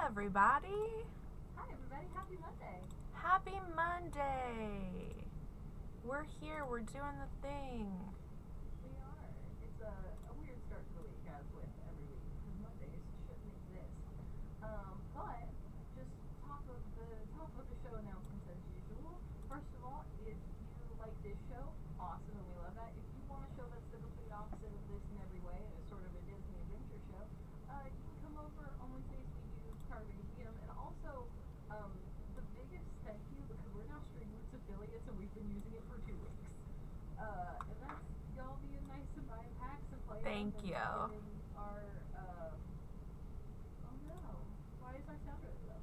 everybody. Hi, everybody. Happy Monday. Happy Monday. We're here. We're doing the thing. We are. It's a weird start to the week, as with every week, because Mondays shouldn't exist. But just top of the show announcements as usual. First of all, if you like this show, awesome, and we love that. If you want a show that's the complete opposite of this in every way, and it's sort of a Disney adventure show, you can come over on Wednesdays. We do Carpe Diem, and also the biggest thank you because we're now Streamroots affiliates and we've been using it for 2 weeks. And that's y'all being nice and buying packs and playing. Thank and you. Our oh no, why is our sound really low?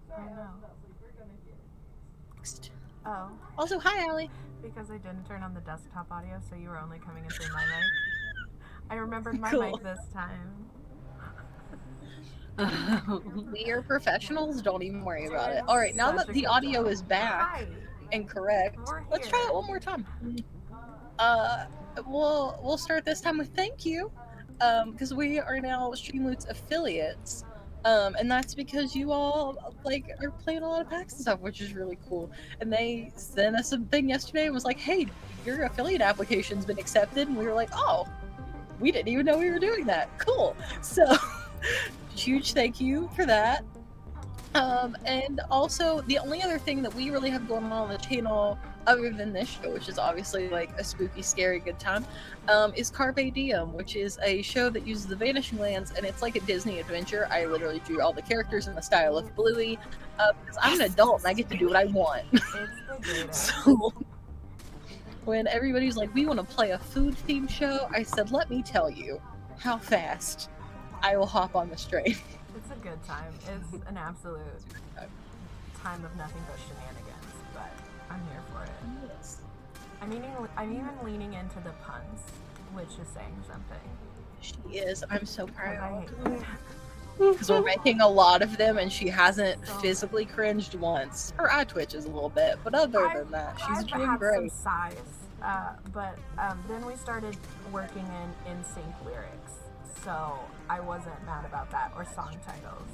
Sorry, I was about to sleep. We're gonna get it. Oh. Also, hi, Allie. Because I didn't turn on the desktop audio, so you were only coming in through my mic. I remembered my Cool. mic this time. We are professionals. Don't even worry about it. All right, now that the audio is back and correct, let's try it one more time. We'll start this time with thank you, because we are now Streamroots affiliates. And that's because you all are playing a lot of packs and stuff, which is really cool. And they sent us a thing yesterday and was like, "Hey, your affiliate application's been accepted," and we were like, "Oh, we didn't even know we were doing that. Cool." So, huge thank you for that. And also, the only other thing that we really have going on the channel, other than this show, which is obviously a spooky, scary, good time, is Carpe Diem, which is a show that uses the Vanishing Lands, and it's like a Disney adventure. I literally drew all the characters in the style of Bluey, because I'm an adult and I get to do what I want. So, when everybody's like, "We want to play a food-themed show," I said, "Let me tell you how fast I will hop on this train." It's a good time. It's an absolute time of nothing but shenanigans, but I'm here for it. Yes. I'm even leaning into the puns, which is saying something. She is. I'm so proud. Because Because we're making a lot of them, and she hasn't physically cringed once. Her eye twitches a little bit, but other than that, she's doing great. Some sighs, but then we started working in sync lyrics, so I wasn't mad about that, or song titles.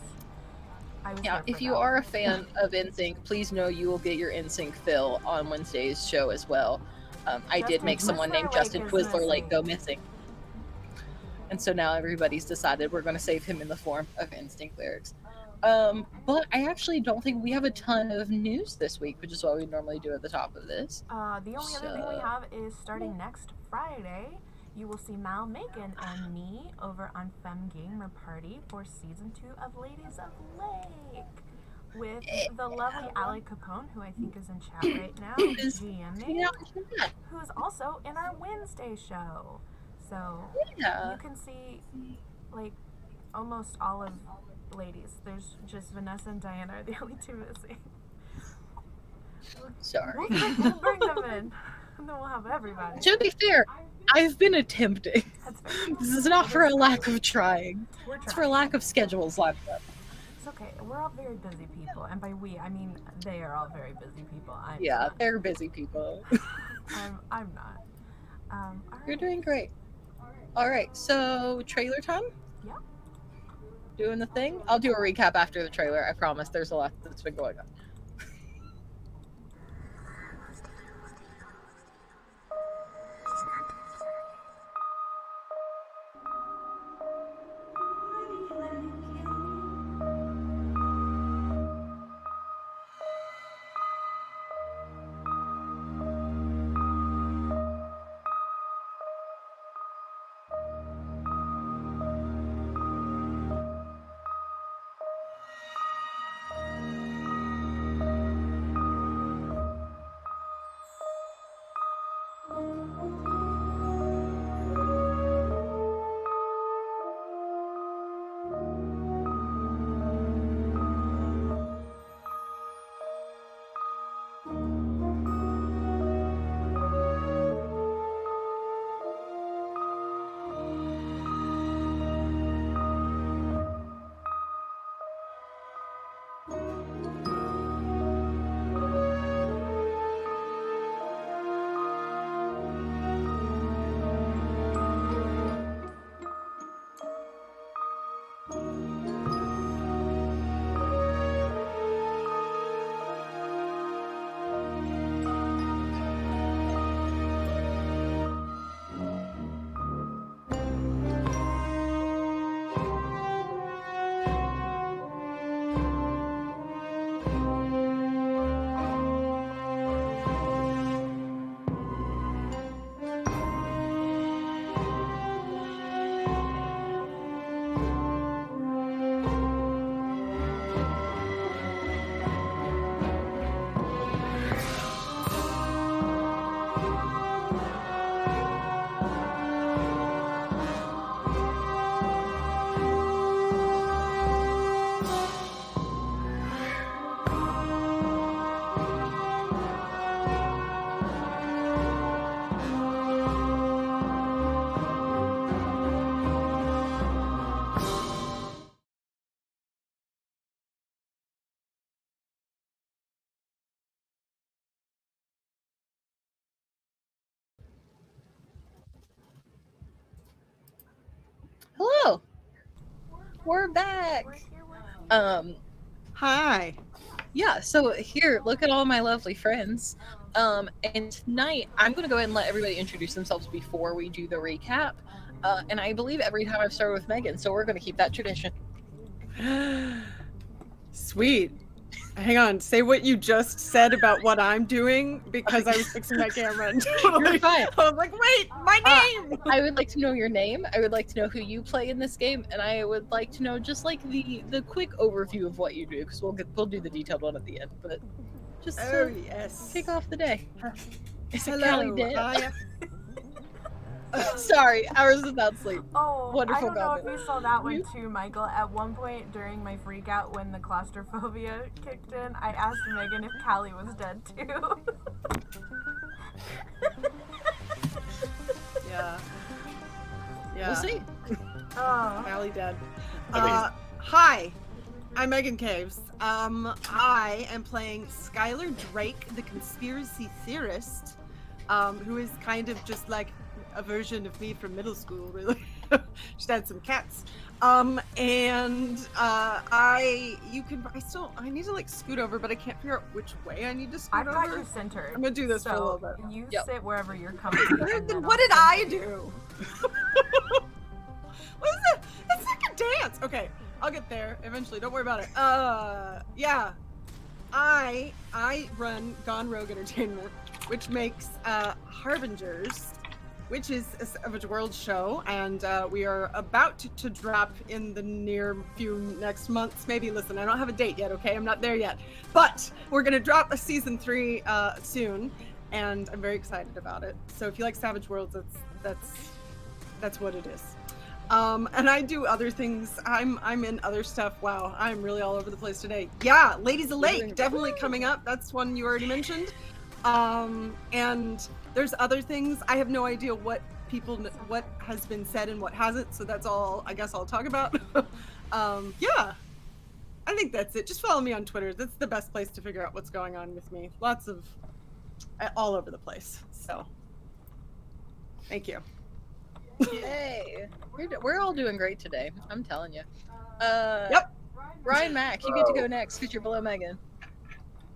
Yeah, if you are a fan of NSYNC, please know you will get your NSYNC fill on Wednesday's show as well. I did make someone named Justin Twizzler go missing. And so now everybody's decided we're going to save him in the form of NSYNC lyrics. But I actually don't think we have a ton of news this week, which is what we normally do at the top of this. The only other thing we have is starting next Friday, you will see Mal, Megan, and me over on Femme Gamer Party for Season 2 of Ladies of Lake with the lovely Allie Capone, who I think is in chat right now, GMing, who is also in our Wednesday show. So you can see almost all of ladies. There's just Vanessa and Diana are the only two missing. Sorry. We'll bring them in, and then we'll have everybody. To be fair, I've been attempting. That's fair. This is not for a lack of trying. It's for a lack of schedules lined up. It's okay. We're all very busy people, and by we, I mean they are all very busy people. They're busy people. I'm not. All You're right. doing great. All right, so trailer time? Yeah. Doing the thing? I'll do a recap after the trailer. I promise. There's a lot that's been going on. We're back. We're here. Hi. Yeah, so here, look at all my lovely friends. And tonight, I'm going to go ahead and let everybody introduce themselves before we do the recap. And I believe every time I've started with Megan, so we're going to keep that tradition. Sweet. Hang on. Say what you just said about what I'm doing because I was fixing my camera. And totally, You're fine. I was like, wait, my name. I would like to know your name. I would like to know who you play in this game, and I would like to know just like the quick overview of what you do, because we'll do the detailed one at the end. But just Yes. kick off the day. Is it Hello. Callie dead? Sorry, hours without sleep. Oh, Wonderful I don't know if comment. you saw that one too, Michael. At one point during my freak out when the claustrophobia kicked in, I asked Megan if Callie was dead too. Yeah. We'll see. Oh. Allie dead. Hi. I'm Megan Caves. I am playing Skylar Drake, the conspiracy theorist, who is kind of just like a version of me from middle school, really. Just had some cats. I need to like scoot over, but I can't figure out which way I need to scoot I've over. got you centered. I'm gonna do this for a little bit. You Yep. sit wherever you're comfortable. What did I do? What is it? It's like a dance. Okay, I'll get there eventually. Don't worry about it. Yeah. I run Gone Rogue Entertainment, which makes Harbingers, which is a Savage Worlds show, and we are about to drop in the near few next months. Maybe, listen, I don't have a date yet, okay? I'm not there yet. But we're gonna drop a season 3 soon, and I'm very excited about it. So if you like Savage Worlds, that's what it is. And I do other things. I'm in other stuff. Wow, I'm really all over the place today. Yeah, Ladies of Lake, definitely coming up. That's one you already mentioned. And there's other things. I have no idea what has been said and what hasn't, so that's all I guess I'll talk about. Yeah, I think that's it. Just follow me on Twitter. That's the best place to figure out what's going on with me. Lots of all over the place. So thank you. Yay! We're all doing great today. I'm telling you. Yep. Ryan Mack, you get to go next because you're below Megan.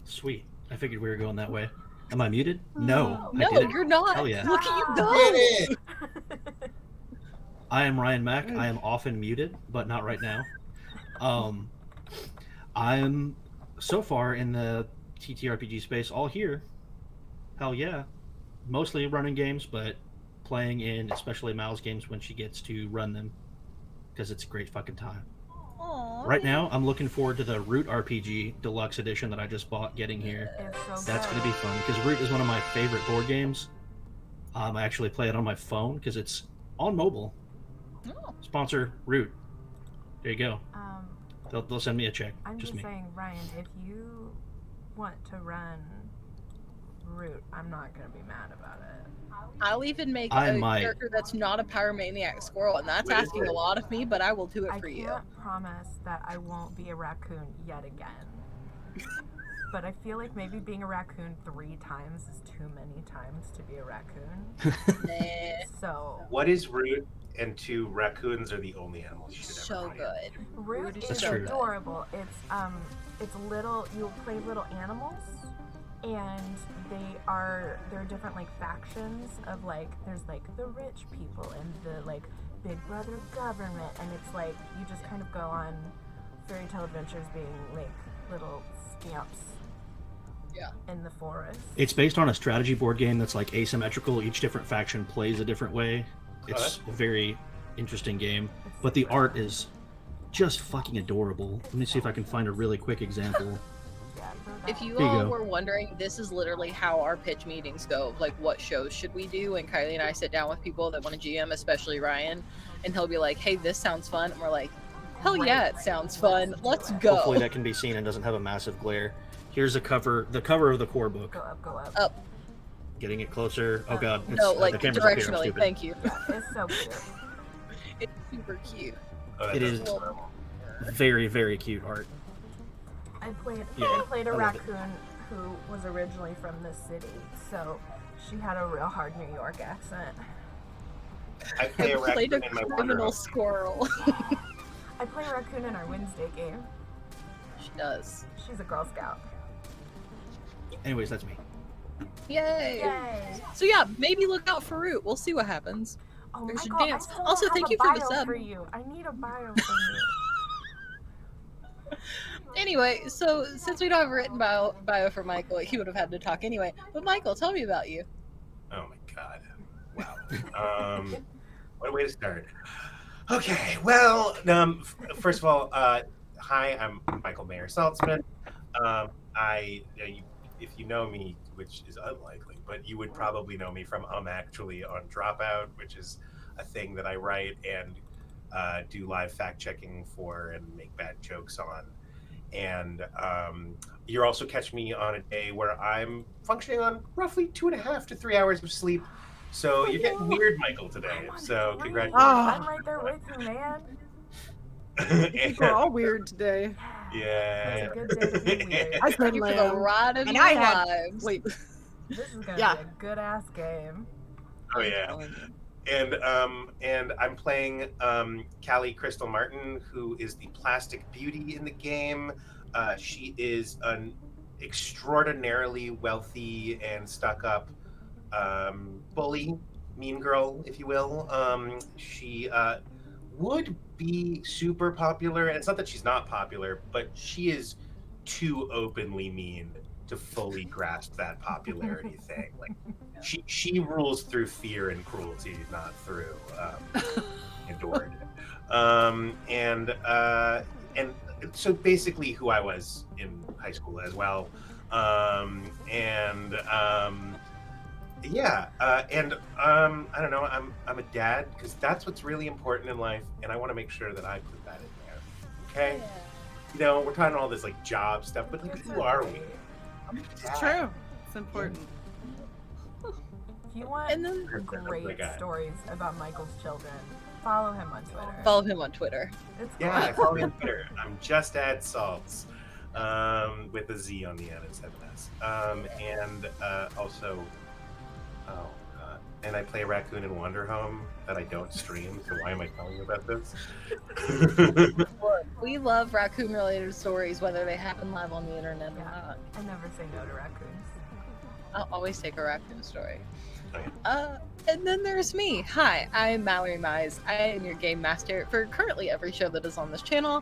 Sweet. I figured we were going that way. Am I muted? No. I No, did it. you're not. Hell yeah. Look at you go. Did it! I am Ryan Mack. I am often muted, but not right now. I'm so far in the TTRPG space all here. Hell yeah. Mostly running games, but playing in especially Mal's games when she gets to run them, because it's a great fucking time. Aww. Right now, I'm looking forward to the Root RPG Deluxe Edition that I just bought getting here. It's so That's good. going to be fun, because Root is one of my favorite board games. I actually play it on my phone, because it's on mobile. Oh. Sponsor Root. There you go. They'll send me a check. I'm just me. saying, Ryan, if you want to run Root, I'm not gonna be mad about it. I'll even make I a might. character that's not a Pyromaniac Squirrel, and that's asking a lot of me, but I will do it I for you. can't promise that I won't be a raccoon yet again. But I feel like maybe being a raccoon 3 times is too many times to be a raccoon. Nah, So What is Root? And 2, raccoons are the only animals you should ever so buy. good. Root is is That's true. adorable. It's little. You'll play little animals, and there are different like factions of like there's like the rich people and the like Big Brother government, and it's like you just kind of go on fairy tale adventures being like little scamps. Yeah. In the forest. It's based on a strategy board game that's like asymmetrical. Each different faction plays a different way. It's a very interesting game, but the art is just fucking adorable. Let me see if I can find a really quick example. Yeah, throw that If you There you all go. were wondering, this is literally how our pitch meetings go. Like, what shows should we do? And Kylie and I sit down with people that want to GM, especially Ryan, and he'll be like, hey, this sounds fun. And we're like, hell yeah, it sounds fun. Let's go. Hopefully that can be seen and doesn't have a massive glare. Here's the cover of the core book. Go up, go up. Up. Getting it closer. Oh god. No, like the camera's up here, I'm directionally. stupid. Thank you. Yeah, it's so cute. It's super cute. Oh, that It does is. look adorable. Very, very cute art. I played Yeah, a I love it. raccoon who was originally from this city, so she had a real hard New York accent. I play a I played a raccoon in my criminal Wonder squirrel. I I play Raccoon in our Wednesday game. She does. She's a Girl Scout. Anyways, that's me. Yay! Yay! So yeah, maybe look out for Root. We'll see what happens. Oh, There's your Michael, dance. I still Also, don't have thank a you for the bio sub. for you. I need a bio from you. Anyway, so since we don't have a written bio for Michael, he would have had to talk anyway. But Michael, tell me about you. Oh my god. Wow. What a way to start. Okay, well, first of all, hi, I'm Michael Mayer Saltzman. If you know me, which is unlikely, but you would probably know me from Actually on Dropout, which is a thing that I write and do live fact checking for and make bad jokes on. And you're also catching me on a day where I'm functioning on roughly 2.5 to 3 hours of sleep. So you're getting weird, Michael, today. So congratulations. I'm right there with you, man. People are all weird today. Yeah. It's a good day to be weird. I Thank couldn't you for the live. ride of And your I had lives. wait. This is gonna Yeah. be a good ass game. Oh yeah. And I'm playing Callie Crystal Martin, who is the plastic beauty in the game. She is an extraordinarily wealthy and stuck-up bully, mean girl, if you will. She would be super popular, and it's not that she's not popular, but she is too openly mean to fully grasp that popularity thing. Like she rules through fear and cruelty, not through endured. And so basically who I was in high school as well. I don't know, I'm a dad because that's what's really important in life, and I want to make sure that I put that in there. Okay? Yeah. You know, we're talking all this like job stuff, but like who are we? I'm a It's dad. true. It's important. If you want And then great stories about Michael's children, follow him on Twitter. follow him on Twitter. It's Yeah, I great. follow me on Twitter. I'm just add salts with a Z on the end instead of an S. Also, and I play Raccoon in Wonder Home that I don't stream. So why am I telling you about this? We love raccoon-related stories, whether they happen live on the internet or Yeah. not. I never say no to raccoons. I'll always take a raccoon story. Okay. And then there's me. Hi, I'm Mallory Mize. I am your game master for currently every show that is on this channel.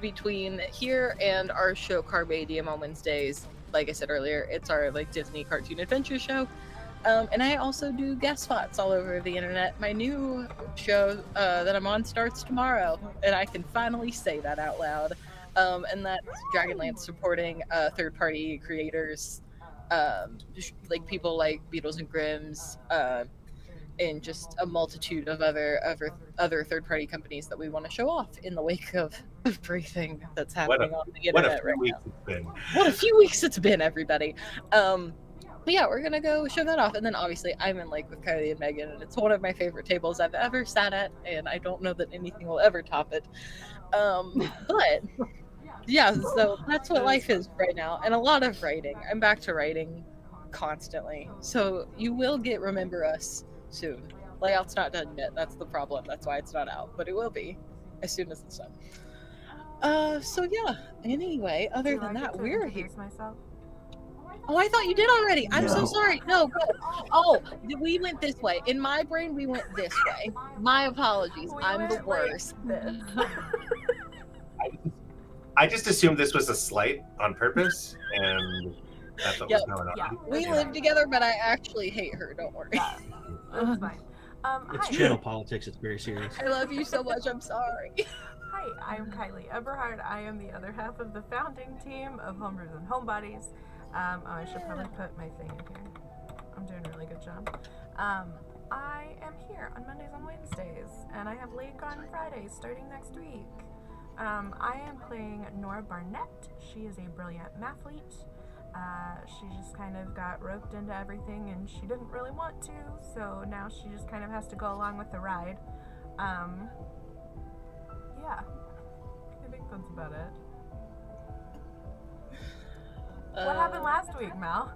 Between here and our show Carpe Diem on Wednesdays, like I said earlier, it's our like Disney cartoon adventure show. And I also do guest spots all over the internet. My new show that I'm on starts tomorrow, and I can finally say that out loud. And that's Dragonlance supporting third-party creators, like people like Beatles and Grimm's, and just a multitude of other third-party companies that we want to show off in the wake of everything that's happening on the What a internet few right weeks now. it's been. What a few weeks it's been, everybody. But yeah, we're gonna go show that off, and then obviously I'm in Lake with Kylie and Megan, and it's one of my favorite tables I've ever sat at, and I don't know that anything will ever top it. But yeah, so that's what life is right now, and a lot of writing. I'm back to writing constantly, so you will get Remember Us soon. Layout's not done yet. That's the problem. That's why it's not out, but it will be as soon as it's done. So yeah. Anyway, other Do I than get that, to we're here. introduce myself? Oh, I thought you did already. I'm so No. sorry. No, go. Oh, we went this way. In my brain, we went this way. My apologies. We I'm the went like worst. this. I just assumed this was a slight on purpose, and that's what Yep. was going on. Yeah. We Yeah. live together, but I actually hate her. Don't worry. Yeah, that's fine. It's Hi. channel politics. It's very serious. I love you so much. I'm sorry. Hi, I'm Kylie Eberhard. I am the other half of the founding team of Homebrews and Homebodies. I should probably put my thing in here. I'm doing a really good job. I am here on Mondays and Wednesdays, and I have Lake on Fridays starting next week. I am playing Nora Barnett. She is a brilliant mathlete. She just kind of got roped into everything, and she didn't really want to, so now she just kind of has to go along with the ride. Yeah, I think that's about it. What happened last week, Mal?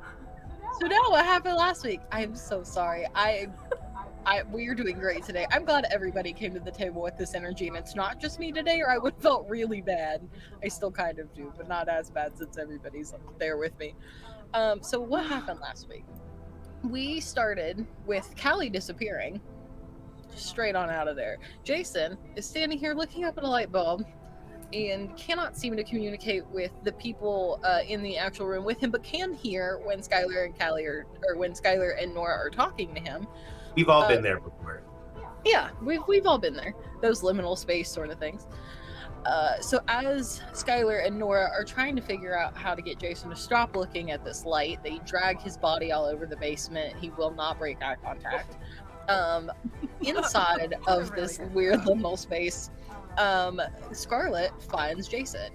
So now what happened last week? I'm so sorry. We are doing great today. I'm glad everybody came to the table with this energy, and it's not just me today, or I would have felt really bad. I still kind of do, but not as bad since everybody's there with me. So what happened last week? We started with Callie disappearing, just straight on out of there. Jason is standing here looking up at a light bulb and cannot seem to communicate with the people in the actual room with him, but can hear when Skylar and Callie or when Skylar and Nora are talking to him. We've all been there before. Yeah, we've all been there. Those liminal space sort of things. So as Skylar and Nora are trying to figure out how to get Jason to stop looking at this light, they drag his body all over the basement. He will not break eye contact. Inside of this weird liminal space, Scarlet finds Jason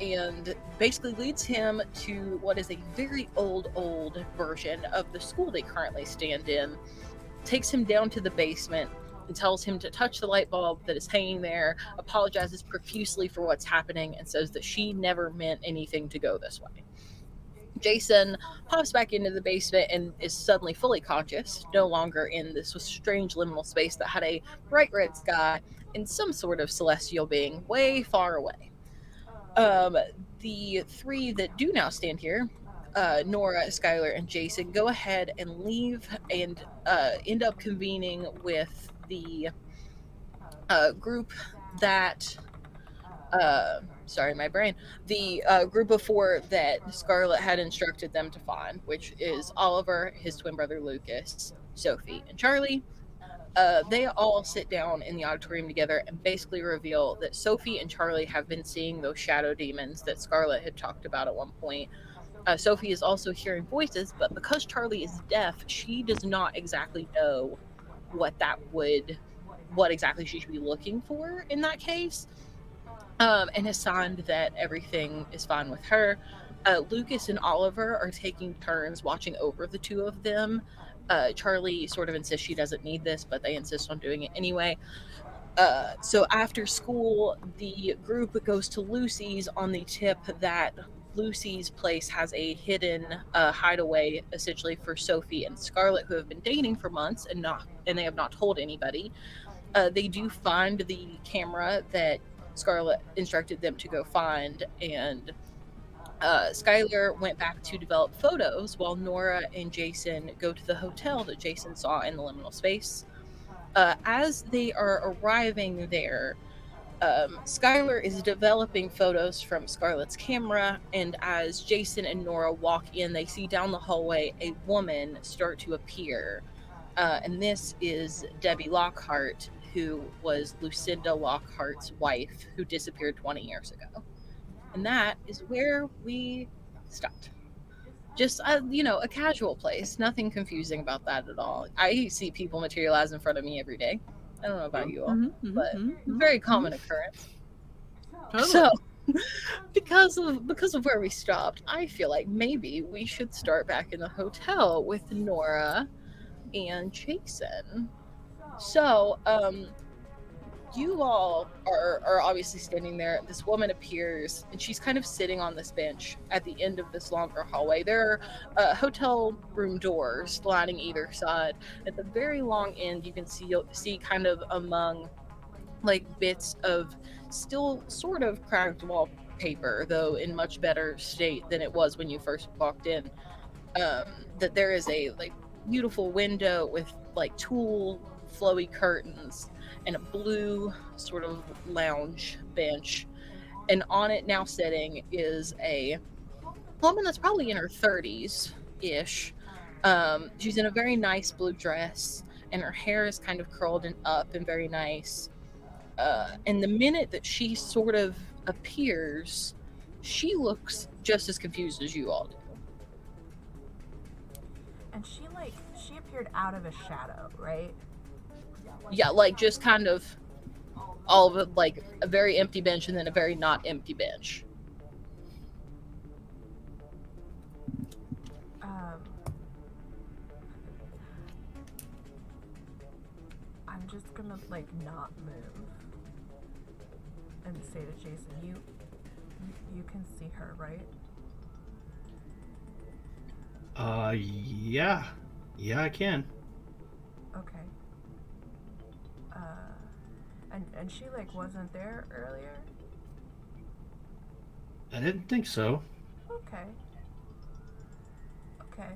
and basically leads him to what is a very old version of the school they currently stand in, takes him down to the basement and tells him to touch the light bulb that is hanging there, apologizes profusely for what's happening, and says that she never meant anything to go this way. Jason pops back into the basement and is suddenly fully conscious, no longer in this strange liminal space that had a bright red sky and some sort of celestial being way far away. The three that do now stand here, Nora, Skylar, and Jason, go ahead and leave and end up convening with the group that sorry, my brain. The group of four that Scarlet had instructed them to find, which is Oliver, his twin brother Lucas, Sophie, and Charlie. They all sit down in the auditorium together and basically reveal that Sophie and Charlie have been seeing those shadow demons that Scarlet had talked about at one point. Sophie is also hearing voices, but because Charlie is deaf, she does not exactly know what exactly she should be looking for in that case. And has signed that everything is fine with her. Lucas and Oliver are taking turns watching over the two of them. Charlie sort of insists she doesn't need this, but they insist on doing it anyway. So after school, the group goes to Lucy's on the tip that Lucy's place has a hidden hideaway, essentially for Sophie and Scarlet, who have been dating for months and they have not told anybody. They do find the camera that Scarlet instructed them to go find, and Skylar went back to develop photos while Nora and Jason go to the hotel that Jason saw in the liminal space. As they are arriving there, Skylar is developing photos from Scarlet's camera, and as Jason and Nora walk in, they see down the hallway a woman start to appear. And this is Debbie Lockhart, who was Lucinda Lockhart's wife, who disappeared 20 years ago. And that is where we stopped. Just, a casual place. Nothing confusing about that at all. I see people materialize in front of me every day. I don't know about you all, but very common occurrence. Totally. So, because of where we stopped, I feel like maybe we should start back in the hotel with Nora and Jason. So, you all are obviously standing there. This woman appears, and she's kind of sitting on this bench at the end of this longer hallway. There are hotel room doors lining either side. At the very long end, you can see kind of among like bits of still sort of cracked wallpaper, though in much better state than it was when you first walked in. That there is a like beautiful window with like tulle flowy curtains and a blue sort of lounge bench, and on it now sitting is a woman that's probably in her 30s ish. She's in a very nice blue dress, and her hair is kind of curled and up and very nice. And the minute that she sort of appears, she looks just as confused as you all do. And she appeared out of a shadow, right? Yeah, like just kind of all of it, like a very empty bench and then a very not empty bench. I'm just gonna like not move and say to Jason, you can see her, right? Yeah, I can. Okay. And she like wasn't there earlier? I didn't think so. Okay. Okay.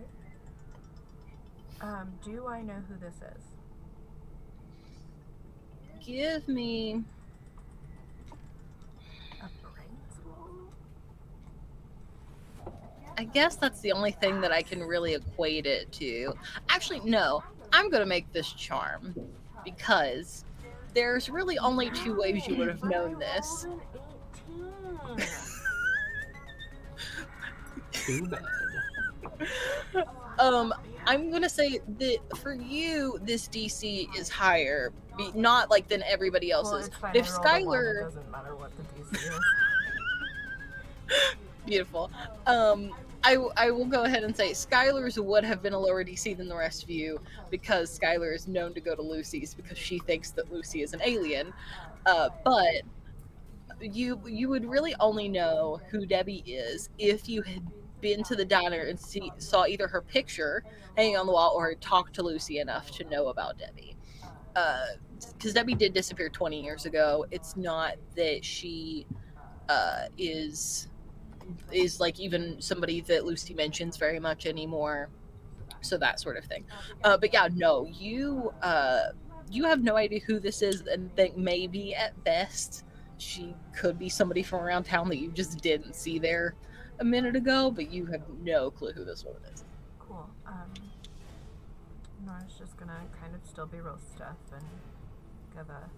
Do I know who this is? Give me. A brains roll? I guess that's the only thing that I can really equate it to. Actually, no. I'm going to make this charm because there's really only two ways you would have known this. Rolled an 18. Too bad. I'm gonna say that for you, this DC is higher, not like than everybody Well, else's. it's fine. But if I rolled a 1, it Skylar, doesn't matter what the DC is. beautiful. I will go ahead and say Skylar's would have been a lower DC than the rest of you because Skylar is known to go to Lucy's because she thinks that Lucy is an alien. But you would really only know who Debbie is if you had been to the diner and saw either her picture hanging on the wall or talked to Lucy enough to know about Debbie. Because Debbie did disappear 20 years ago. It's not that she is like even somebody that Lucy mentions very much anymore. So that sort of thing. But yeah, no, you have no idea who this is and think maybe at best she could be somebody from around town that you just didn't see there a minute ago, but you have no clue who this woman is. Cool. Nora's just gonna kind of still be real stiff and give a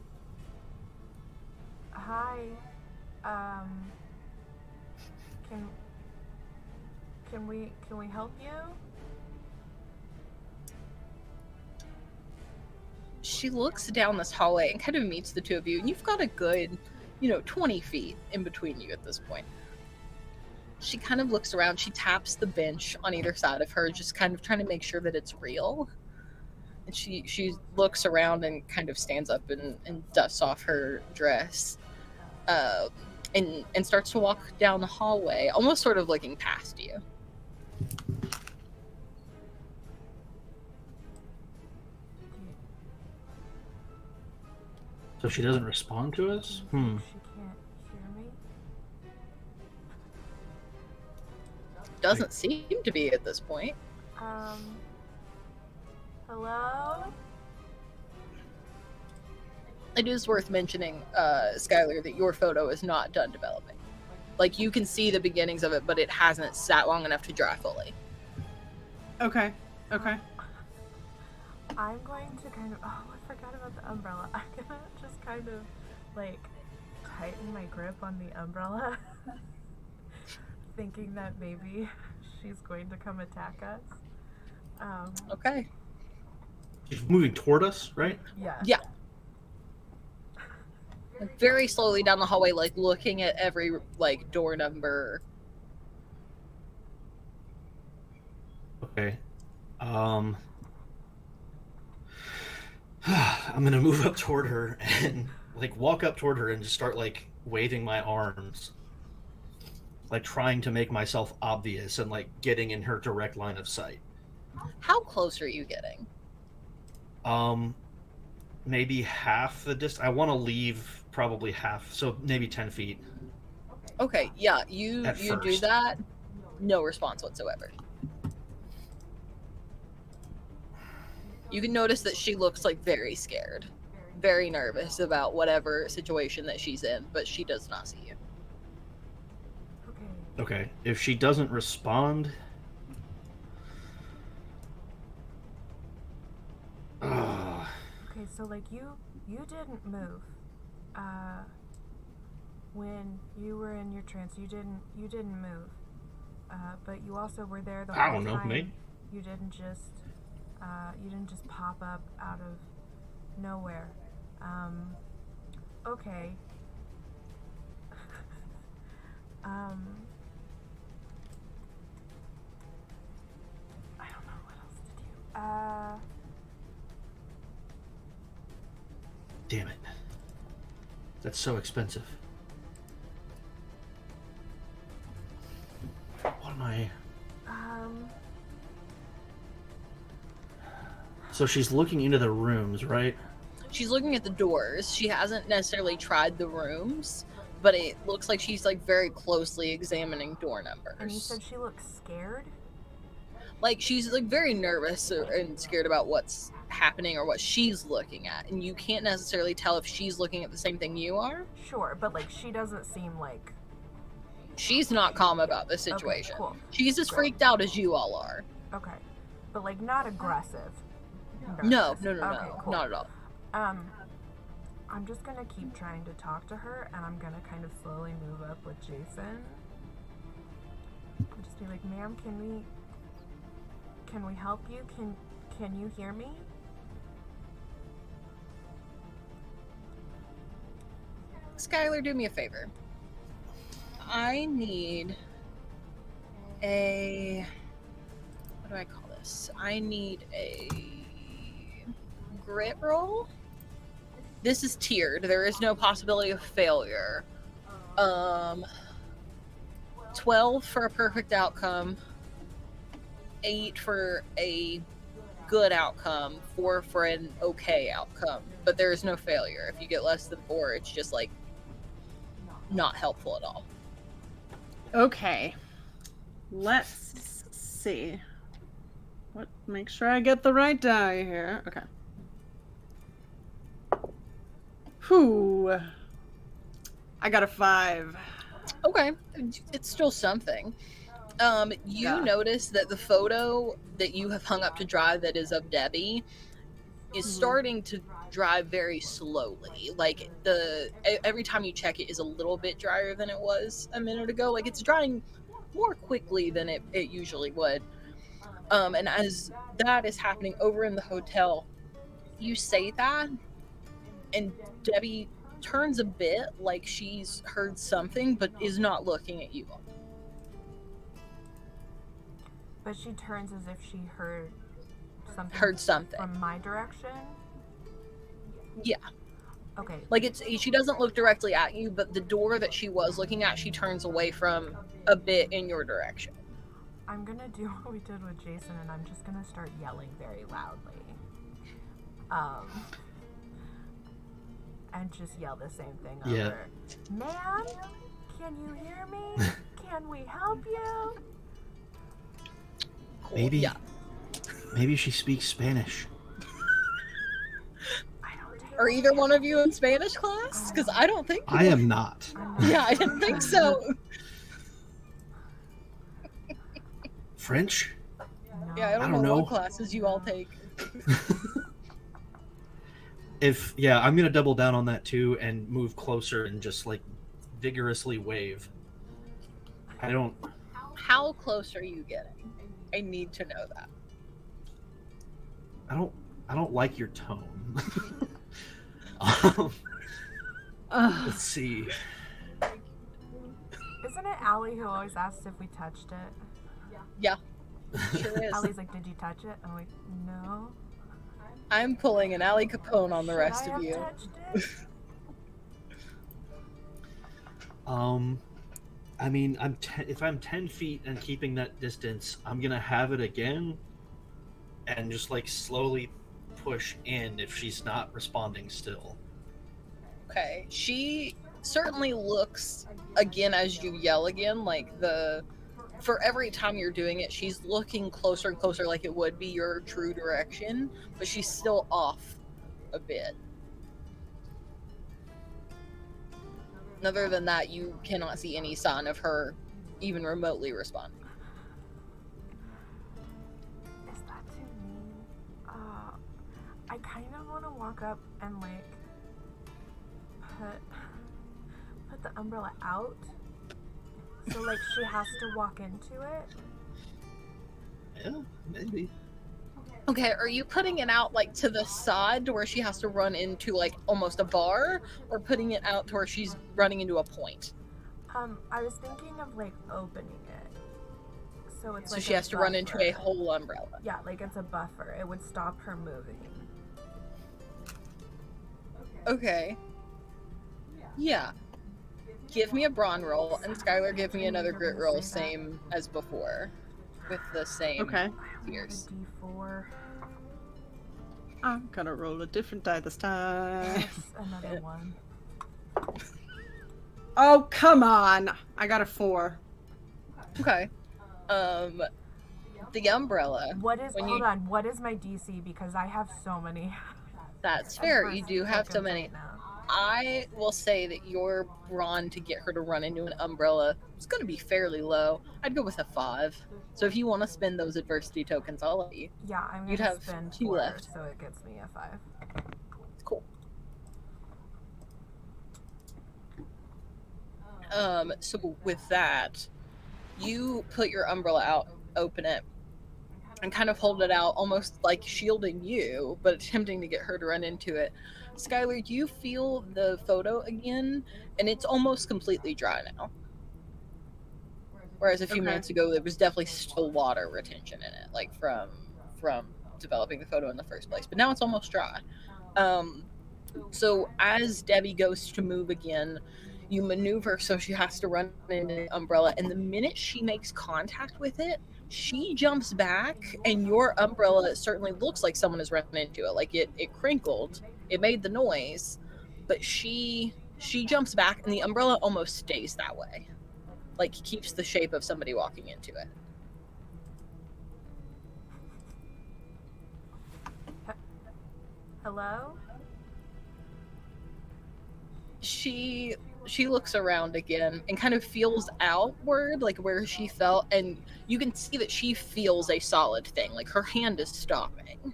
hi. Can we help you? She looks down this hallway and kind of meets the two of you, and you've got a good, 20 feet in between you at this point. She kind of looks around, she taps the bench on either side of her, just kind of trying to make sure that it's real. And she looks around and kind of stands up and dusts off her dress. And starts to walk down the hallway, almost sort of looking past you. So she doesn't respond to us? She can't hear me? Doesn't seem to be at this point. Hello? It is worth mentioning, Skylar, that your photo is not done developing. Like, you can see the beginnings of it, but it hasn't sat long enough to dry fully. Okay. I'm going to kind of... Oh, I forgot about the umbrella. I'm gonna just kind of, like, tighten my grip on the umbrella. Thinking that maybe she's going to come attack us. Okay. She's moving toward us, right? Yeah. Yeah. Very slowly down the hallway, like, looking at every, like, door number. Okay. I'm gonna move up toward her and like walk up toward her and just start like waving my arms, like trying to make myself obvious and like getting in her direct line of sight. How close are you getting? Maybe half the distance. I want to leave probably half, so maybe 10 feet. Okay, yeah, you do first. that. No response whatsoever. You can notice that she looks like very scared, very nervous about whatever situation that she's in, but she does not see you. Okay. If she doesn't respond, Okay, so like you didn't move. When you were in your trance, you didn't move. But you also were there the whole time. I don't know, maybe. You didn't just pop up out of nowhere. Okay. I don't know what else to do. Damn it. That's so expensive. What am I? So she's looking into the rooms, right? She's looking at the doors. She hasn't necessarily tried the rooms, but it looks like she's like very closely examining door numbers. And you said she looks scared? Like she's like very nervous and scared about what's happening or what she's looking at, and you can't necessarily tell if she's looking at the same thing you are. Sure, but like she doesn't seem like... She's not calm about the situation. Okay, cool. She's as freaked out as you all are. Okay. But like not aggressive. No, Okay, cool. not at all. I'm just gonna keep trying to talk to her, and I'm gonna kind of slowly move up with Jason. I'll just be like, ma'am, can we help you? Can you hear me? Skylar, do me a favor. I need a... What do I call this? I need a grit roll. This is tiered. There is no possibility of failure. 12 for a perfect outcome, 8 for a good outcome, 4 for an okay outcome. But there is no failure. If you get less than 4, it's just like not helpful at all. Okay. Let's see. Make sure I get the right die here. Okay. Whew. I got a 5. Okay, it's still something. You notice that the photo that you have hung up to dry that is of Debbie is starting to dry very slowly. Like every time you check it is a little bit drier than it was a minute ago. Like it's drying more quickly than it usually would. And as that is happening over in the hotel, you say that, and Debbie turns a bit like she's heard something, but is not looking at you. But she turns as if she heard something. From my direction? Yeah. Okay. Like she doesn't look directly at you, but the door that she was looking at, she turns away from a bit in your direction. I'm gonna do what we did with Jason, and I'm just gonna start yelling very loudly. And just yell the same thing over. Ma'am, can you hear me? Can we help you? Cool. Maybe she speaks Spanish. Are either one of you in Spanish class? Because I don't think I am not. Yeah, I didn't think so. French? Yeah, I don't know what classes you all take. I'm gonna double down on that too and move closer and just like vigorously wave. How close are you getting? I need to know that. I don't like your tone. Let's see. Isn't it Allie who always asks if we touched it? Yeah, sure is. Allie's like, did you touch it? I'm like, no. I'm pulling an Allie Capone on the rest of you. Touched it? I mean, if I'm 10 feet and keeping that distance, I'm gonna have it again, and just like slowly push in if she's not responding still. Okay, she certainly looks again as you yell again, like for every time you're doing it, she's looking closer and closer like it would be your true direction, but she's still off a bit. Other than that, you cannot see any sign of her even remotely responding. Is that too mean? I kind of want to walk up and like put the umbrella out, so like she has to walk into it. Yeah, maybe. Okay, are you putting it out like to the side to where she has to run into like almost a bar, or putting it out to where she's running into a point? I was thinking of like opening it, so it's so like she has to run into a whole umbrella. Yeah, like it's a buffer. It would stop her moving. Okay. Yeah. Give me a brawn roll, and Skylar, give me another grit roll, same as before, with the same tiers. D4. I'm gonna roll a different die this time. Yes, another one. Oh, come on! I got a 4. Okay. The umbrella. What is? When Hold you, on. What is my DC? Because I have so many. that's fair. You adversity do have so tokens many. right now. I will say that your brawn to get her to run into an umbrella is going to be fairly low. I'd go with a 5. So if you want to spend those adversity tokens, I'll let you. Yeah, I'm You'd gonna have spend 2 4, left. so it gets me a 5. Cool. So with that, you put your umbrella out, open it, and kind of hold it out, almost like shielding you, but attempting to get her to run into it. Skylar, do you feel the photo again? And it's almost completely dry now. Whereas a few Okay. minutes ago, there was definitely still water retention in it, like from developing the photo in the first place. But now it's almost dry. So as Debbie goes to move again, you maneuver so she has to run into the umbrella, and the minute she makes contact with it, she jumps back, and your umbrella certainly looks like someone has run into it. Like it crinkled, it made the noise, but she jumps back, and the umbrella almost stays that way, like keeps the shape of somebody walking into it. Hello? She looks around again and kind of feels outward, like where she felt, and you can see that she feels a solid thing, like her hand is stopping.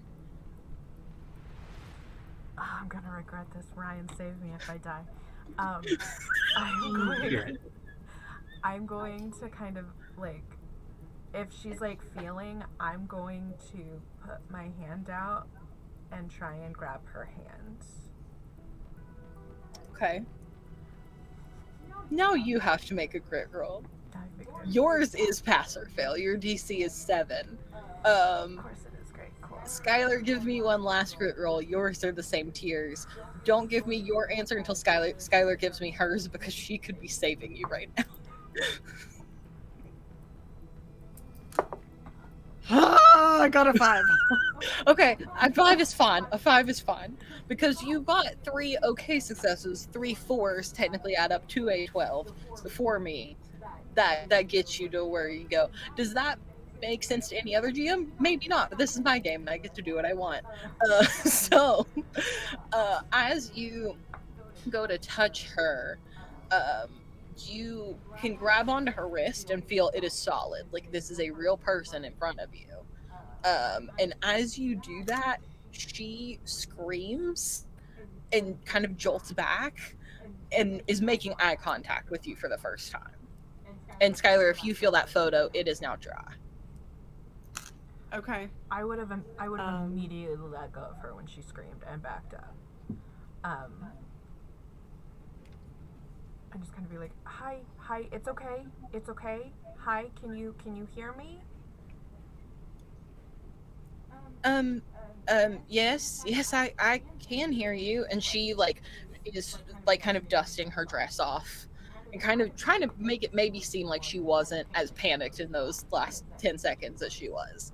Oh, I'm gonna regret this. Ryan, save me if I die. I'm going to kind of like, if she's like feeling, I'm going to put my hand out and try and grab her hand. Okay. Now you have to make a grit roll. I figured. Yours is pass or fail. Your DC is 7. Of course it is. Great. Cool. Skylar, give me one last grit roll. Yours are the same tiers. Don't give me your answer until Skylar gives me hers, because she could be saving you right now. I got a 5. Okay, a 5 is fine. A 5 is fine. Because you got 3 okay successes, 3 4s technically add up to a 12. So for me, that gets you to where you go. Does that make sense to any other GM? Maybe not, but this is my game and I get to do what I want. As you go to touch her, you can grab onto her wrist and feel it is solid. Like this is a real person in front of you. And as you do that, she screams and kind of jolts back and is making eye contact with you for the first time. And Skylar, if you feel that photo, it is now dry. Okay. I would have immediately let go of her when she screamed and backed up. I'm just kind of be like, hi, it's okay, hi, can you hear me? Yes, I can hear you. And she like is like kind of dusting her dress off and kind of trying to make it maybe seem like she wasn't as panicked in those last 10 seconds as she was.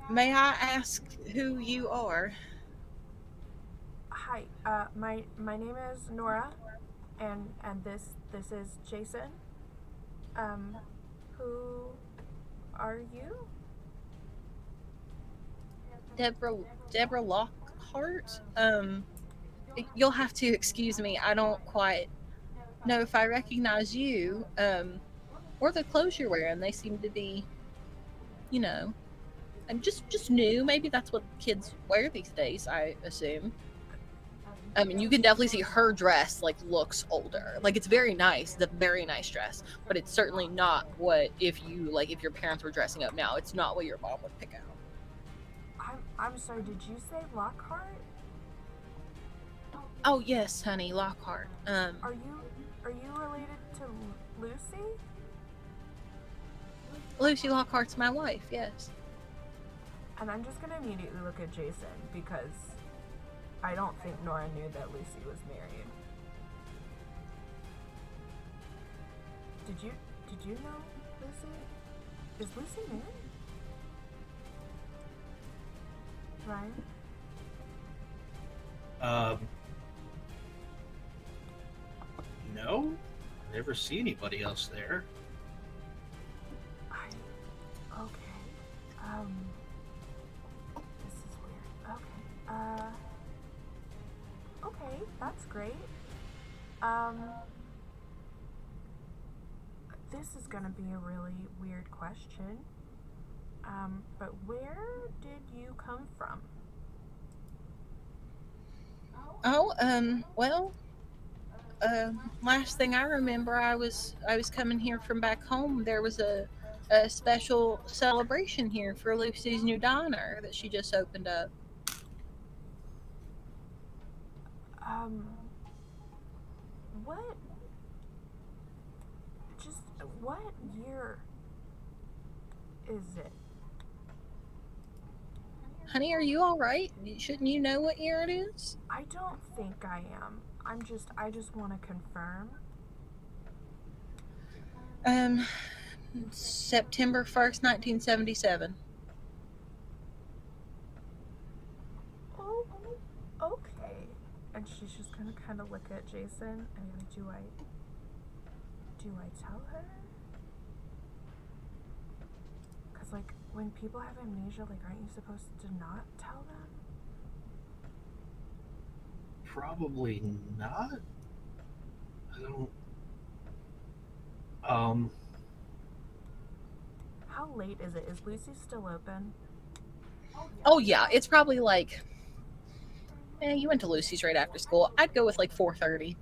May I ask who you are? Hi, my name is Nora, and this is Jason. Who are you? Deborah Lockhart? You'll have to excuse me. I don't quite know if I recognize you, or the clothes you're wearing. They seem to be, you know, and just new. Maybe that's what kids wear these days, I assume. I mean, you can definitely see her dress like looks older. Like it's very nice. It's a very nice dress, but it's certainly not what if your parents were dressing up now. It's not what your mom would pick out. I'm sorry. Did you say Lockhart? Oh yes, honey, Lockhart. Are you related to Lucy? Lucy Lockhart's my wife. Yes. And I'm just gonna immediately look at Jason because I don't think Nora knew that Lucy was married. Did you know Lucy? Is Lucy married? Ryan? No, never see anybody else there. Okay. This is weird. Okay, that's great. This is gonna be a really weird question. But where did you come from? Oh, well, last thing I remember, I was coming here from back home. There was a special celebration here for Lucy's new diner that she just opened up. What? Just what year is it? Honey, are you all right? Shouldn't you know what year it is? I don't think I am. I just want to confirm. September 1st, 1977. Oh, okay. And she's just gonna kind of look at Jason and do I tell her? Cause like when people have amnesia, like aren't you supposed to not tell them? Probably not. I don't. How late is it? Is Lucy still open? Oh yeah, it's probably like. You went to Lucy's right after school. I'd go with like 4:30.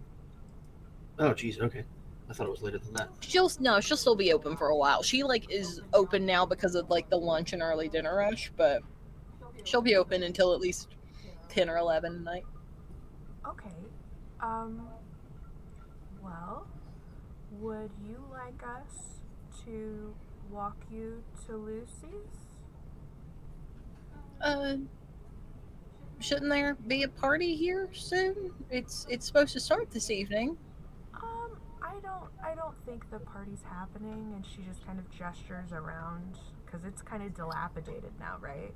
Oh, geez. Okay. I thought it was later than that. She'll still be open for a while. She like is open now because of like the lunch and early dinner rush, but she'll be open until at least 10 or 11 at night. Okay. Well, would you like us to walk you to Lucy's? Shouldn't there be a party here soon? It's supposed to start this evening. I don't think the party's happening, and she just kind of gestures around because it's kind of dilapidated now, right?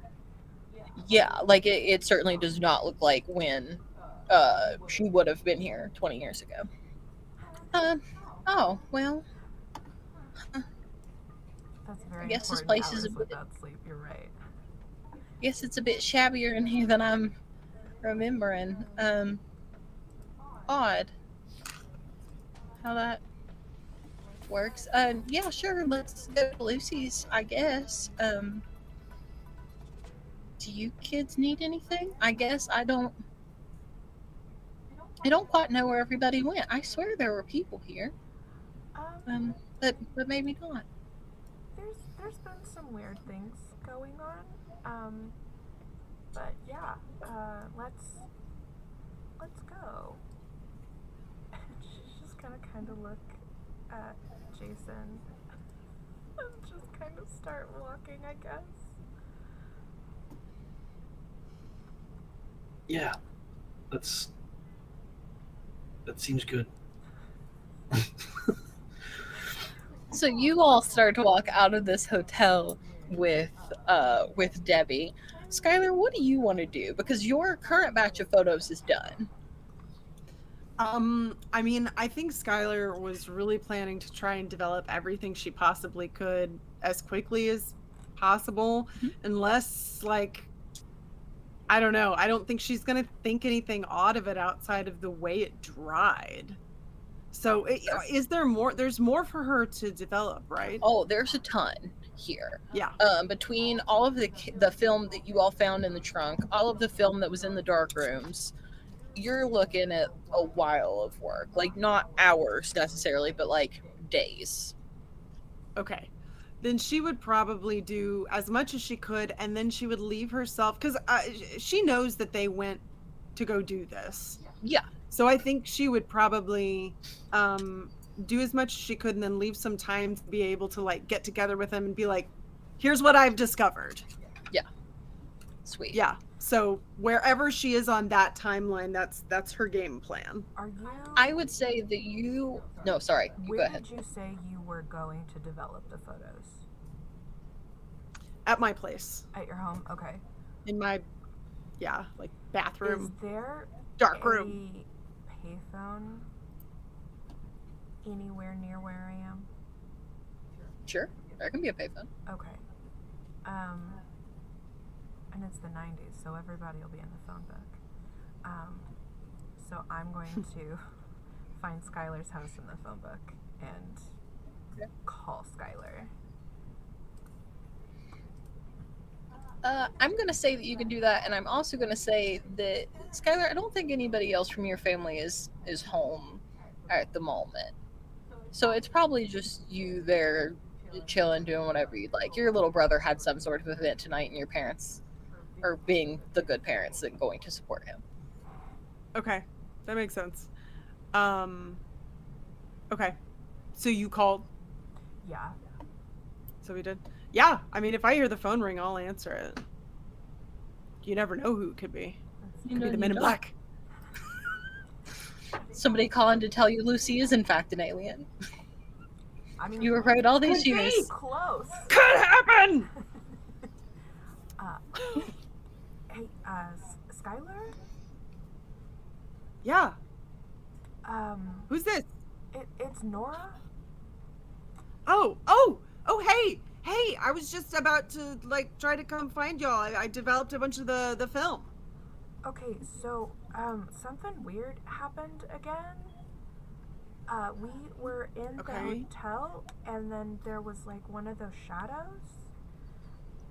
Yeah, like it certainly does not look like when she would have been here 20 years ago. Oh, well. That's very I guess this important place is a hours bit, without sleep, you're right. guess it's a bit shabbier in here than I'm remembering. Odd how that works. Yeah, sure, let's go to Lucy's, I guess. Do you kids need anything? I guess I don't quite know where everybody went. I swear there were people here. But maybe not. There's been some weird things going on. But yeah, let's go. She's just gonna kind of look at Jason and just kind of start walking, I guess. Yeah, that seems good. So you all start to walk out of this hotel with Debbie. Skylar, what do you want to do? Because your current batch of photos is done. I mean, I think Skylar was really planning to try and develop everything she possibly could as quickly as possible, unless, like, I don't know. I don't think she's going to think anything odd of it outside of the way it dried. So is there more? There's more for her to develop, right? Oh, there's a ton here. Yeah. Between all of the film that you all found in the trunk, all of the film that was in the dark rooms, you're looking at a while of work. Like, not hours necessarily, but like days. Okay. Then she would probably do as much as she could, and then she would leave herself, because she knows that they went to go do this. Yeah. So I think she would probably do as much as she could, and then leave some time to be able to like get together with them and be like, here's what I've discovered. Yeah. Sweet. Yeah. So wherever she is on that timeline, that's her game plan. Are you? I would say that you. No, sorry. You Where go ahead. did you say you were going to develop the photos? At my place. At your home? Okay. In my Yeah, like Is bathroom, there darkroom. a payphone anywhere near where I am? Sure, there can be a payphone. Okay. And it's the 90s, so everybody will be in the phone book. So I'm going to find Skylar's house in the phone book and call Skylar. I'm going to say that you can do that, and I'm also going to say that, Skylar, I don't think anybody else from your family is home at the moment. So it's probably just you there chilling, doing whatever you'd like. Your little brother had some sort of event tonight, and your parents are being the good parents and going to support him. Okay, that makes sense. Okay, so you called. Yeah. So we did. Yeah, I mean, if I hear the phone ring, I'll answer it. You never know who it could be. It could be the Men in Black. Somebody calling to tell you Lucy is in fact an alien. I mean, You were right all these Could be. years. close. Could happen. Hey, Skylar? Yeah. Who's this? It's Nora. Oh, hey! I was just about to try to come find y'all. I developed a bunch of the film. Okay, so something weird happened again. We were in the hotel, and then there was one of those shadows,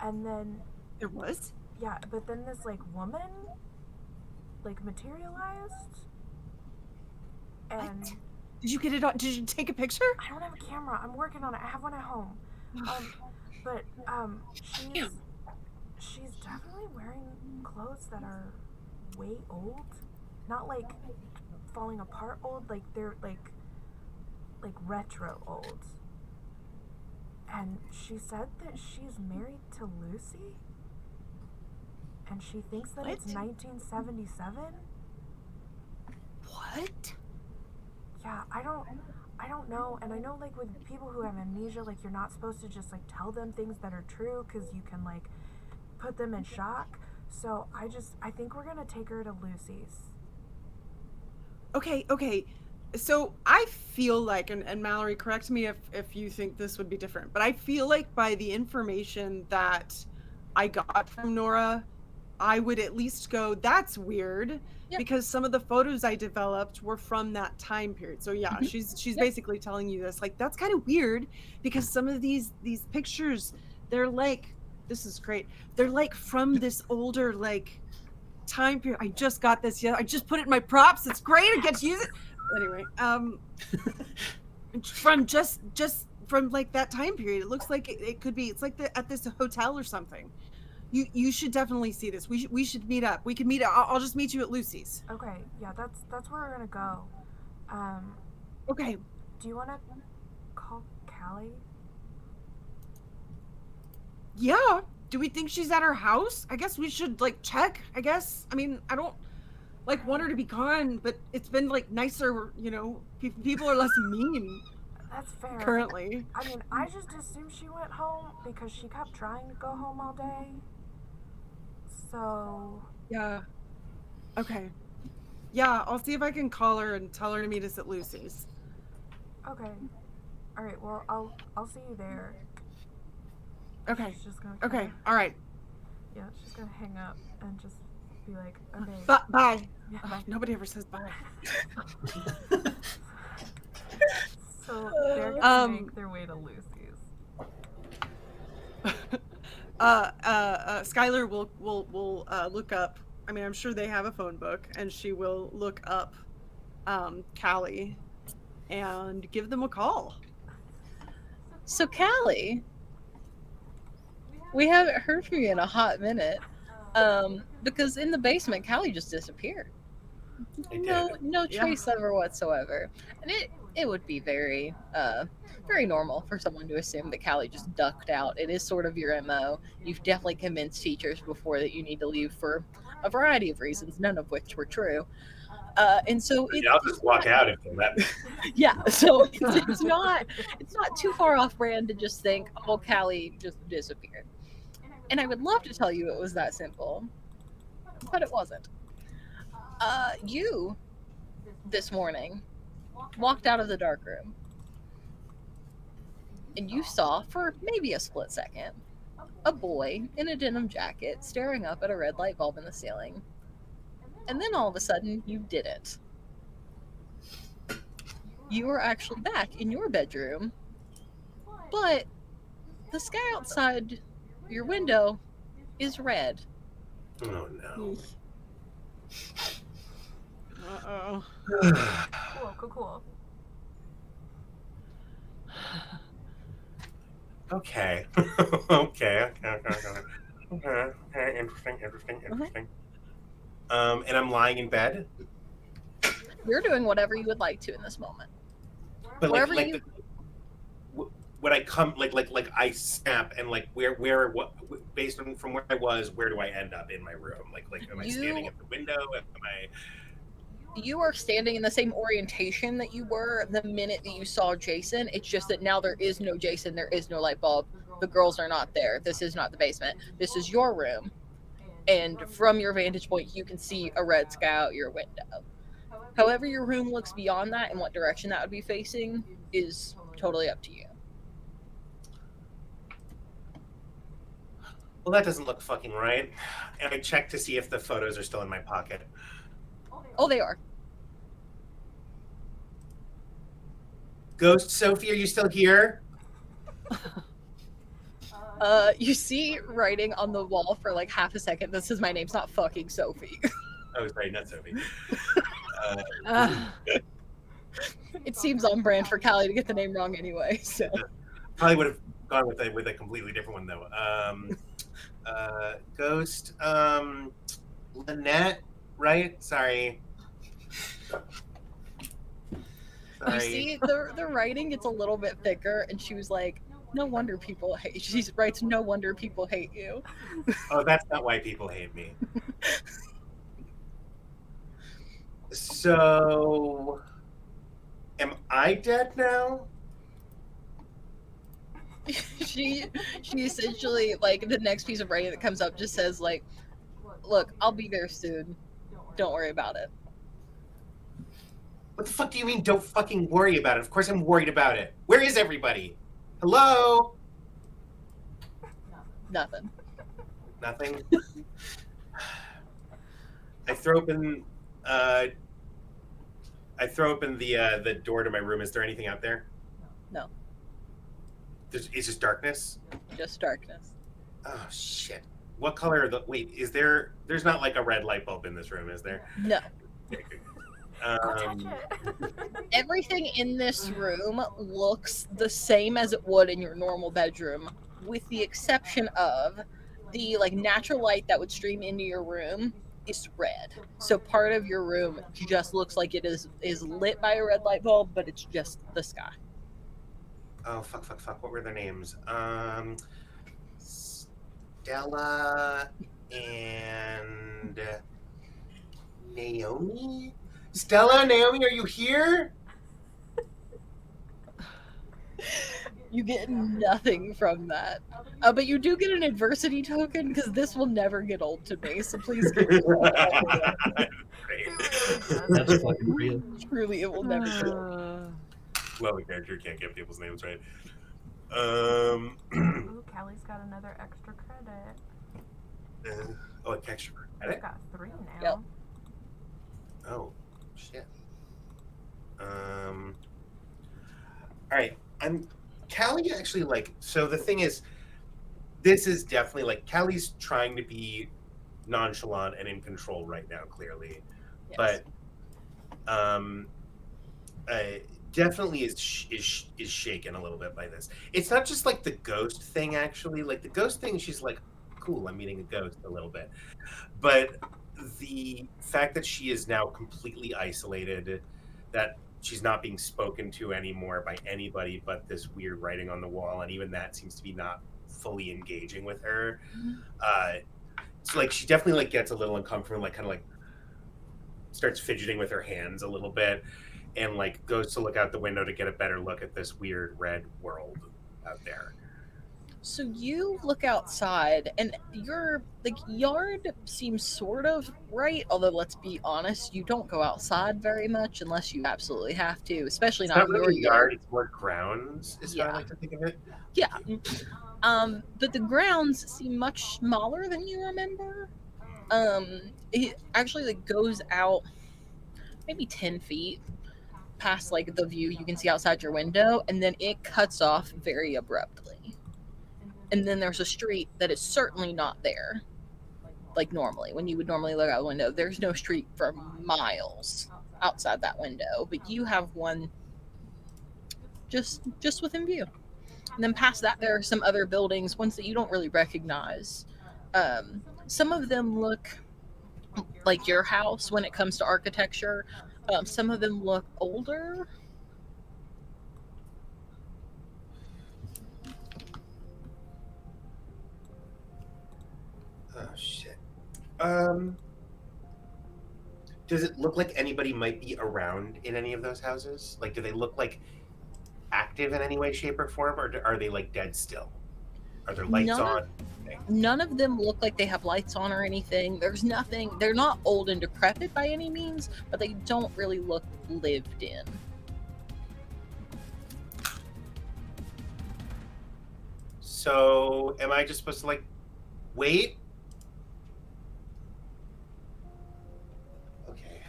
and then there was. Yeah, but then this woman materialized, and what? Did you get it on? Did you take a picture? I don't have a camera. I'm working on it. I have one at home. But she's definitely wearing clothes that are way old. Not falling apart old, they're retro old. And she said that she's married to Lucy, and she thinks that it's 1977. What? Yeah, I don't know. And I know with people who have amnesia, you're not supposed to just tell them things that are true, because you can put them in shock. So I think we're gonna take her to Lucy's. Okay. So I feel like, and Mallory, correct me if you think this would be different, but I feel like by the information that I got from Nora, I would at least go, that's weird, because some of the photos I developed were from that time period. So yeah, she's basically telling you this, that's kind of weird, because some of these pictures, they're this is great. They're from this older time period. I just got this. Yeah, I just put it in my props. It's great. I get to use it. Anyway, from just from that time period, it looks like it could be. It's at this hotel or something. You should definitely see this. We should meet up. We can meet. I'll just meet you at Lucy's. Okay. Yeah, that's where we're gonna go. Okay. Do you want to call Callie? Yeah. Do we think she's at her house? I guess we should check. I guess. I mean, I don't want her to be gone, but it's been nicer. People are less mean. That's fair. Currently. I mean, I just assumed she went home because she kept trying to go home all day. So. Yeah. Okay. Yeah, I'll see if I can call her and tell her to meet us at Lucy's. Okay. All right. Well, I'll see you there. Okay. She's just gonna okay. All right. Yeah, she's gonna hang up and just be like, okay. Bye. Yeah, bye. Nobody ever says bye. So they're gonna make their way to Lucy's. Skylar will look up. I mean, I'm sure they have a phone book, and she will look up Callie and give them a call. So Callie, we haven't heard from you in a hot minute, because in the basement, Callie just disappeared. No trace of her whatsoever, and it would be very normal for someone to assume that Callie just ducked out. It is sort of your MO. You've definitely convinced teachers before that you need to leave for a variety of reasons, none of which were true. And so I'll just walk out if they let me. Yeah, so it's not too far off brand to just think, oh, Callie just disappeared. And I would love to tell you it was that simple, but it wasn't. You, this morning, walked out of the dark room, and you saw, for maybe a split second, a boy in a denim jacket staring up at a red light bulb in the ceiling. And then all of a sudden, you didn't. You were actually back in your bedroom, but the sky outside your window is red. Oh no. Uh-oh. Cool. Okay. Okay. Interesting. And I'm lying in bed. You're doing whatever you would like to in this moment. But Wherever like you- when I come like I snap and like where what based on from where I was, where do I end up in my room? Like am I standing at the window? Am I? You are standing in the same orientation that you were the minute that you saw Jason. It's just that now there is no Jason, there is no light bulb. The girls are not there. This is not the basement. This is your room. And from your vantage point, you can see a red sky out your window. However your room looks beyond that and what direction that would be facing is totally up to you. Well, that doesn't look fucking right. And I check to see if the photos are still in my pocket. Oh, they are. Ghost Sophie, are you still here? You see writing on the wall for like half a second. This is my name's not fucking Sophie. Oh, sorry, not Sophie. It seems on brand for Callie to get the name wrong anyway. So Probably would have gone with a completely different one though. Ghost, Lynette, right? Sorry. you see the writing gets a little bit thicker, and she was like, "No wonder people hate." She writes, "No wonder people hate you." Oh, that's not why people hate me. So, am I dead now? she essentially, like, the next piece of writing that comes up just says like, "Look, I'll be there soon. Don't worry about it." What the fuck do you mean don't fucking worry about it? Of course I'm worried about it. Where is everybody? Hello? Nothing. Nothing? I throw open the door to my room. Is there anything out there? No. It's just darkness? Just darkness. Oh shit. What color are there's not like a red light bulb in this room, is there? No. Okay, good. Don't touch it. Everything in this room looks the same as it would in your normal bedroom, with the exception of the like natural light that would stream into your room is red. So part of your room just looks like it is lit by a red light bulb, but it's just the sky. Oh fuck. What were their names? Stella and Naomi? Stella, Naomi, are you here? You get nothing from that. But you do get an adversity token because this will never get old to me. So please give me that. That's fucking real. Truly, it will never get old. Well, the character can't get people's names right. Ooh, Callie's got another extra credit. Extra She's credit? got 3 now. Yep. Oh, shit. All right. Callie actually so the thing is, this is definitely Callie's trying to be nonchalant and in control right now, clearly. Yes. But definitely is shaken a little bit by this. It's not just the ghost thing, actually. The ghost thing, she's like, cool, I'm meeting a ghost a little bit. But the fact that she is now completely isolated, that she's not being spoken to anymore by anybody but this weird writing on the wall, and even that seems to be not fully engaging with her. So she definitely gets a little uncomfortable, kind of starts fidgeting with her hands a little bit, and goes to look out the window to get a better look at this weird red world out there. So you look outside, and your yard seems sort of right. Although let's be honest, you don't go outside very much unless you absolutely have to, especially It's not not in your really a yard, yard. it's more grounds, is how I Yeah, like to think of it. yeah. But the grounds seem much smaller than you remember. It actually goes out maybe 10 feet past the view you can see outside your window, and then it cuts off very abruptly. And then there's a street that is certainly not there. Like normally, when you would normally look out the window, there's no street for miles outside that window, but you have one just within view. And then past that, there are some other buildings, ones that you don't really recognize. Some of them look like your house when it comes to architecture. Some of them look older. Oh shit. Does it look like anybody might be around in any of those houses? Like, do they look like active in any way, shape, or form, or are they like dead still? Are there lights None on? of none of them look like they have lights on or anything. There's nothing. They're not old and decrepit by any means, but they don't really look lived in. So, am I just supposed to like wait? Okay.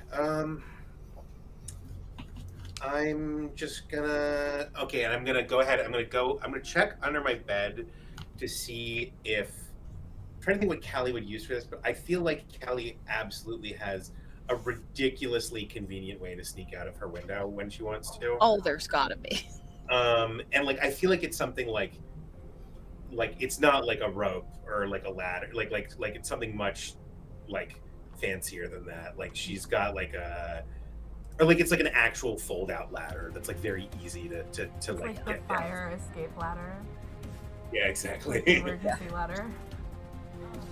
I'm just gonna. Okay, and I'm gonna go ahead. I'm gonna check under my bed to see if. I'm trying to think what Callie would use for this, but I feel like Callie absolutely has a ridiculously convenient way to sneak out of her window when she wants to. Oh, there's gotta be. And like I feel like it's something like it's not like a rope or like a ladder, like it's something much like fancier than that. Like she's got like a, or like it's like an actual fold out ladder that's like very easy to It's like like the get down. fire escape ladder. Yeah, exactly. The emergency ladder.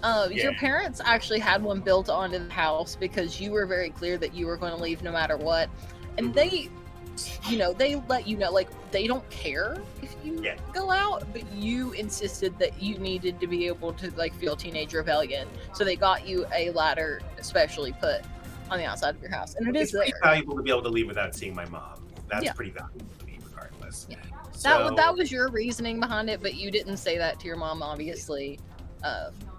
Your Yeah. parents actually had one built onto the house because you were very clear that you were going to leave no matter what. And they let you know, like, they don't care if you Yeah. go out, but you insisted that you needed to be able to, like, feel teenage rebellion. So they got you a ladder especially put on the outside of your house. And it It's is pretty there. valuable to be able to leave without seeing my mom. That's Yeah. pretty valuable to me regardless. Yeah. So, That was your reasoning behind it, but you didn't say that to your mom, obviously.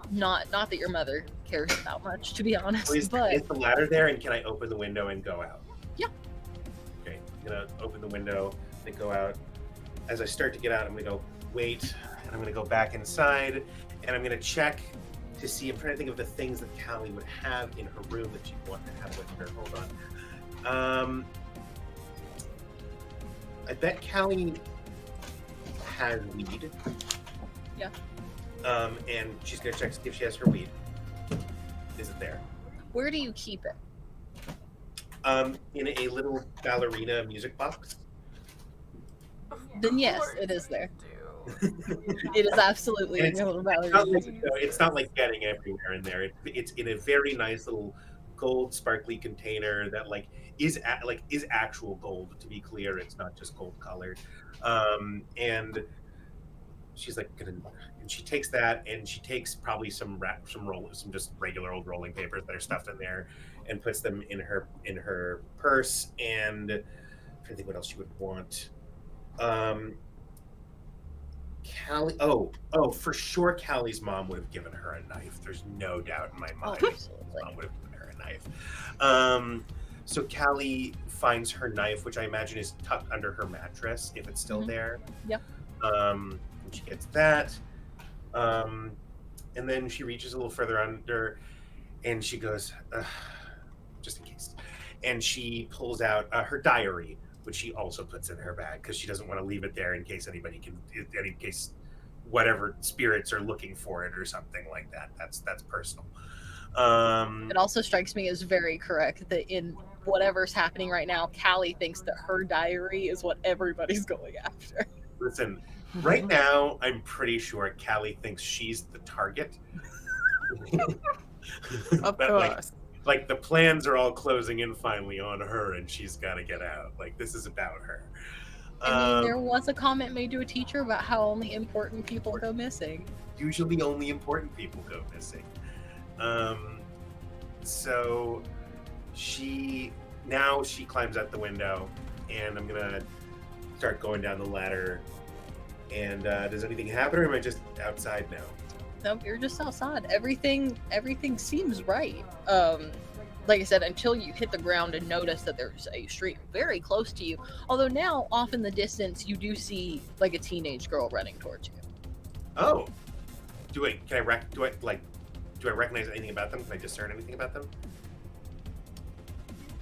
Not that your mother cares that much, to be honest. so is But the ladder there, and can I open the window and go out? Yeah. Okay, I'm gonna open the window and go out. As I start to get out, I'm gonna go wait, and I'm gonna go back inside, and I'm gonna check to see. I'm trying to think of the things that Callie would have in her room that she'd want to have with her. Hold on. I bet Callie has weed. Yeah. And she's gonna check to see if she has her weed. Is it there? where do you keep it? In a little ballerina music box. Then yes, Of course it is there. you do. It is absolutely in It's- your little It's not, ballerina. like, it's not like getting everywhere in there. It's in a very nice little gold sparkly container that is actual gold. To be clear, it's not just gold colored. And she's like and she takes that, and she takes probably some just regular old rolling papers that are stuffed in there, and puts them in her purse. And I'm trying to think what else she would want. Callie, oh, for sure, Callie's mom would have given her a knife. There's no doubt in my Oh, mind. absolutely. Mom would have given her a knife. So Callie finds her knife, which I imagine is tucked under her mattress, if it's still Mhm. there. Yep. And she gets that. And then she reaches a little further under, and she goes, just in case. And she pulls out her diary, which she also puts in her bag because she doesn't want to leave it there in case in case whatever spirits are looking for it or something like that. That's personal. It also strikes me as very correct that in whatever's happening right now, Callie thinks that her diary is what everybody's going after. Listen, right now, I'm pretty sure Callie thinks she's the target. Of But, course. like the plans are all closing in finally on her, and she's got to get out. Like, this is about her. I mean, there was a comment made to a teacher about how only important people go missing. Usually only important people go missing. So she climbs out the window, and I'm gonna start going down the ladder. And does anything happen, or am I just outside now? Nope, you're just outside. Everything seems right. Like I said, until you hit the ground and notice that there's a street very close to you. Although now, off in the distance, you do see like a teenage girl running towards you. Oh, do I recognize anything about them? Can I discern anything about them?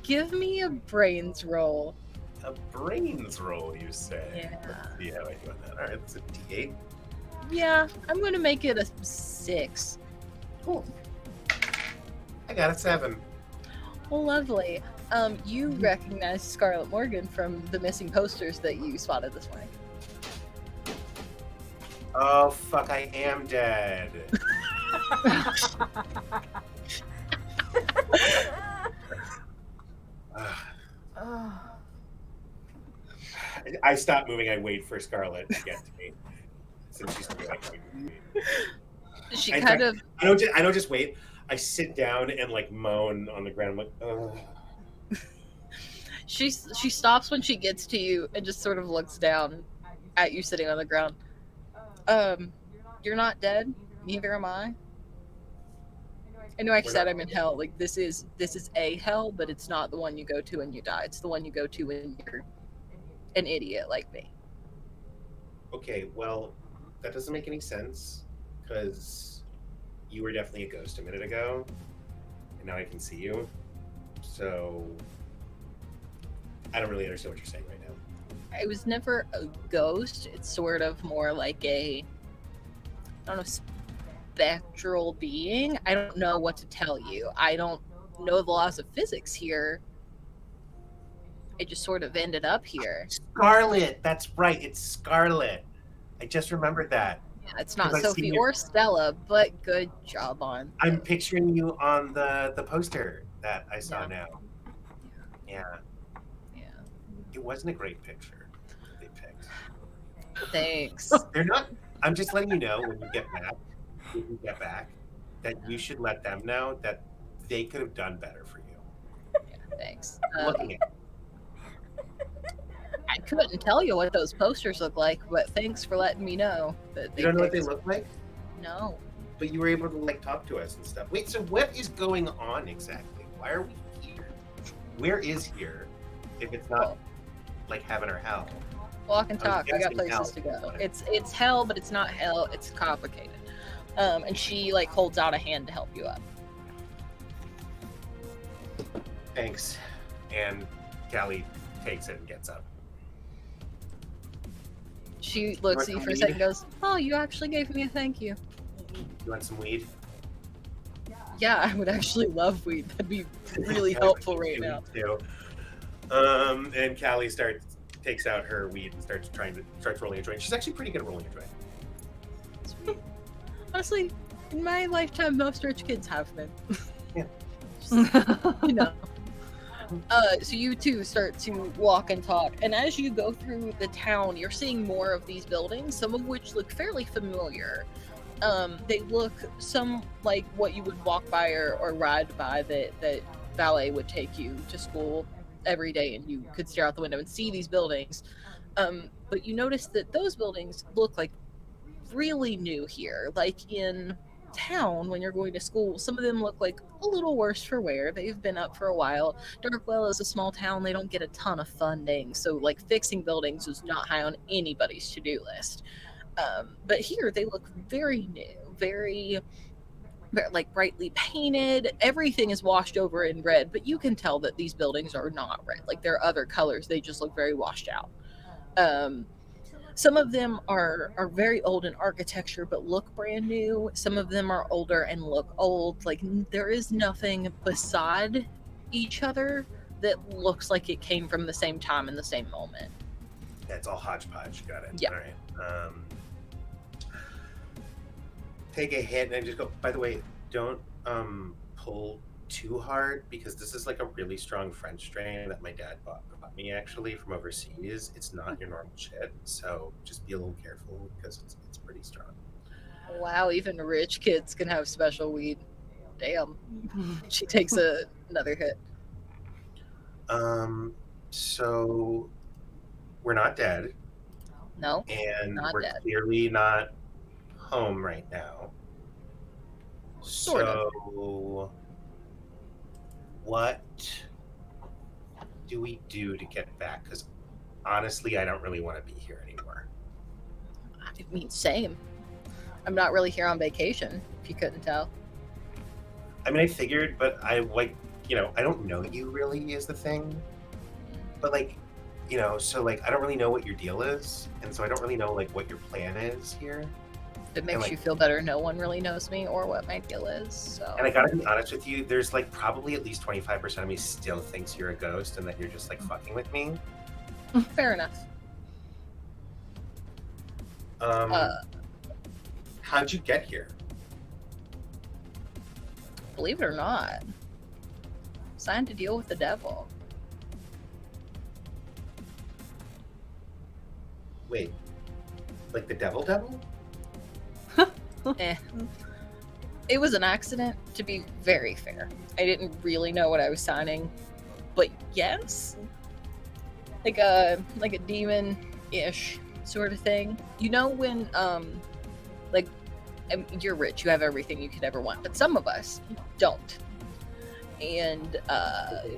Give me a brains roll. A brains roll, you say? Yeah. Let's see how I do on that. All right, that's a D8. Yeah, I'm gonna make it a 6. Cool. I got a 7. Well, lovely. You recognize Scarlett Morgan from the missing posters that you spotted this morning. Oh, fuck, I am dead. I stop moving. I wait for Scarlett to get to me. Since she's doing She I kind of I don't just wait. I sit down and like moan on the ground. I'm like, ugh. she stops when she gets to you and just sort of looks down at you sitting on the ground. You're not dead. Neither am I. I know I said I'm in hell. Like this is a hell, but it's not the one you go to when you die. It's the one you go to when you're an idiot like me. Okay, well, that doesn't make any sense because you were definitely a ghost a minute ago, and now I can see you. So I don't really understand what you're saying right now. I was never a ghost. It's sort of more like a, I don't know, spectral being. I don't know what to tell you. I don't know the laws of physics here. It just sort of ended up here. Scarlet, that's right. It's Scarlet. I just remembered that. Yeah, it's not 'Cause I Sophie see or Stella, but good job on. I'm picturing you on the poster that I saw now. Yeah. Yeah. It wasn't a great picture they picked. Thanks. They're not. I'm just letting you know when you get back, that you should let them know that they could have done better for you. Yeah, thanks. Looking at I couldn't tell you what those posters look like, but thanks for letting me know. That you don't know what they look like, No. but you were able to like talk to us and stuff. Wait, so what is going on exactly? Why are we here? Where is here if it's not like heaven or hell? Walk and I was talk. We got guessing places to hell. go. It's hell, but it's not hell. It's complicated. And she like holds out a hand to help you up. Thanks. And Callie takes it and gets up. She looks at you for a second and goes, "Oh, you actually gave me a thank you." You want some weed? Yeah, I would actually love weed. That'd be really helpful right now. Too. And Callie takes out her weed and starts rolling a joint. She's actually pretty good at rolling a joint. Sweet. Honestly, in my lifetime, most rich kids have been. Yeah. You know. So you two start to walk and talk, and as you go through the town, you're seeing more of these buildings, some of which look fairly familiar. They look some like what you would walk by or ride by that ballet would take you to school every day, and you could stare out the window and see these buildings. But you notice that those buildings look like really new here, like in town when you're going to school. Some of them look like a little worse for wear. They've been up for a while. Darkwell is a small town. They don't get a ton of funding, so like fixing buildings is not high on anybody's to-do list. But here they look very new, very like brightly painted. Everything is washed over in red, but you can tell that these buildings are not red. Like they're other colors. They just look very washed out. Some of them are very old in architecture but look brand new. Some of them are older and look old. Like there is nothing beside each other that looks like it came from the same time in the same moment. That's all hodgepodge. Got it. Yeah. All right. Take a hit and just go. By the way, don't pull too hard because this is like a really strong French strain that my dad bought me actually from overseas. It's not your normal shit, so just be a little careful because it's pretty strong. Wow, even rich kids can have special weed. Damn. She takes another hit. So we're not dead, No, and not we're dead. clearly not home right now. Sort of. So what do we do to get back? Because honestly, I don't really want to be here anymore. I mean, same. I'm not really here on vacation, if you couldn't tell. I mean, I figured, but I like, I don't know you really is the thing. But like, so like, I don't really know what your deal is, and so I don't really know like what your plan is here. If it makes like- you feel better, no one really knows me or what my deal is. So. And I gotta be honest with you, there's like probably at least 25% of me still thinks you're a ghost and that you're just like fucking with me. Fair enough. How'd you get here? Believe it or not, signed to deal with the devil. Wait, like the devil? Eh. It was an accident, to be very fair. I didn't really know what I was signing, but yes, like a demon-ish sort of thing. You know when like you're rich, you have everything you could ever want, but some of us don't, and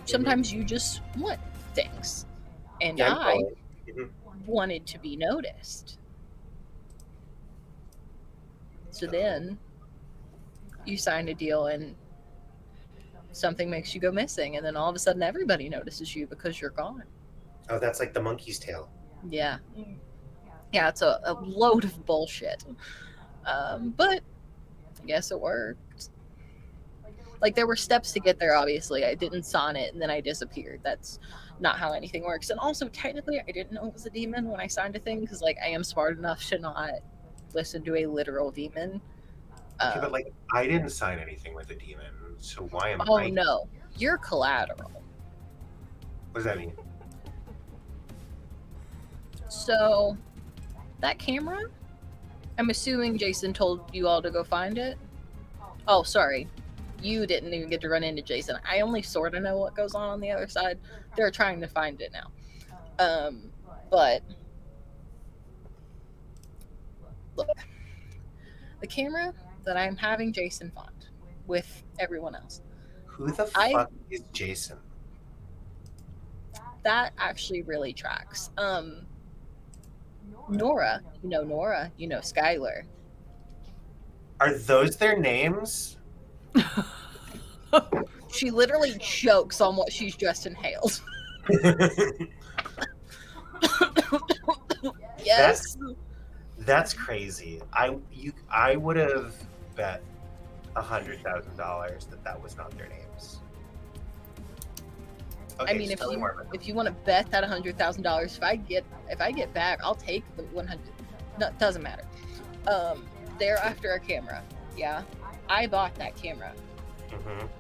sometimes you just want things, and Yeah, I Mhm. wanted to be noticed. So then you sign a deal and something makes you go missing, and then all of a sudden everybody notices you because you're gone. Oh, that's like the monkey's tail. Yeah. Yeah, it's a load of bullshit. But I guess it worked. Like, there were steps to get there, obviously. I didn't sign it and then I disappeared. That's not how anything works. And also, technically, I didn't know it was a demon when I signed a thing, because, like, I am smart enough to not listen to a literal demon. Okay, but like, I didn't sign anything with a demon, so why am Oh, I? no. You're collateral. What does that mean? So, that camera, I'm assuming Jason told you all to go find it. Oh, sorry. You didn't even get to run into Jason. I only sort of know what goes on the other side. They're trying to find it now. But look, the camera that I'm having Jason find with everyone else, Who the fuck is Jason? that actually really tracks. Nora, Skylar. Are those their names? She literally chokes on what she's just inhaled. Yes. That's crazy. I would have bet $100,000 that was not their names. Okay, I mean, so tell me more about if you want to bet that $100,000, if I get back, I'll take the 100. No, doesn't matter. They're after a camera. Yeah, I bought that camera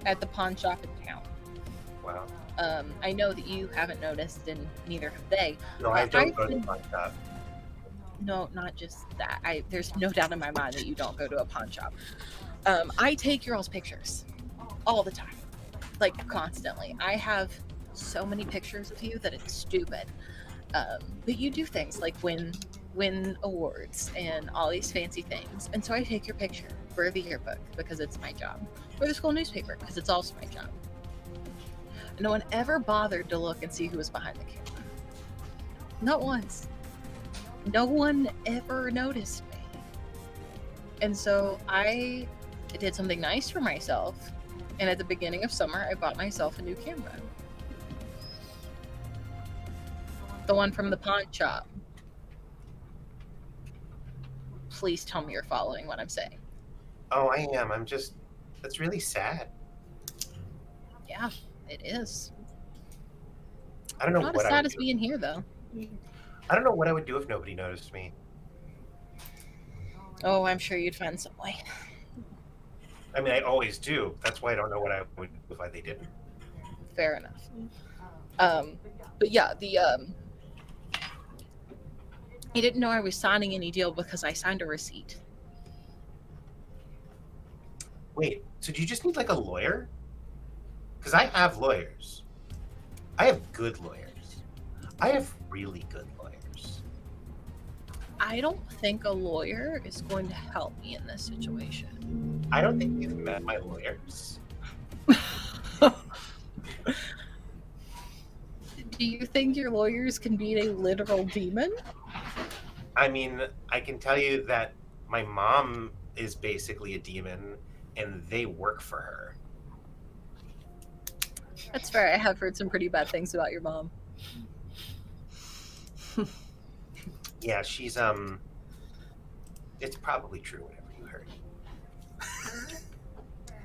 at the pawn shop in town. Wow. I know that you haven't noticed, and neither have they. No, I don't go to the pawn shop. No, not just that. There's no doubt in my mind that you don't go to a pawn shop. I take your all's pictures all the time, like constantly. I have so many pictures of you that it's stupid. But you do things like win awards and all these fancy things, and so I take your picture for the yearbook because it's my job, or the school newspaper because it's also my job. And no one ever bothered to look and see who was behind the camera. Not once. No one ever noticed me. And so I did something nice for myself, and at the beginning of summer I bought myself a new camera. The one from the pawn shop. Please tell me you're following what I'm saying. Oh, I am. That's really sad. Yeah, it is. I don't know Not what as I sad would as do. being here, though. I don't know what I would do if nobody noticed me. Oh, I'm sure you'd find some way. I mean, I always do. That's why I don't know what I would do if they didn't. Fair enough. But yeah, he didn't know I was signing any deal because I signed a receipt. Wait, so do you just need like a lawyer? Because I have lawyers. I have good lawyers. I have really good lawyers. I don't think a lawyer is going to help me in this situation. I don't think you've met my lawyers. Do you think your lawyers can beat a literal demon? I mean, I can tell you that my mom is basically a demon and they work for her. That's fair. I have heard some pretty bad things about your mom. Yeah, she's it's probably true whatever you heard.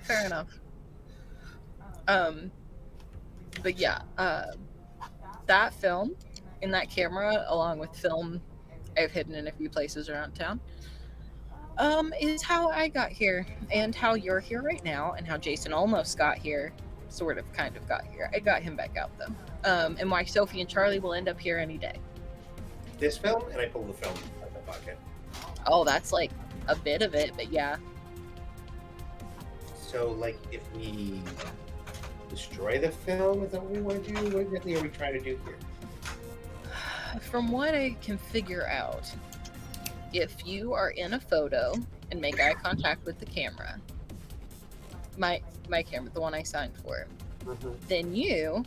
Fair enough. But yeah, that film in that camera, along with film I've hidden in a few places around town, is how I got here, and how you're here right now, and how Jason almost got here, kind of got here. I got him back out though. And why Sophie and Charlie will end up here any day. This film, and I pulled the film out of my pocket. Oh, that's like a bit of it, but yeah. So, like, if we destroy the film, is that what we want to do? What exactly are we trying to do here? From what I can figure out, if you are in a photo and make eye contact with the camera, my camera, the one I signed for, then you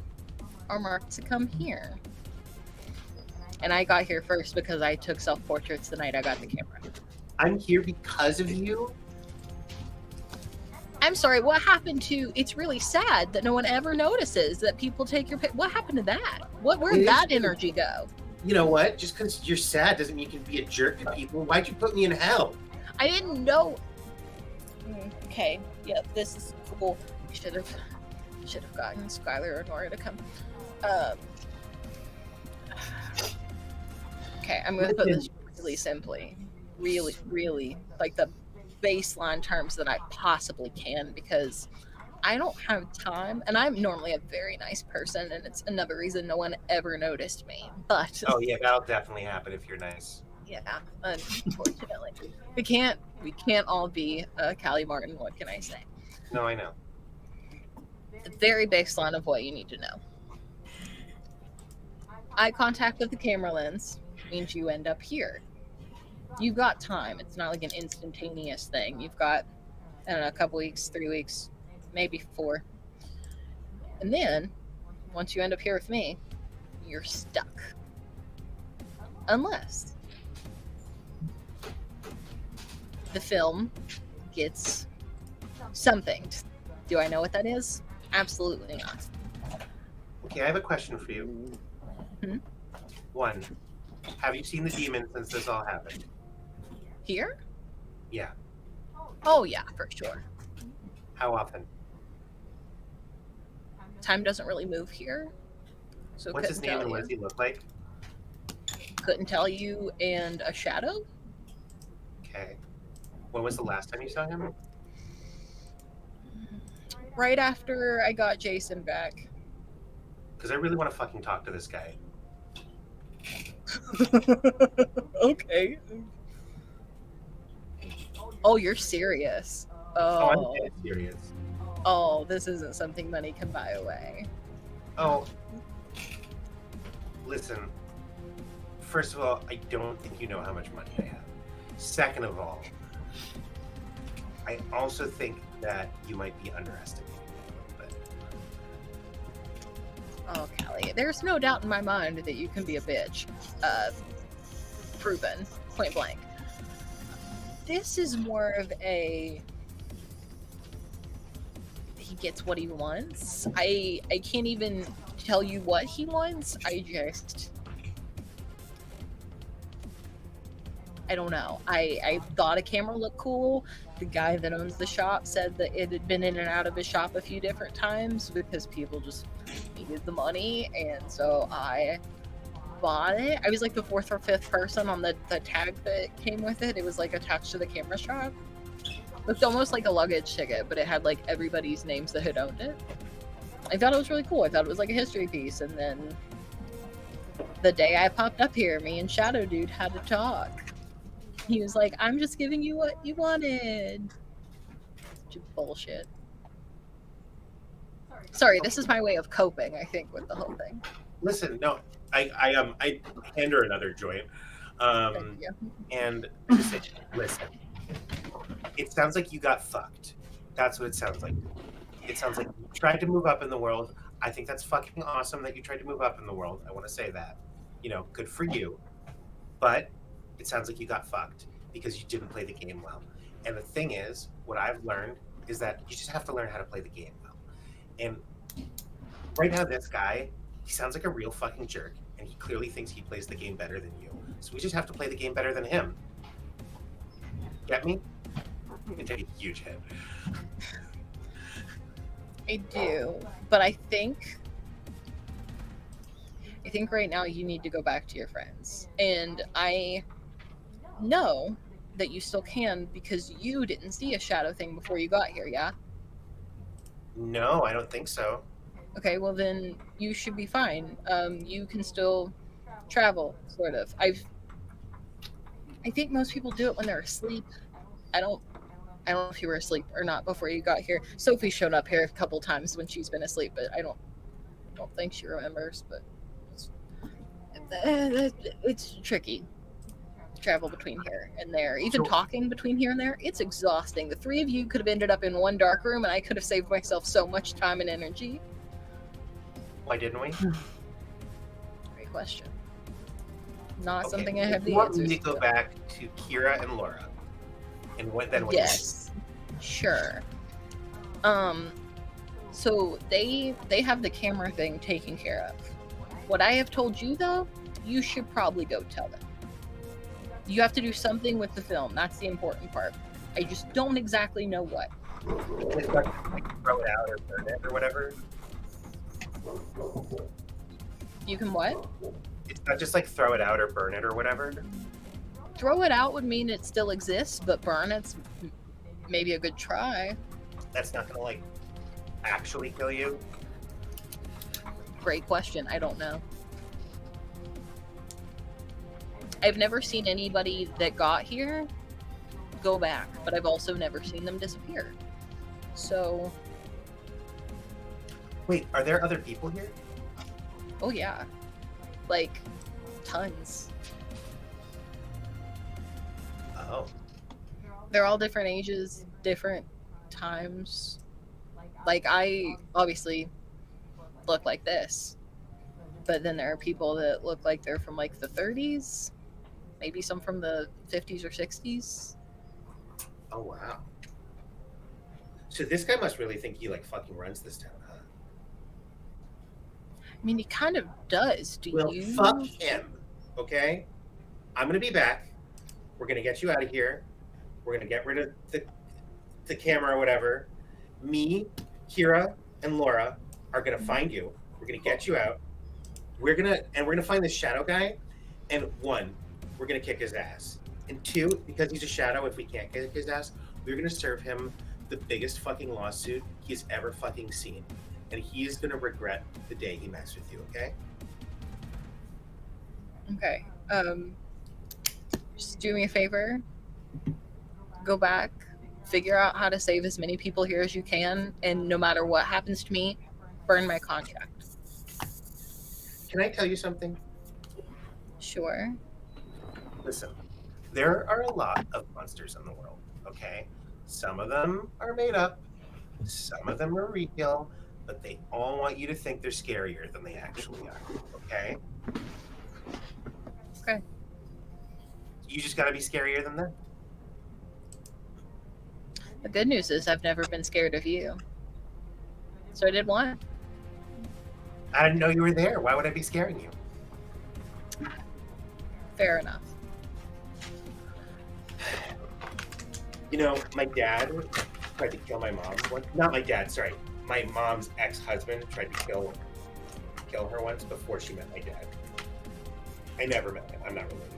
are marked to come here. And I got here first because I took self-portraits the night I got the camera. I'm here because of you? I'm sorry, what happened to... It's really sad that no one ever notices that people take your... What happened to that? Where'd that energy go? You know what? Just because you're sad doesn't mean you can be a jerk to people. Why'd you put me in hell? I didn't know... Okay, yeah, this is cool. Should have gotten Skylar or Nora to come. Okay, I'm going to put this really simply. Really, really, like the baseline terms that I possibly can, because I don't have time, and I'm normally a very nice person, and it's another reason no one ever noticed me. But oh yeah, that'll definitely happen if you're nice. Yeah, unfortunately, we can't all be Callie Martin. What can I say? No, I know. The very baseline of what you need to know. Eye contact with the camera lens means you end up here. You've got time. It's not like an instantaneous thing. You've got, I don't know, a couple weeks, 3 weeks, maybe 4. And then, once you end up here with me, you're stuck. Unless the film gets something. Do I know what that is? Absolutely not. Okay, I have a question for you. Hmm? 1, have you seen the demon since this all happened? Here? Yeah. Oh yeah, for sure. How often? Time doesn't really move here. So what's his name and what does he look like? Couldn't tell you. And a shadow? Okay. When was the last time you saw him? Right after I got Jason back. Because I really want to fucking talk to this guy. Okay. Oh, you're serious. Oh, I'm dead serious. Oh, this isn't something money can buy away. Oh. Listen. First of all, I don't think you know how much money I have. Second of all, I also think that you might be underestimating me a little bit. Oh, Callie, there's no doubt in my mind that you can be a bitch. Proven, point blank. This is more of a... He gets what he wants. I can't even tell you what he wants. I don't know. I thought a camera looked cool. The guy that owns the shop said that it had been in and out of his shop a few different times because people just needed the money, and so I bought it. I was like the 4th or 5th person on the tag that came with it. It was like attached to the camera shop. looked almost like a luggage ticket, but it had like everybody's names that had owned it. I thought it was really cool. I thought it was like a history piece. And then the day I popped up here, me and Shadow Dude had to talk. He was like, I'm just giving you what you wanted. Bullshit. Sorry, this is my way of coping, I think, with the whole thing. Listen, no, I hand her another joint, Thank you. and I just say, listen, it sounds like you got fucked. That's what it sounds like. It sounds like you tried to move up in the world. I think that's fucking awesome that you tried to move up in the world. I want to say that, good for you. But it sounds like you got fucked because you didn't play the game well. And the thing is, what I've learned is that you just have to learn how to play the game well. And right now, this guy, he sounds like a real fucking jerk, and he clearly thinks he plays the game better than you. So we just have to play the game better than him. Get me? You can take a huge hit. I do, but I think right now you need to go back to your friends. And I know that you still can because you didn't see a shadow thing before you got here, yeah? No, I don't think so. Okay, well then you should be fine. You can still travel, sort of. I think most people do it when they're asleep. I don't know if you were asleep or not before you got here. Sophie showed up here a couple times when she's been asleep, but I don't think she remembers. But it's tricky to travel between here and there. Even talking between here and there, it's exhausting. The three of you could have ended up in one dark room, and I could have saved myself so much time and energy. Why didn't we? Great question. Not Okay. something I have You the want answers me to go back to Kira and Laura, and then what? Yes, sure. So they have the camera thing taken care of. What I have told you though, you should probably go tell them. You have to do something with the film. That's the important part. I just don't exactly know what. It's like throw it out or burn it or whatever. You can what? It's not just like throw it out or burn it or whatever. Throw it out would mean it still exists, but burn it's maybe a good try. That's not gonna like actually kill you. Great question. I don't know. I've never seen anybody that got here go back, but I've also never seen them disappear. So. Wait, are there other people here? Oh yeah. Like, tons. Oh. They're all different ages, different times. Like, I obviously look like this, but then there are people that look like they're from like the 30s, maybe some from the 50s or 60s. Oh wow. So this guy must really think he like fucking runs this town, huh? I mean, he kind of does. Do Well, you? fuck him. Okay? I'm gonna be back. We're gonna get you out of here. We're gonna get rid of the camera or whatever. Me, Kira, and Laura are gonna find you. We're gonna get you out. We're gonna find this shadow guy. And one, we're gonna kick his ass. And two, because he's a shadow, if we can't kick his ass, we're gonna serve him the biggest fucking lawsuit he's ever fucking seen. And he's gonna regret the day he messed with you, okay? Okay. Just do me a favor. Go back, figure out how to save as many people here as you can, and no matter what happens to me, burn my contract. Can I tell you something? Sure. Listen, there are a lot of monsters in the world, okay? Some of them are made up, some of them are real, but they all want you to think they're scarier than they actually are, okay? Okay. You just gotta be scarier than them. The good news is I've never been scared of you. So I did one. I didn't know you were there. Why would I be scaring you? Fair enough. You know, my dad tried to kill my mom. Not my dad, sorry. My mom's ex-husband tried to kill her once before she met my dad. I never met him. I'm not related.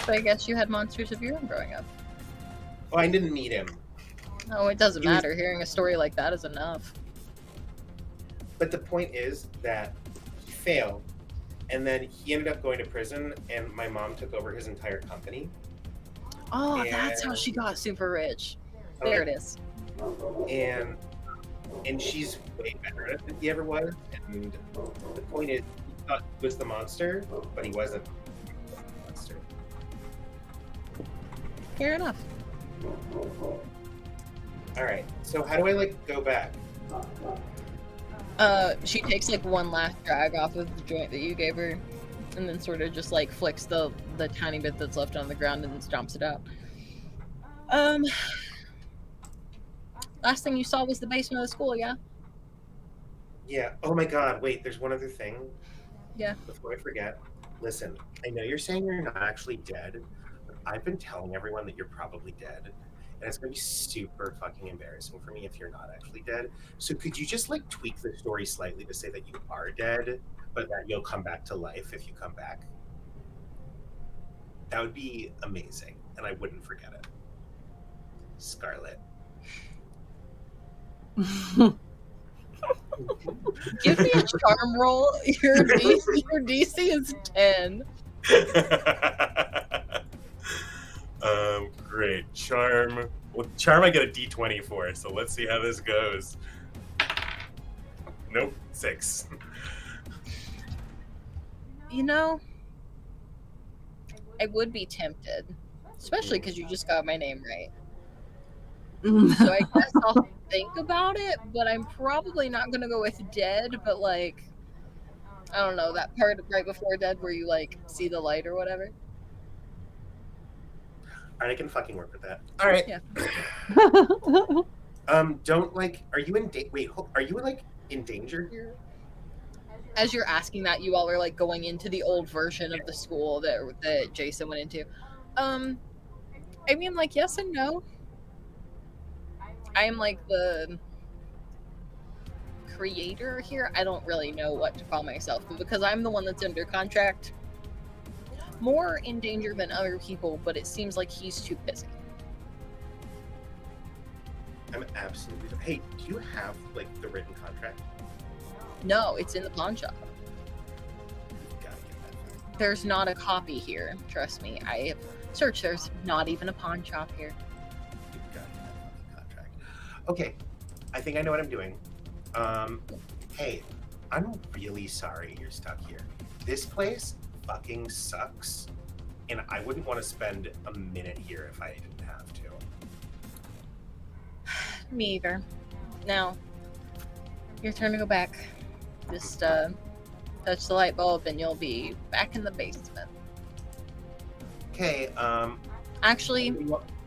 So I guess you had monsters of your own growing up. Oh, I didn't meet him. No, it doesn't He was- matter. Hearing a story like that is enough. But the point is that he failed, and then he ended up going to prison, and my mom took over his entire company. Oh, that's how she got super rich. Oh, There it is. And she's way better at it than he ever was. And the point is, he thought he was the monster, but he wasn't the monster. Fair enough. All right. So how do I like go back? She takes like one last drag off of the joint that you gave her, and then sort of just like flicks the tiny bit that's left on the ground and then stomps it out. Last thing you saw was the basement of the school, yeah? Yeah. Oh my God. Wait. There's one other thing. Yeah. Before I forget, listen. I know you're saying you're not actually dead, but I've been telling everyone that you're probably dead, and it's gonna be super fucking embarrassing for me if you're not actually dead. So could you just like tweak the story slightly to say that you are dead, but that you'll come back to life if you come back? That would be amazing, and I wouldn't forget it. Scarlet. Give me a charm roll. Your DC is 10. Great. Charm. Well, charm I get a D20 for, so let's see how this goes. Nope, 6. You know, I would be tempted, especially because you just got my name right. So I guess I'll think about it, but I'm probably not gonna go with dead, but like, I don't know, that part right before dead where you like see the light or whatever. Alright, I can fucking work with that. Alright. Yeah. Don't like, are you in wait, are you like in danger? As you're asking that, you all are like going into the old version of the school that Jason went into. I mean, like, yes and no. I am like the creator here. I don't really know what to call myself, but because I'm the one that's under contract, more in danger than other people, but it seems like he's too busy. I'm absolutely. Hey, do you have like the written contract? No, it's in the pawn shop. You've got to get that. There's not a copy here. Trust me. I have searched. There's not even a pawn shop here. You've got to get that fucking contract. Okay, I think I know what I'm doing. Hey, I'm really sorry you're stuck here. This place fucking sucks, and I wouldn't want to spend a minute here if I didn't have to. Me either. Now, your turn to go back. Just touch the light bulb and you'll be back in the basement. Okay, Actually,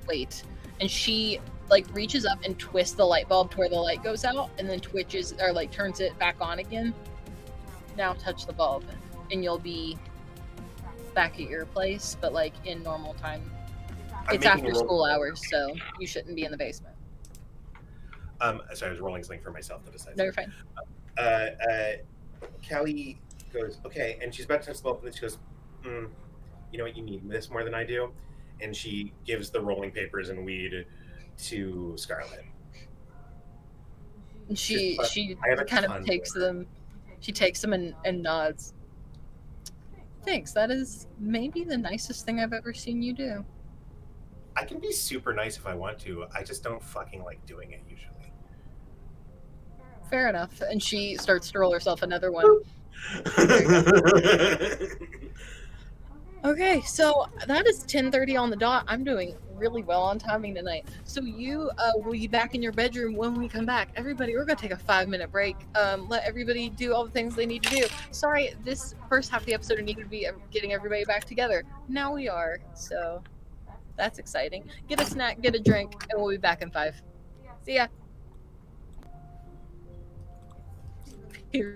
wait. And she like reaches up and twists the light bulb to where the light goes out and then twitches or like turns it back on again. Now touch the bulb and you'll be back at your place, but like in normal time. It's after school hours, so you shouldn't be in the basement. Sorry, I was rolling something for myself to decide. No, you're fine. Callie goes, okay, and she's about to touch the bulb, and then she goes, you know what, you need this more than I do, and she gives the rolling papers and weed to Scarlet. And she kind of takes them. She takes them and nods. Thanks. That is maybe the nicest thing I've ever seen you do. I can be super nice if I want to. I just don't fucking like doing it usually. Fair enough. And she starts to roll herself another one. Okay, so that is 10:30 on the dot. I'm doing really well on timing tonight. So you will be back in your bedroom when we come back. Everybody, we're gonna take a 5-minute break. Let everybody do all the things they need to do. Sorry, this first half of the episode needed to be getting everybody back together. Now we are, so that's exciting. Get a snack, get a drink, and we'll be back in 5. See ya. Here.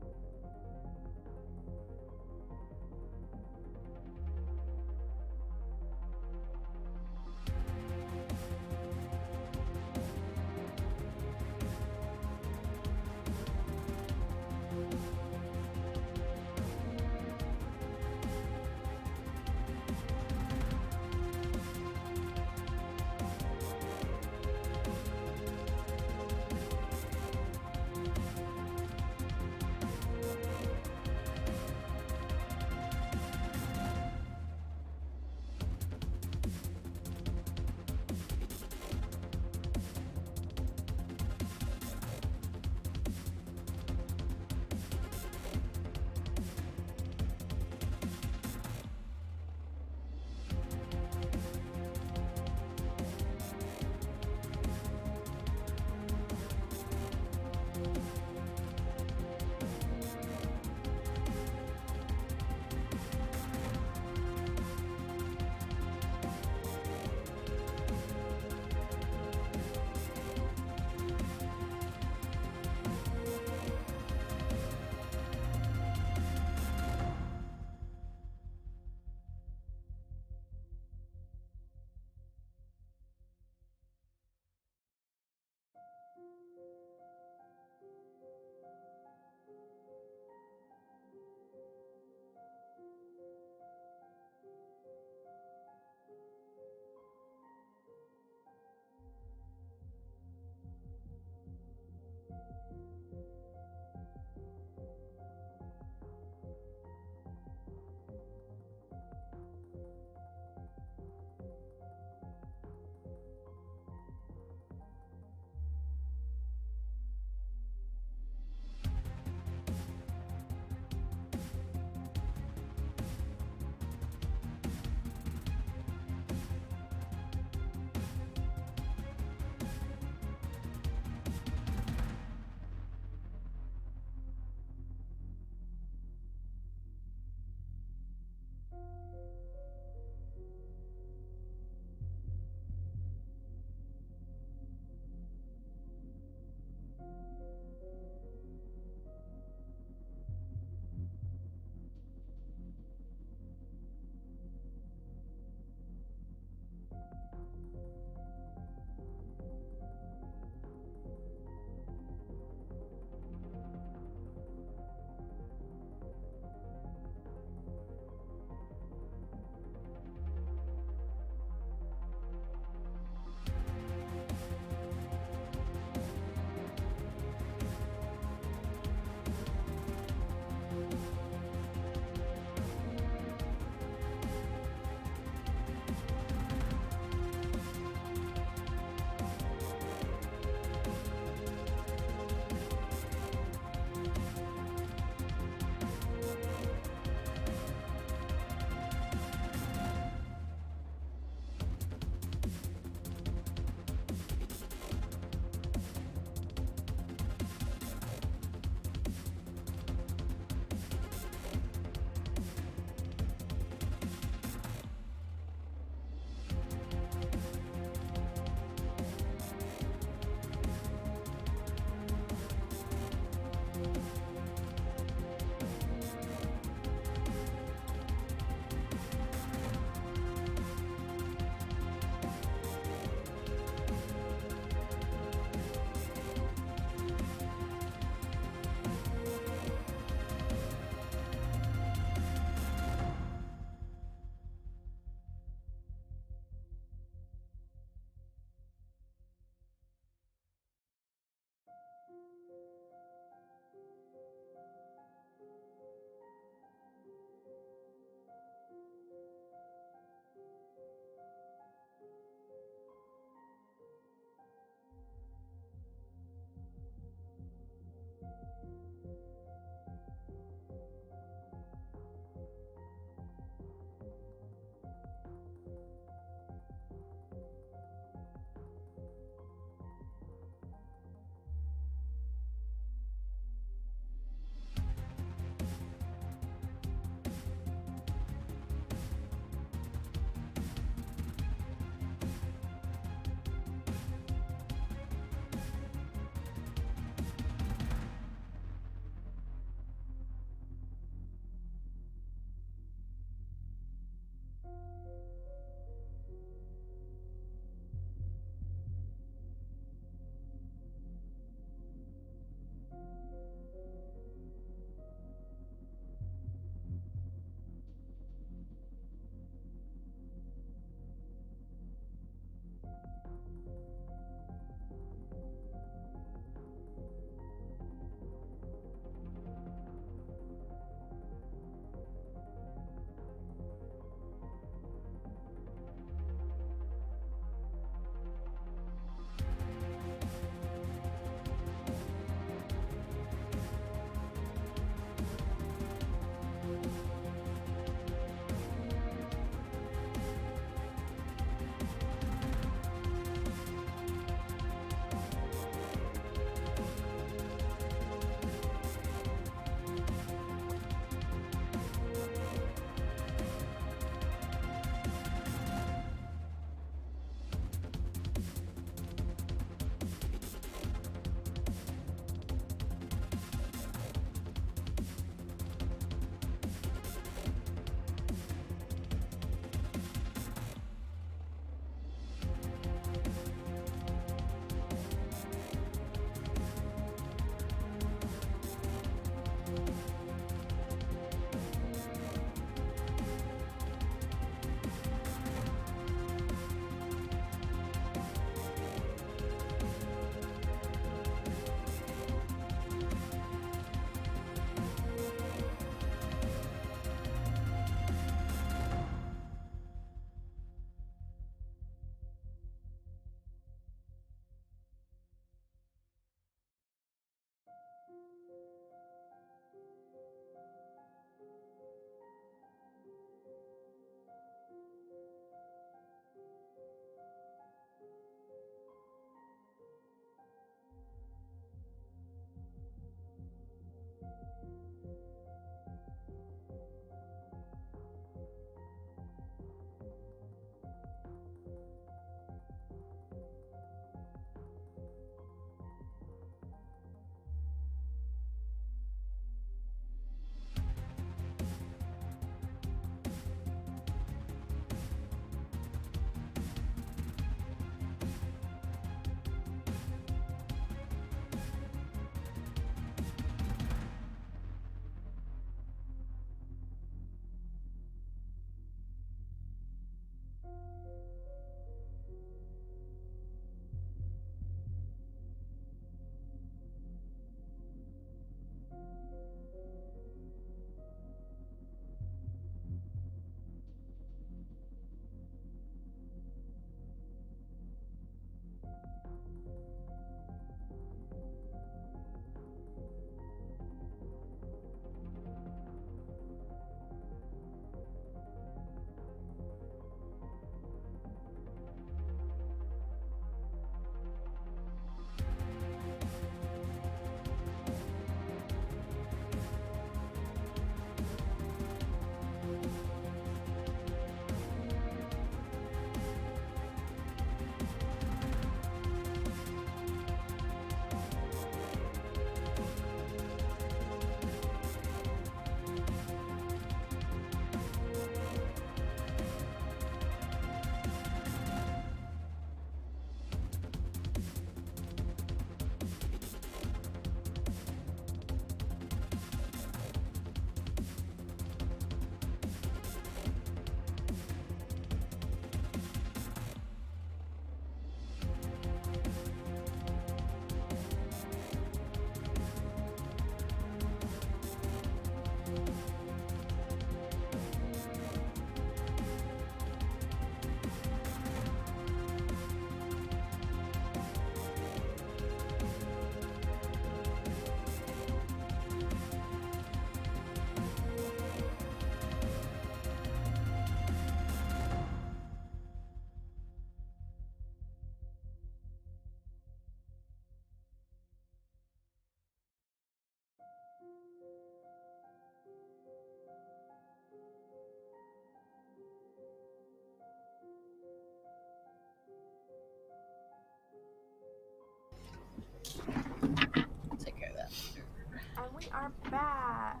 are back.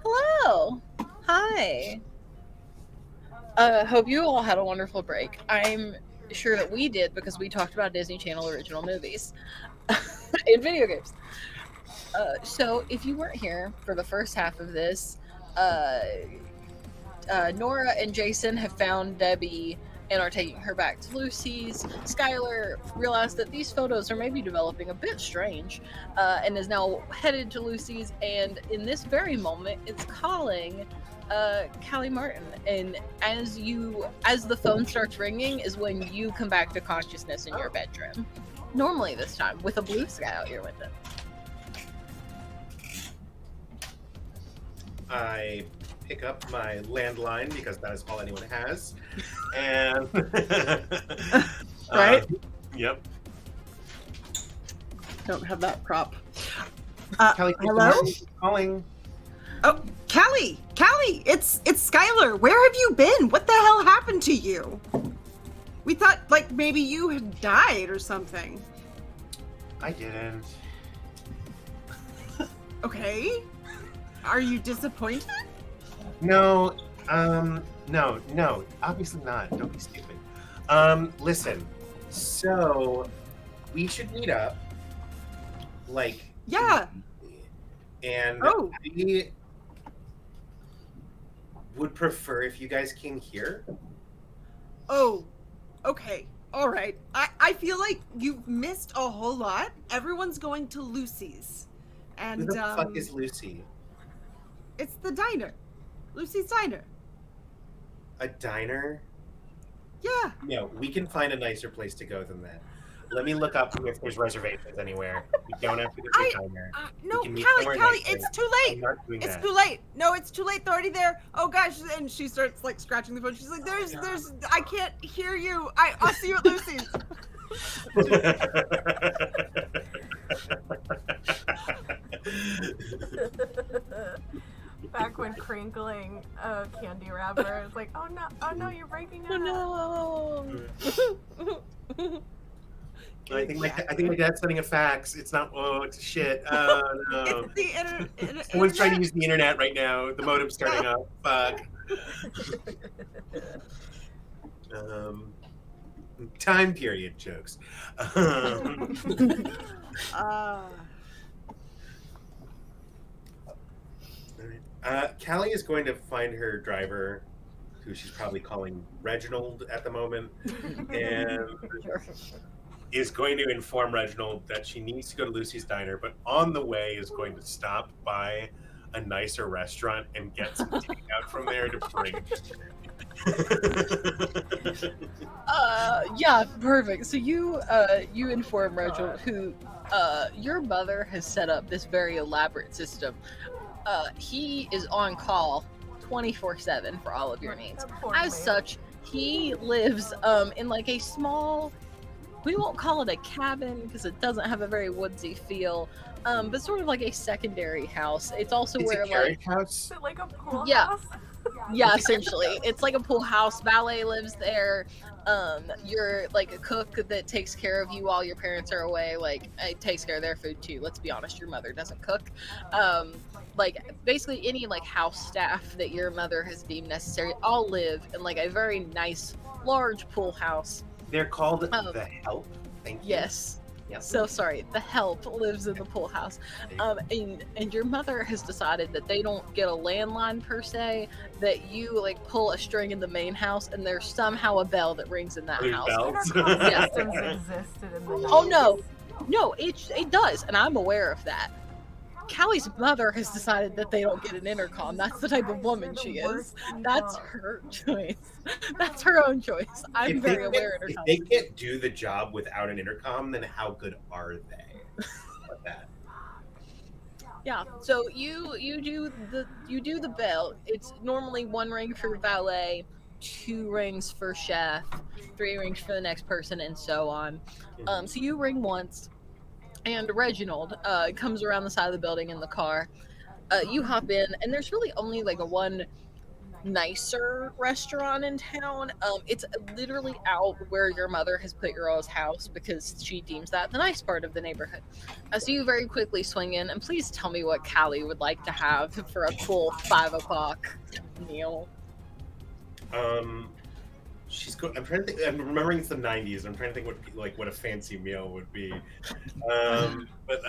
Hello. Hi. Hope you all had a wonderful break. I'm sure that we did because we talked about Disney Channel original movies and video games. So if you weren't here for the first half of this, Nora and Jason have found Debbie and are taking her back to Lucy's. Skylar realized that these photos are maybe developing a bit strange, and is now headed to Lucy's, and in this very moment it's calling Callie Martin. And as the phone starts ringing is when you come back to consciousness in your bedroom. Normally this time, with a blue sky out your window. I pick up my landline because that is all anyone has. And Right? Yep. Don't have that prop. Callie, hello? Calling. Oh, Callie! Callie! It's Skylar! Where have you been? What the hell happened to you? We thought, like, maybe you had died or something. I didn't. Okay. Are you disappointed? No, no, obviously not. Don't be stupid. Listen, so we should meet up, like, Yeah. and Oh. I would prefer if you guys came here. Oh. Okay. All right. I feel like you've missed a whole lot. Everyone's going to Lucy's. And Who the fuck is Lucy? it's the diner. Lucy's Diner. A diner? Yeah. No, we can find a nicer place to go than that. Let me look up if there's reservations anywhere. We don't have to go to a diner. No, can meet Callie, somewhere Callie, nicer. it's too I'm late. not doing It's that. too late. No, it's too late. They're already there. Oh gosh, and she starts like scratching the phone. She's like, "There's, I can't hear you. I'll see you at Lucy's." Back when crinkling a candy wrapper, it's like, oh no, you're breaking it. Oh no. I think my dad's sending a fax. It's not. Oh, it's shit. Oh no. It's the internet. Someone's trying to use the internet right now. The modem's starting up. Fuck. Time period jokes. Callie is going to find her driver, who she's probably calling Reginald at the moment, and is going to inform Reginald that she needs to go to Lucy's Diner, but on the way is going to stop by a nicer restaurant and get some takeout from there to bring. Yeah, perfect. So you inform Reginald, who your mother has set up this very elaborate system. He is on call 24/7 for all of your needs. As such, he lives in like a small, we won't call it a cabin because it doesn't have a very woodsy feel, but sort of like a secondary house. It's also It's where a carriage house. Is it like a pool Yeah. house? Yeah, essentially. It's like a pool house. Valet lives there. You're like a cook that takes care of you while your parents are away. Like, it takes care of their food too. Let's be honest, your mother doesn't cook. Like, basically any like house staff that your mother has deemed necessary all live in like a very nice, large pool house. They're called the Help. Thank you. Yes. Yep. So sorry, the Help lives in the pool house. And your mother has decided that they don't get a landline per se, that you like pull a string in the main house and there's somehow a bell that rings in that There's house. bells? Intercom systems existed in the Oh 90s. no, it does, and I'm aware of that. Callie's mother has decided that they don't get an intercom. That's the type of woman she is. That's her choice. That's her own choice. I'm very aware of If intercom. they can't do the job without an intercom, then how good are they? Like that. Yeah. So you do the bell. It's normally 1 ring for valet, 2 rings for chef, 3 rings for the next person, and so on. So you ring once, and Reginald comes around the side of the building in the car. You hop in, and there's really only like a one nicer restaurant in town. It's literally out where your mother has put your all's house because she deems that the nice part of the neighborhood. So you very quickly swing in, and please tell me what Callie would like to have for a cool 5 o'clock meal. I'm trying to think. I'm remembering it's the '90s. I'm trying to think what a fancy meal would be. But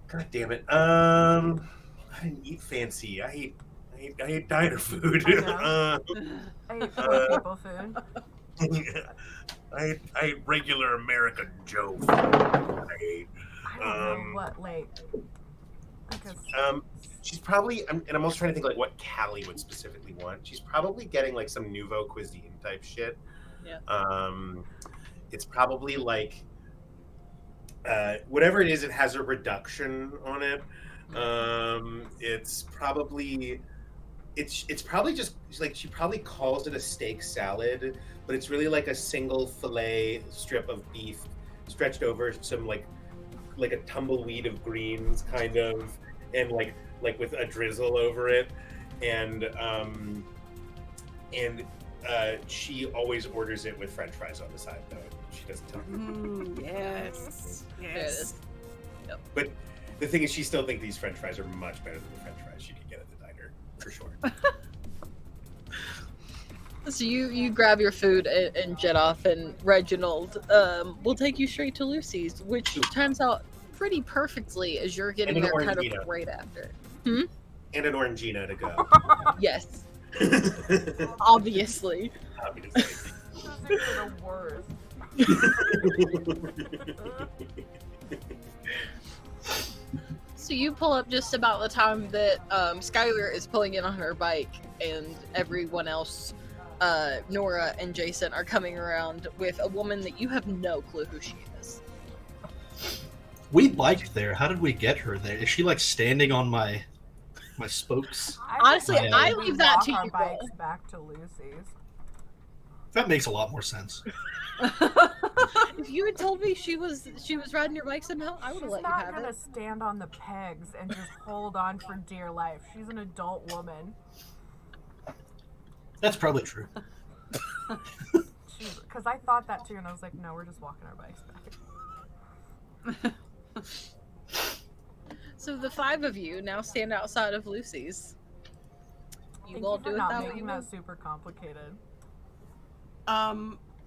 God damn it. I didn't eat fancy. I ate diner food. I ate poor people food. I ate regular American Joe food. I don't know what, like she's probably, and I'm also trying to think like what Callie would specifically want. She's probably getting like some nouveau cuisine type shit. Yeah. It's probably like whatever it is, it has a reduction on it. It's probably just like, she probably calls it a steak salad, but it's really like a single fillet strip of beef stretched over some like a tumbleweed of greens kind of, and like with a drizzle over it, and she always orders it with French fries on the side though. She doesn't tell me. Yes. Yes. Yep. But the thing is, she still thinks these French fries are much better than the French fries she could get at the diner, for sure. So you grab your food and jet off, and Reginald will take you straight to Lucy's, which turns out pretty perfectly as you're getting there kind of right after. And an Orangina to go. Yes. Obviously. Those are the worst. So you pull up just about the time that Skylar is pulling in on her bike, and everyone else, Nora and Jason, are coming around with a woman that you have no clue who she is. We biked there. How did we get her there? Is she like standing on my spokes? Honestly, I leave that to you. Bikes back to Lucy's. That makes a lot more sense. If you had told me she was riding your bike somehow, I would have let you have it. She's not gonna stand on the pegs and just hold on for dear life. She's an adult woman. That's probably true. Because I thought that too, and I was like, no, we're just walking our bikes back. So the 5 of you now stand outside of Lucy's. You all do it that way. Making that super complicated.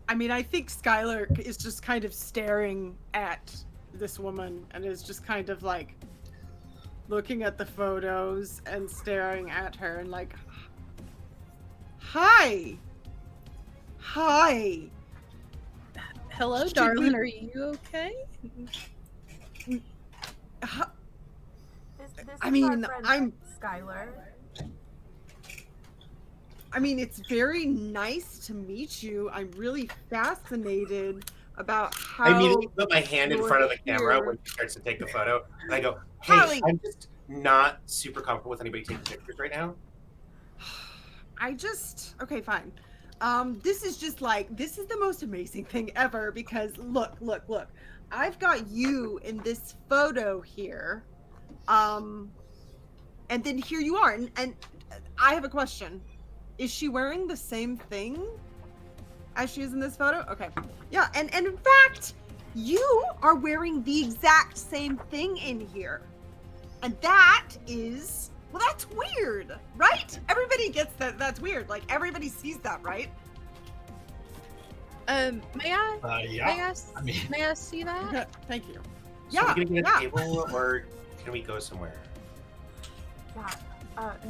I mean, I think Skylar is just kind of staring at this woman and is just kind of like looking at the photos and staring at her and like, hi. Hello, darling. Are you okay? I mean, Skylar. I mean, it's very nice to meet you. I'm really fascinated about how... I immediately put my hand in front of the camera when she starts to take the photo, and I go, hey, Holly. I'm just not super comfortable with anybody taking pictures right now. Okay, fine. This is just like, this is the most amazing thing ever, because look. I've got you in this photo here. And then here you are. And I have a question. Is she wearing the same thing as she is in this photo? Okay. Yeah, and in fact, you are wearing the exact same thing in here. And that is, well, that's weird, right? Everybody gets that. That's weird. Like, everybody sees that, right? May I? Yeah. May I see that? Thank you. So are we gonna get a table, or can we go somewhere? Yeah.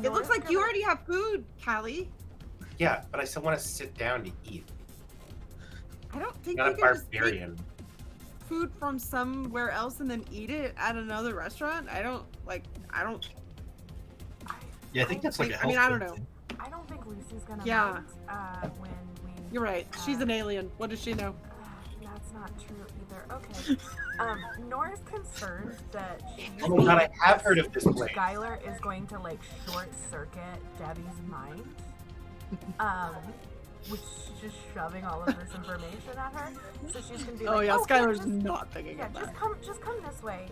It looks like you already have food, Callie. Yeah, but I still want to sit down to eat. I don't think Not you a can just barbarian. take food from somewhere else and then eat it at another restaurant. I don't. Yeah, I think that's like a health I don't know. thing. I don't think Lucy's gonna Yeah. mind, when we... You're right. She's an alien. What does she know? That's not true either. Okay. Nora's concerned that Oh my god, I have heard of this place. Skylar is going to like short circuit Debbie's mind. Which is just shoving all of this information at her. So she's gonna be like, Oh yeah, here, Skylar's not thinking yeah, of that. just come this way.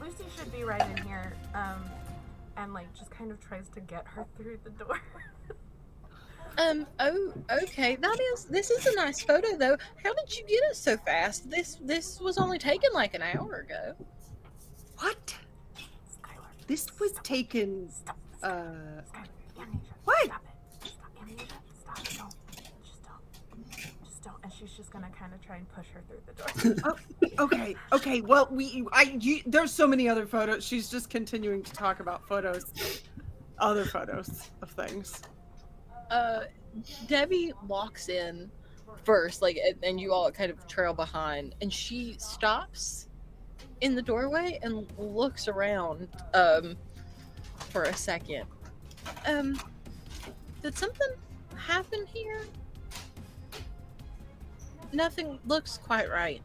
Lucy should be right in here. and like just kind of tries to get her through the door. Oh, okay. This is a nice photo though. How did you get it so fast? This was only taken like an hour ago. What? Skylar, This was taken. stop. Uh. Skylar, Amnesia. What? Stop it. Stop, Amnesia. Stop. Just don't. And she's just gonna kind of try and push her through the door. Okay. Well, there's so many other photos. She's just continuing to talk about other photos of things. Debbie walks in first, like, and you all kind of trail behind, and she stops in the doorway and looks around, for a second. Did something happen here? Nothing looks quite right.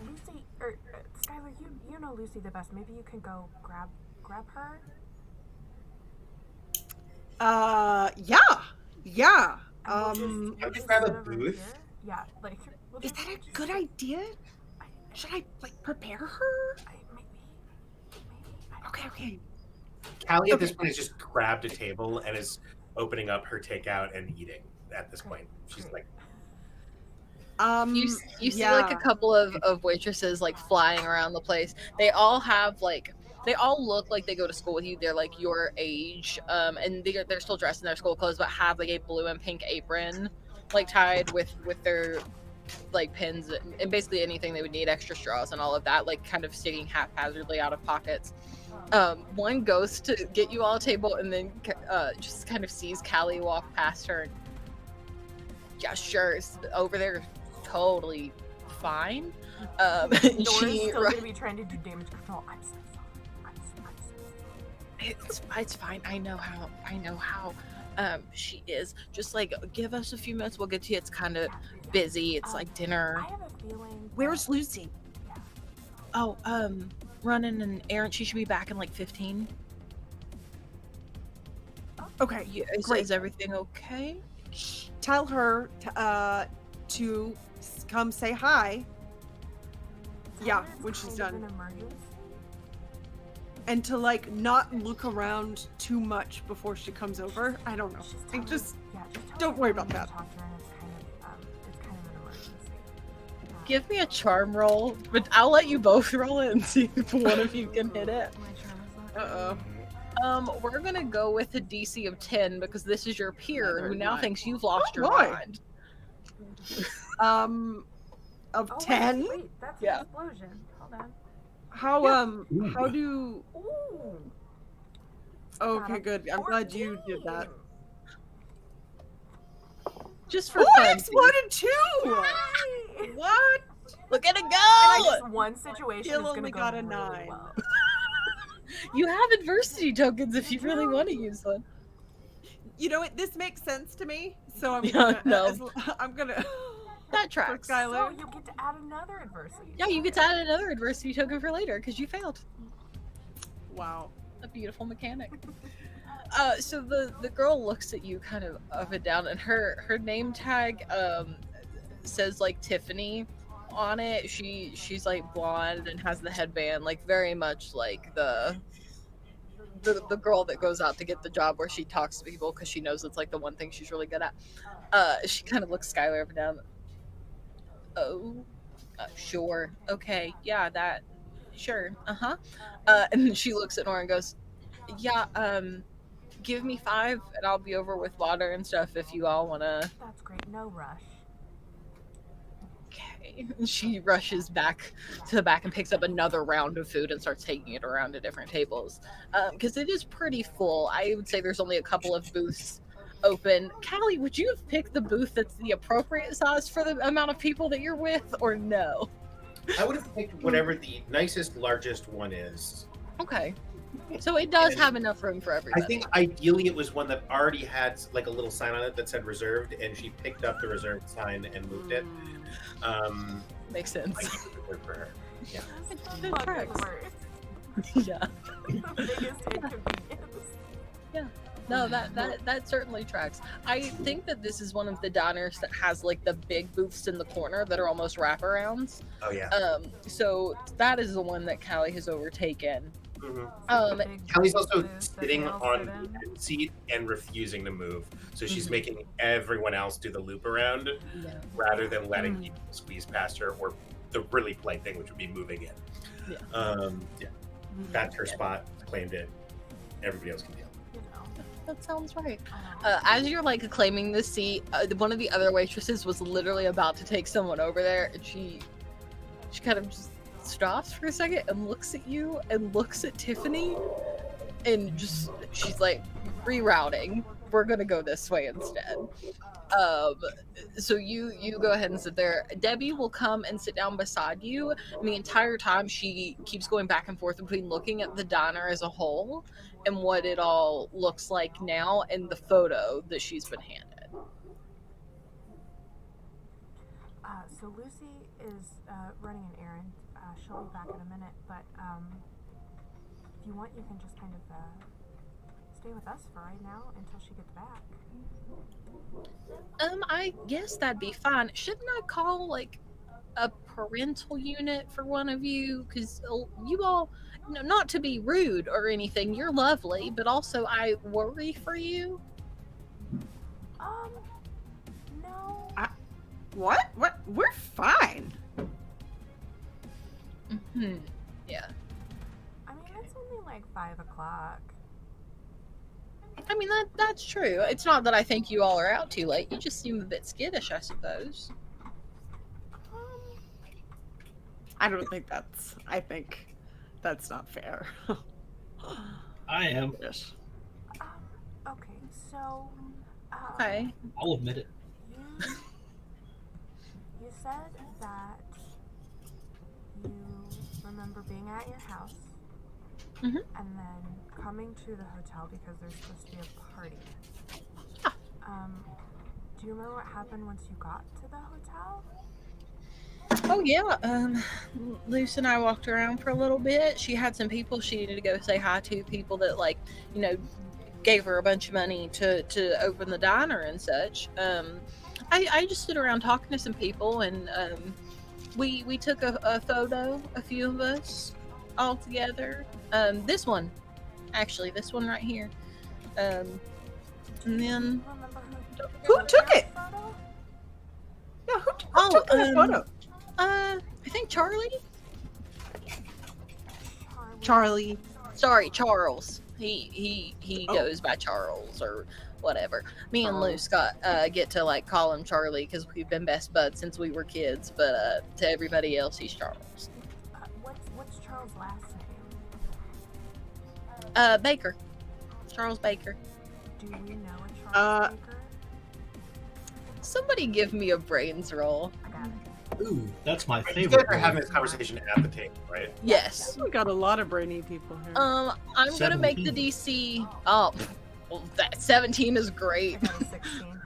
Lucy, Skylar, you know Lucy the best. Maybe you can go grab her. Yeah. And Have you just grab a sit over booth? here. Yeah, like. We'll Is just- that a just- good idea? Should I prepare her? Maybe. Okay. Callie at this point has just grabbed a table and is opening up her takeout and eating at this point. She's like, You see like a couple of waitresses like flying around the place. They all look like they go to school with you. They're like your age, and they're still dressed in their school clothes, but have like a blue and pink apron, like tied with their like pins and basically anything they would need, extra straws and all of that, like kind of sticking haphazardly out of pockets. One goes to get you all a table and then just kind of sees Callie walk past her. And, yeah, sure, it's over there, totally fine. Nora's still gonna be trying to do damage control. I'm so sorry. It's fine. I know how she is. Just like give us a few minutes, we'll get to you. It's kind of busy. It's like dinner. I have a feeling. Where's Lucy? Oh, running an errand. She should be back in like 15. Okay, great. Is everything okay? Tell her to come say hi. Yeah, when she's done. An emergency. And to like not look around too much before she comes over. I don't know. I just don't worry about that. It's kind of an emergency. Give me a charm roll, but I'll let you both roll it and see if one of you can hit it. My charm is not We're gonna go with a DC of 10 because this is your peer who now thinks you've lost your boy. mind. Of Oh, 10. Wait, that's Yeah. an explosion. Hold on. How do? Ooh. Okay, good. I'm glad you did that. Just for Oh, I fun. exploded too. Yay! What? Look at it And I go! guess one situation Gil is gonna only go got a really 9. well. You have adversity tokens if you really want to use one. You know what? This makes sense to me. So I'm Yeah, gonna. no. I'm gonna. That For tracks. So Skylar. you get to add another adversity. Yeah, you get to add another adversity token for later because you failed. Wow. A beautiful mechanic. So the girl looks at you kind of up and down, and her name tag says like Tiffany on it. She's like blonde and has the headband, like very much like the girl that goes out to get the job where she talks to people because she knows it's like the one thing she's really good at. She kind of looks Skylar up and down. Oh, sure, okay, yeah, that, sure, and then she looks at Nora and goes, yeah, give me 5 and I'll be over with water and stuff if you all wanna. That's great. No rush. Okay. And she rushes back to the back and picks up another round of food and starts taking it around to different tables. Because it is pretty full. I would say there's only a couple of booths open. Callie, would you have picked the booth that's the appropriate size for the amount of people that you're with, or no? I would have picked whatever the nicest, largest one is. Okay. So it does have enough room for everybody. I think ideally it was one that already had like a little sign on it that said reserved, and she picked up the reserved sign and moved it. Makes sense. I think it would work for her. Yeah. That Fucking tracks. worst. Yeah. The biggest inconvenience. No, that certainly tracks. I think that this is one of the diners that has like the big booths in the corner that are almost wraparounds. Oh yeah. So that is the one that Callie has overtaken. Mhm. Um, Kelly's also booth that sitting they all on sit the in. end seat and refusing to move. So she's Mhm. making everyone else do the loop around Yeah. rather than letting Mhm. people squeeze past her, or the really polite thing, which would be moving in. Yeah. Yeah. That's her spot. Claimed it. Everybody else can deal. You know. That sounds right. Um, As you're like claiming the seat, one of the other waitresses was literally about to take someone over there, and she kind of just stops for a second and looks at you and looks at Tiffany, and just she's like, rerouting. We're gonna go this way instead. So you go ahead and sit there. Debbie will come and sit down beside you, and the entire time she keeps going back and forth between looking at the diner as a whole and what it all looks like now and the photo that she's been handed. so Lucy is running an errand. She'll be back in a minute, but if you want, you can just kind of stay with us for right now until she gets back. I guess that'd be fine. Shouldn't I call like a parental unit for one of you? Because you all, not to be rude or anything, you're lovely, but also I worry for you. No. What? What? We're fine. Hmm. Yeah. I mean, it's only like 5 o'clock. I mean, that's true. It's not that I think you all are out too late. You just seem a bit skittish, I suppose. I don't think that's. I think that's not fair. I am. Yes. Okay, so. Okay. I'll admit it. You said that you remember being at your house Mhm. and then coming to the hotel because there's supposed to be a party. Yeah. Do you remember what happened once you got to the hotel? Oh yeah. Luce and I walked around for a little bit. She had some people she needed to go say hi to, people that like, gave her a bunch of money to open the diner and such. I just stood around talking to some people, and we took a photo, a few of us all together. This one right here. And then Do you remember Who took it? photo? Yeah, who took the photo? I think Charlie. Charlie. Sorry, Charles. He Oh. goes by Charles or whatever. Me and Charles. Luce get to like call him Charlie because we've been best buds since we were kids. But to everybody else, he's Charles. What's Charles' last name? Baker. Charles Baker. Do we know a Charles Baker? Somebody give me a brains roll. I got it. Ooh, that's my You favorite. guys are one. having this conversation at the table, right? Yes. We got a lot of brainy people here. I'm gonna make the 17. DC. Oh, well, that 17 is great. I got a 16.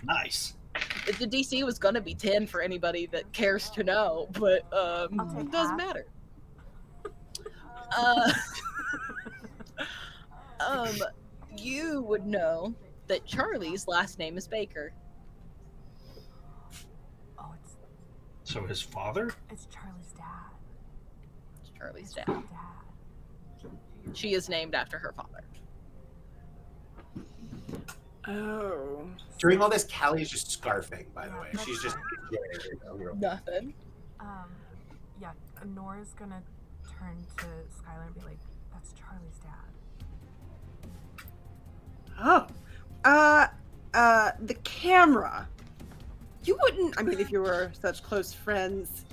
Nice. The DC was gonna be 10 for anybody that cares to know, but take it doesn't half. matter. You would know that Charlie's last name is Baker. Oh, So his father? it's Charlie's dad. It's Charlie's dad. Dad. She is named after her father. Oh. During all this, Callie is just scarfing, by the way. That's She's just fine. Nothing. Yeah, Nora's gonna turn to Skylar and be like, "That's Charlie's dad." Oh. The camera. You wouldn't, I mean, if you were such close friends,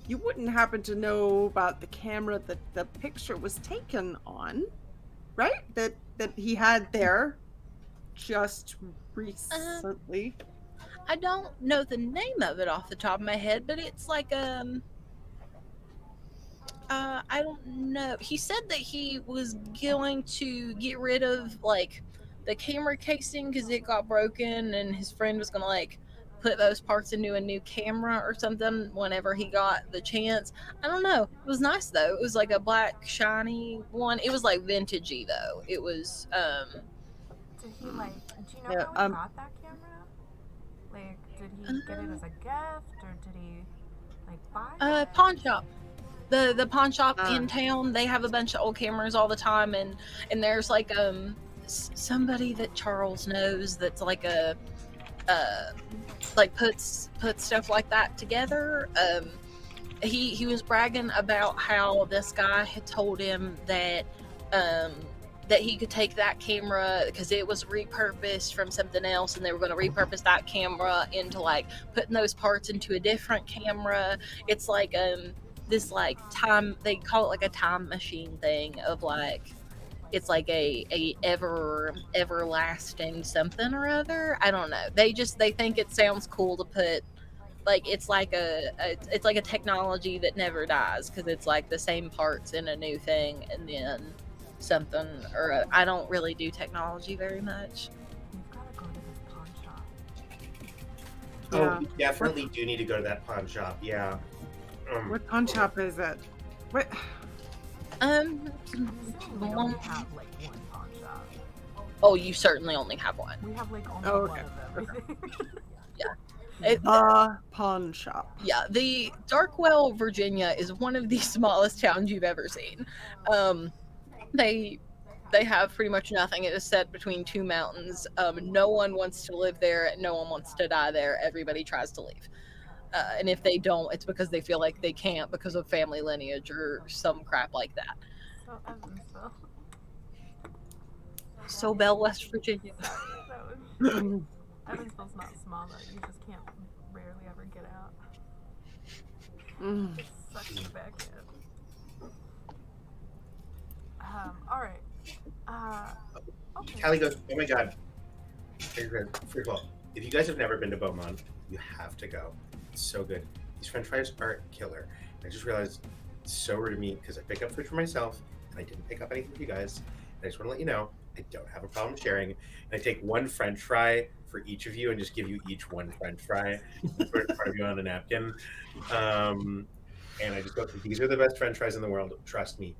you wouldn't happen to know about the camera that the picture was taken on, right? That he had there just recently. I don't know the name of it off the top of my head, but it's like I don't know. He said that he was going to get rid of like the camera casing because it got broken, and his friend was gonna like put those parts into a new camera or something whenever he got the chance. I don't know. It was nice though. It was like a black shiny one. It was like vintagey though. It was Did he like? Do you know Yeah, how he got that camera? Like, did he get it as a gift or did he like buy it? pawn shop. the pawn shop Ah. in town. They have a bunch of old cameras all the time, and there's like somebody that Charles knows that's like a like puts stuff like that together. He was bragging about how this guy had told him that that he could take that camera because it was repurposed from something else, and they were going to repurpose that camera into like putting those parts into a different camera. It's like this like time, they call it like a time machine thing of like, it's like a everlasting something or other. I don't know. They think it sounds cool to put like, it's like it's like a technology that never dies because it's like the same parts in a new thing, and then something or I don't really do technology very much. You've got to go to this pawn shop. Yeah. Oh, we definitely do need to go to that pawn shop. Yeah. What pawn shop is it? What? I'm assuming we only have like one pawn shop. Oh, you certainly only have one. We have like only Oh, one okay. of everything. The pawn shop. Yeah, the Darkwell, Virginia is one of the smallest towns you've ever seen. They have pretty much nothing. It is set between two mountains. No one wants to live there. No one wants to die there. Everybody tries to leave. And if they don't, it's because they feel like they can't because of family lineage or some crap like that. So Evansville. So Bell, West Virginia. That was, Evansville's not small though. You just can't rarely ever get out. It sucks you back in. All right. Okay. Callie goes, oh my god. First of all, if you guys have never been to Beaumont, you have to go. It's so good. These french fries are killer. I just realized it's so rude of me because I pick up food for myself and I didn't pick up anything for you guys. And I just want to let you know, I don't have a problem sharing. And I take one french fry for each of you and just give you each one french fry and put it in front of you on a napkin. And I just go, these are the best french fries in the world. Trust me.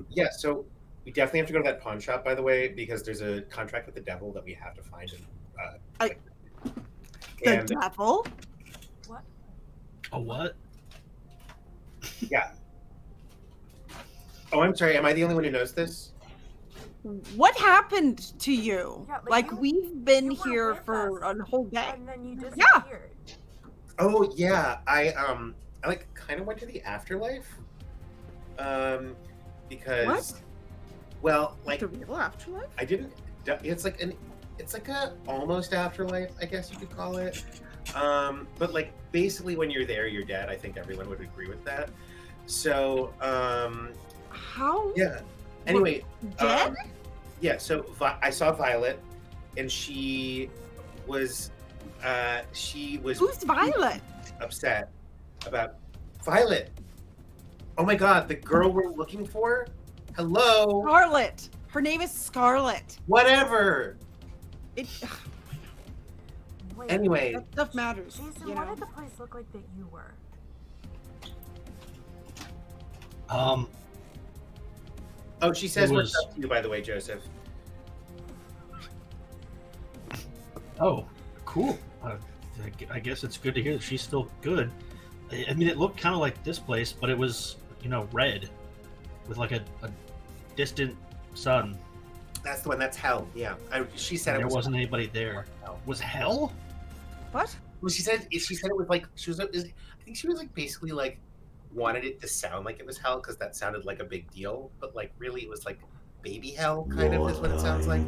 Yeah, so we definitely have to go to that pawn shop, by the way, because there's a contract with the devil that we have to find. And, The devil? What? A what? Yeah. Oh, I'm sorry. Am I the only one who knows this? What happened to you? Yeah, like you- we've been you were here with for us, a whole day. And then you Yeah. disappeared. Oh yeah, I like kind of went to the afterlife. Because What? well, like The real afterlife? I didn't. It's like a almost afterlife, I guess you could call it. But like basically, when you're there, you're dead. I think everyone would agree with that. So How? yeah. Anyway, Dead? yeah. So I saw Violet, and she was Who's Violet? upset about Violet. Oh my god, the girl we're looking for? Hello? Scarlet. Her name is Scarlet. Whatever. It. Wait, Anyway, That stuff matters. Jason, You what know. did the place look like that you were? oh, she says It what's was- up to you, by the way, Joseph. Oh, cool. I guess it's good to hear that she's still good. I mean, it looked kind of like this place, but it was, red with like a distant sun. That's the one. That's hell. Yeah. She said And there it was. wasn't anybody there. Was hell? What? Well, she said it was like she was. I think she was like basically like wanted it to sound like it was hell because that sounded like a big deal, but like really it was like baby hell kind of is what it sounds like.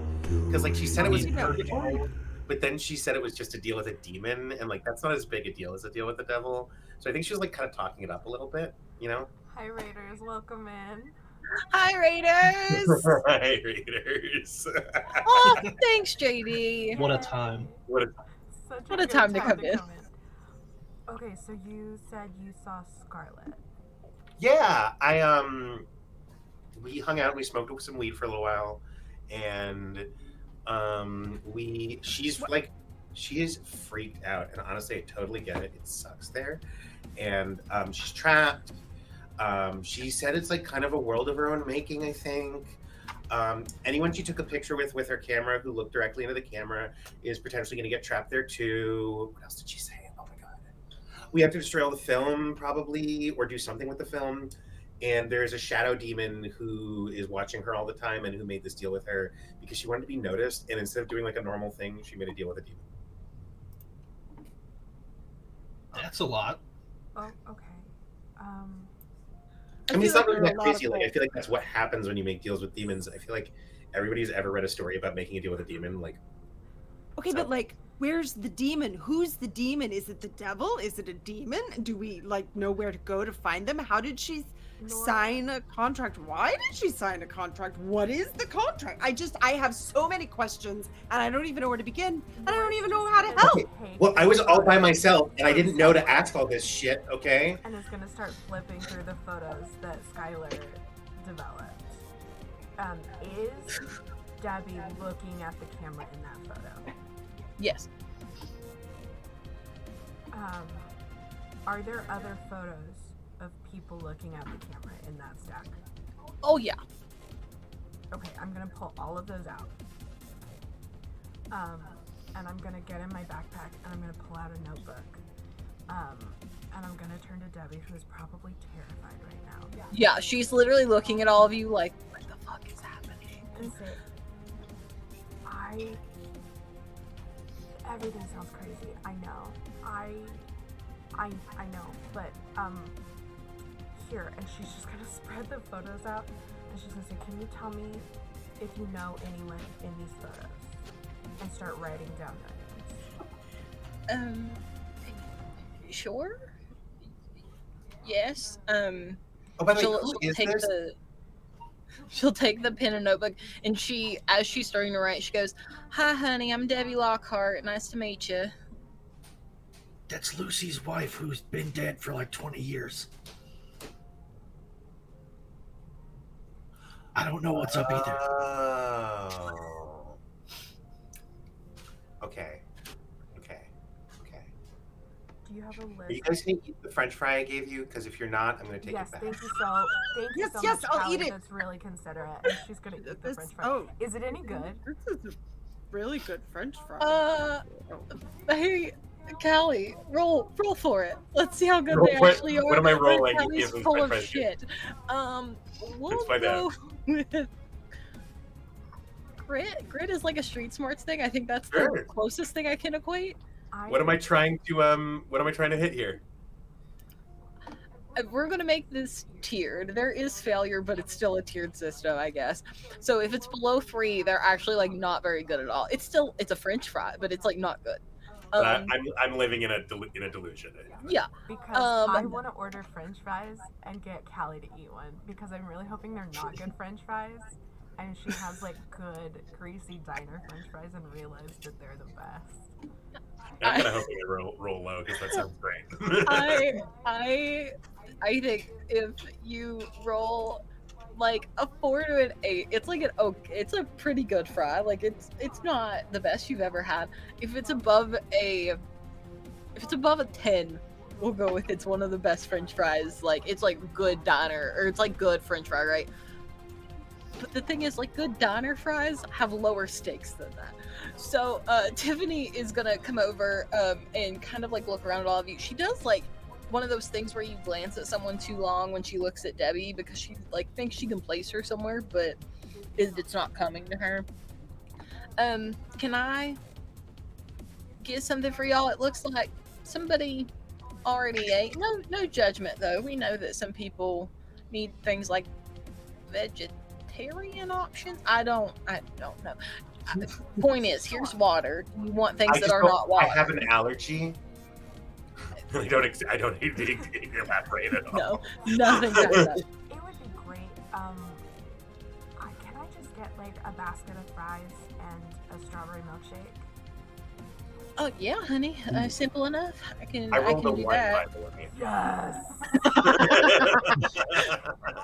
Because like she said it was purgatory, but then she said it was just to deal with a demon, and like that's not as big a deal as a deal with the devil. So I think she was like kind of talking it up a little bit, you know. Hi, Raiders. Welcome in. Hi, Raiders! Right, Raiders. Oh, thanks, JD. What a time. What a Such What a a good time to come in. Okay, so you said you saw Scarlet. Yeah, we hung out, we smoked some weed for a little while, and she is freaked out, and honestly I totally get it. It sucks there. And she's trapped. She said it's like kind of a world of her own making, I think. Anyone she took a picture with her camera who looked directly into the camera is potentially going to get trapped there too. What else did she say? Oh my god. we have to destroy all the film probably, or do something with the film. And there's a shadow demon who is watching her all the time and who made this deal with her because she wanted to be noticed. And instead of doing like a normal thing, she made a deal with a demon. That's a lot. Oh, okay. I mean, it's not really there are that a lot of crazy. Like, I things. feel like that's what happens when you make deals with demons. I feel like everybody who's ever read a story about making a deal with a demon, like, Okay, So- but like, where's the demon? Who's the demon? Is it the devil? Is it a demon? Do we like know where to go to find them? How did she sign a contract? Why did she sign a contract? What is the contract? I have so many questions and I don't even know where to begin. And I don't even know how to help. well, I was all by myself and I didn't know to ask all this shit. Okay. And is gonna start flipping through the photos that Skylar developed. Is Debbie looking at the camera in that photo? Yes. Are there other photos of people looking at the camera in that stack? Oh yeah. Okay, I'm gonna pull all of those out. And I'm gonna get in my backpack and I'm gonna pull out a notebook. And I'm gonna turn to Debbie, who is probably terrified right now. Yeah, she's literally looking at all of you like, what the fuck is happening? And say, everything sounds crazy. I know. I know. But here, and she's just gonna spread the photos out, and she's gonna say, "Can you tell me if you know anyone in these photos?" And start writing down their names. Sure. Yes. Oh, by the way, who is this? She'll take the pen and notebook, and as she's starting to write, she goes, "Hi, honey. I'm Debbie Lockhart. Nice to meet you." That's Lucy's wife, who's been dead for like 20 years. I don't know what's up either. Oh. Okay. Do you have a list? Are you guys gonna eat the French fry I gave you? Because if you're not, I'm gonna take Yes, it back. thank you Yes, so yes, much, I'll Callie. eat it. That's really considerate. And she's gonna eat the This- French fry. oh. Is it any good? This is a really good French fry. Hey, Callie, roll for it. Let's see how good Roll they for it? actually are. What am I rolling? Callie's Give them full French of fries. shit. We'll Let's find go with grit. Grit is like a street smarts thing. I think that's the Sure. closest thing I can equate. What am I trying to hit here? We're gonna make this tiered. There is failure, but it's still a tiered system, I guess. So if it's below 3, they're actually like not very good at all. It's a French fry, but it's like not good. But I'm living in a delusion. Yeah. Because I want to order French fries and get Callie to eat one because I'm really hoping they're not good French fries, and she has like good greasy diner French fries and realized that they're the best. I'm kind of hoping I roll low because that sounds great. I think if you roll like a 4 to an 8, it's like it's a pretty good fry. Like it's not the best you've ever had. If it's above a 10, we'll go with it's one of the best French fries. Like it's like good diner, or it's like good French fry, right? But the thing is, like, good diner fries have lower stakes than that. So Tiffany is gonna come over and kind of like look around at all of you. She does like one of those things where you glance at someone too long when she looks at Debbie because she like thinks she can place her somewhere, but it's not coming to her. Can I get something for y'all? It looks like somebody already ate. No judgment though. We know that some people need things like vegetarian options. I don't know. Point is, here's water. You want things that are not water. I have an allergy. I don't need to evaporate at all. No, nothing like that. It would be great. Can I just get like a basket of fries and a strawberry milkshake? Oh yeah, honey. Simple enough. I can rolled a do 1, that. by the way. Yes.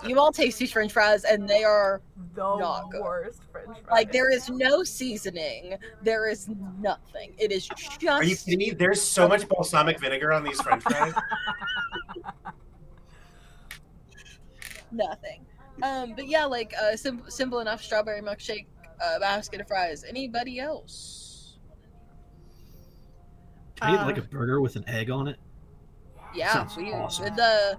You all taste these French fries, and they are The not good. worst French fries. like there is no seasoning. There is nothing. It is just. Are you kidding me? There's so much balsamic vinegar on these French fries. Nothing. But yeah, like simple enough strawberry milkshake, basket of fries. Anybody else? Can I get like a burger with an egg on it? Yeah, Sounds we awesome. the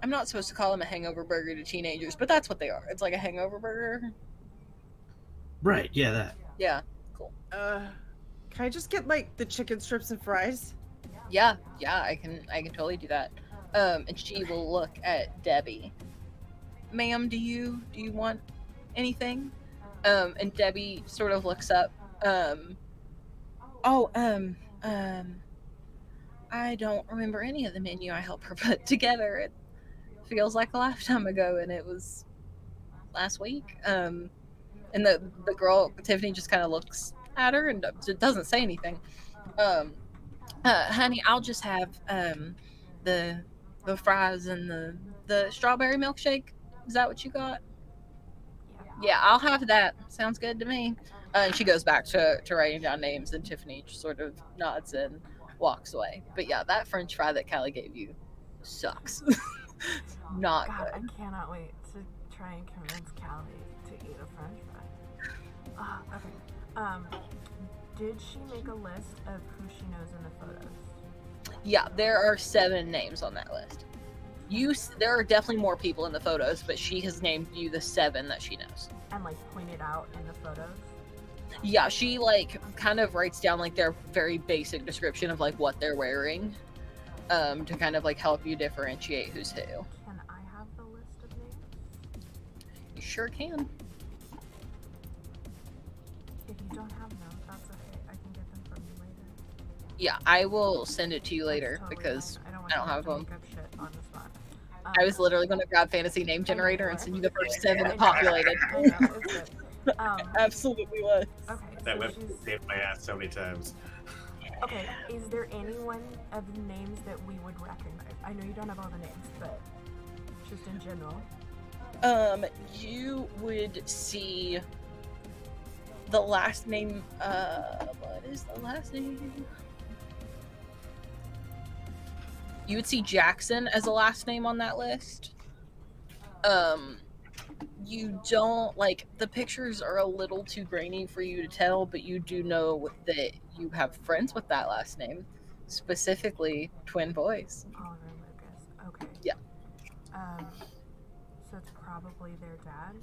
I'm not supposed to call them a hangover burger to teenagers, but that's what they are. It's like a hangover burger. Right, yeah, that. Yeah, cool. Can I just get like the chicken strips and fries? Yeah, I can totally do that. And she will look at Debbie. Ma'am, do you want anything? And Debbie sort of looks up. Oh, I don't remember any of the menu I helped her put together. It feels like a lifetime ago, and it was last week. And the girl Tiffany just kind of looks at her and doesn't say anything. Honey, I'll just have the fries and the strawberry milkshake. Is that what you got? Yeah, I'll have that. Sounds good to me. And she goes back to writing down names, and Tiffany just sort of nods and walks away. But yeah, that French fry that Callie gave you sucks. Not God, good. I cannot wait to try and convince Callie to eat a French fry. Okay. Did she make a list of who she knows in the photos? Yeah, there are 7 names on that list. There are definitely more people in the photos, but she has named you the 7 that she knows. And like pointed out in the photos? Yeah, she like kind of writes down like their very basic description of like what they're wearing, to kind of like help you differentiate who's who. Can I have the list of names? You sure can. If you don't have them, that's okay. I can get them from you later. Yeah, I will send it to you later That's totally because fine. I don't have to them. make up shit on the spot. I was literally going to grab Fantasy Name Generator and send you the first 7 that I know, populated. I know, it's good. Absolutely was. Okay, That so website saved my ass so many times. okay, is there anyone of the names that we would recognize? I know you don't have all the names, but just in general. You would see the last name. What is the last name? You would see Jackson as a last name on that list. You don't like the pictures are a little too grainy for you to tell, but you do know that you have friends with that last name, specifically twin boys. Oliver and Lucas. Okay. Yeah. So it's probably their dad,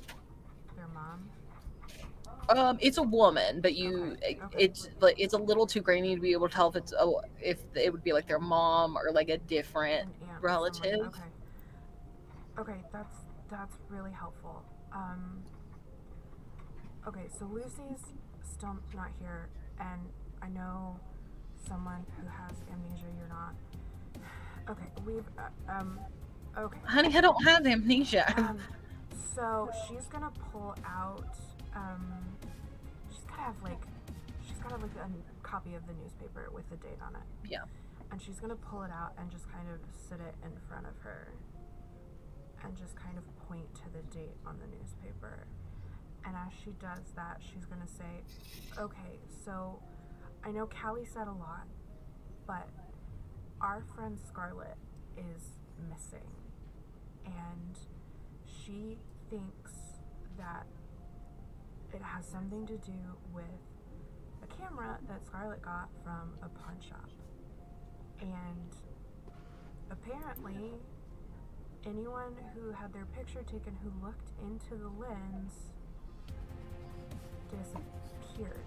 their mom. It's a woman, but Okay. it's a little too grainy to be able to tell if it would be like their mom or like a different An aunt or relative. somebody. Okay, that's really helpful. Okay, so Lucy's still not here, and I know someone who has amnesia. You're not. Okay, okay. Honey, I don't have amnesia. So she's gonna pull out. She's gotta have like a copy of the newspaper with the date on it. Yeah. And she's gonna pull it out and just kind of sit it in front of her, and just kind of point to the date on the newspaper. And as she does that, she's gonna say, "Okay, so I know Callie said a lot, but our friend Scarlett is missing, and she thinks that it has something to do with a camera that Scarlett got from a pawn shop. And apparently, anyone who had their picture taken who looked into the lens disappeared.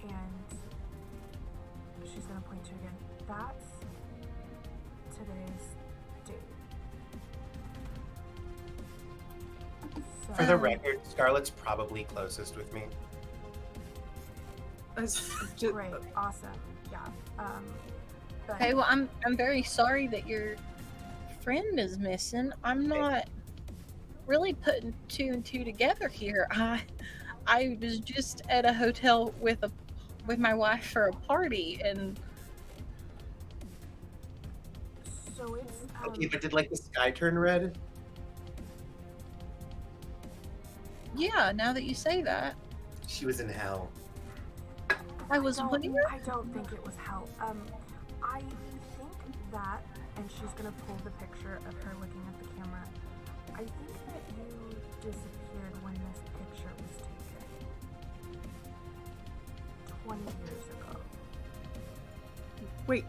And she's gonna point to again. That's today's date. So, For the record, Scarlett's probably closest with me. great, awesome, yeah. But Okay, well, I'm very sorry that your friend is missing. I'm not really putting 2 and 2 together here. I was just at a hotel with my wife for a party, and so it's Okay, but did like the sky turn red? yeah, now that you say that, She was in hell. I was I wondering. don't think it was hell. I think that, and she's gonna pull the picture of her looking at the camera. I think that you disappeared when this picture was taken 20 years ago. Wait.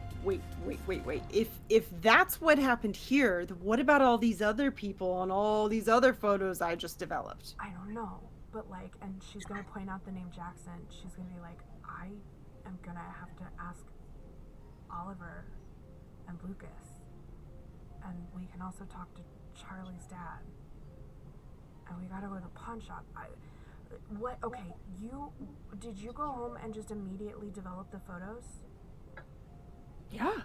If that's what happened here, then what about all these other people and all these other photos I just developed? I don't know, but like, and she's gonna point out the name Jackson. She's gonna be like, I am gonna have to ask Oliver and Lucas, and we can also talk to Charlie's dad. And we gotta go to the pawn shop. What? Okay, did you go home and just immediately develop the photos? Yeah.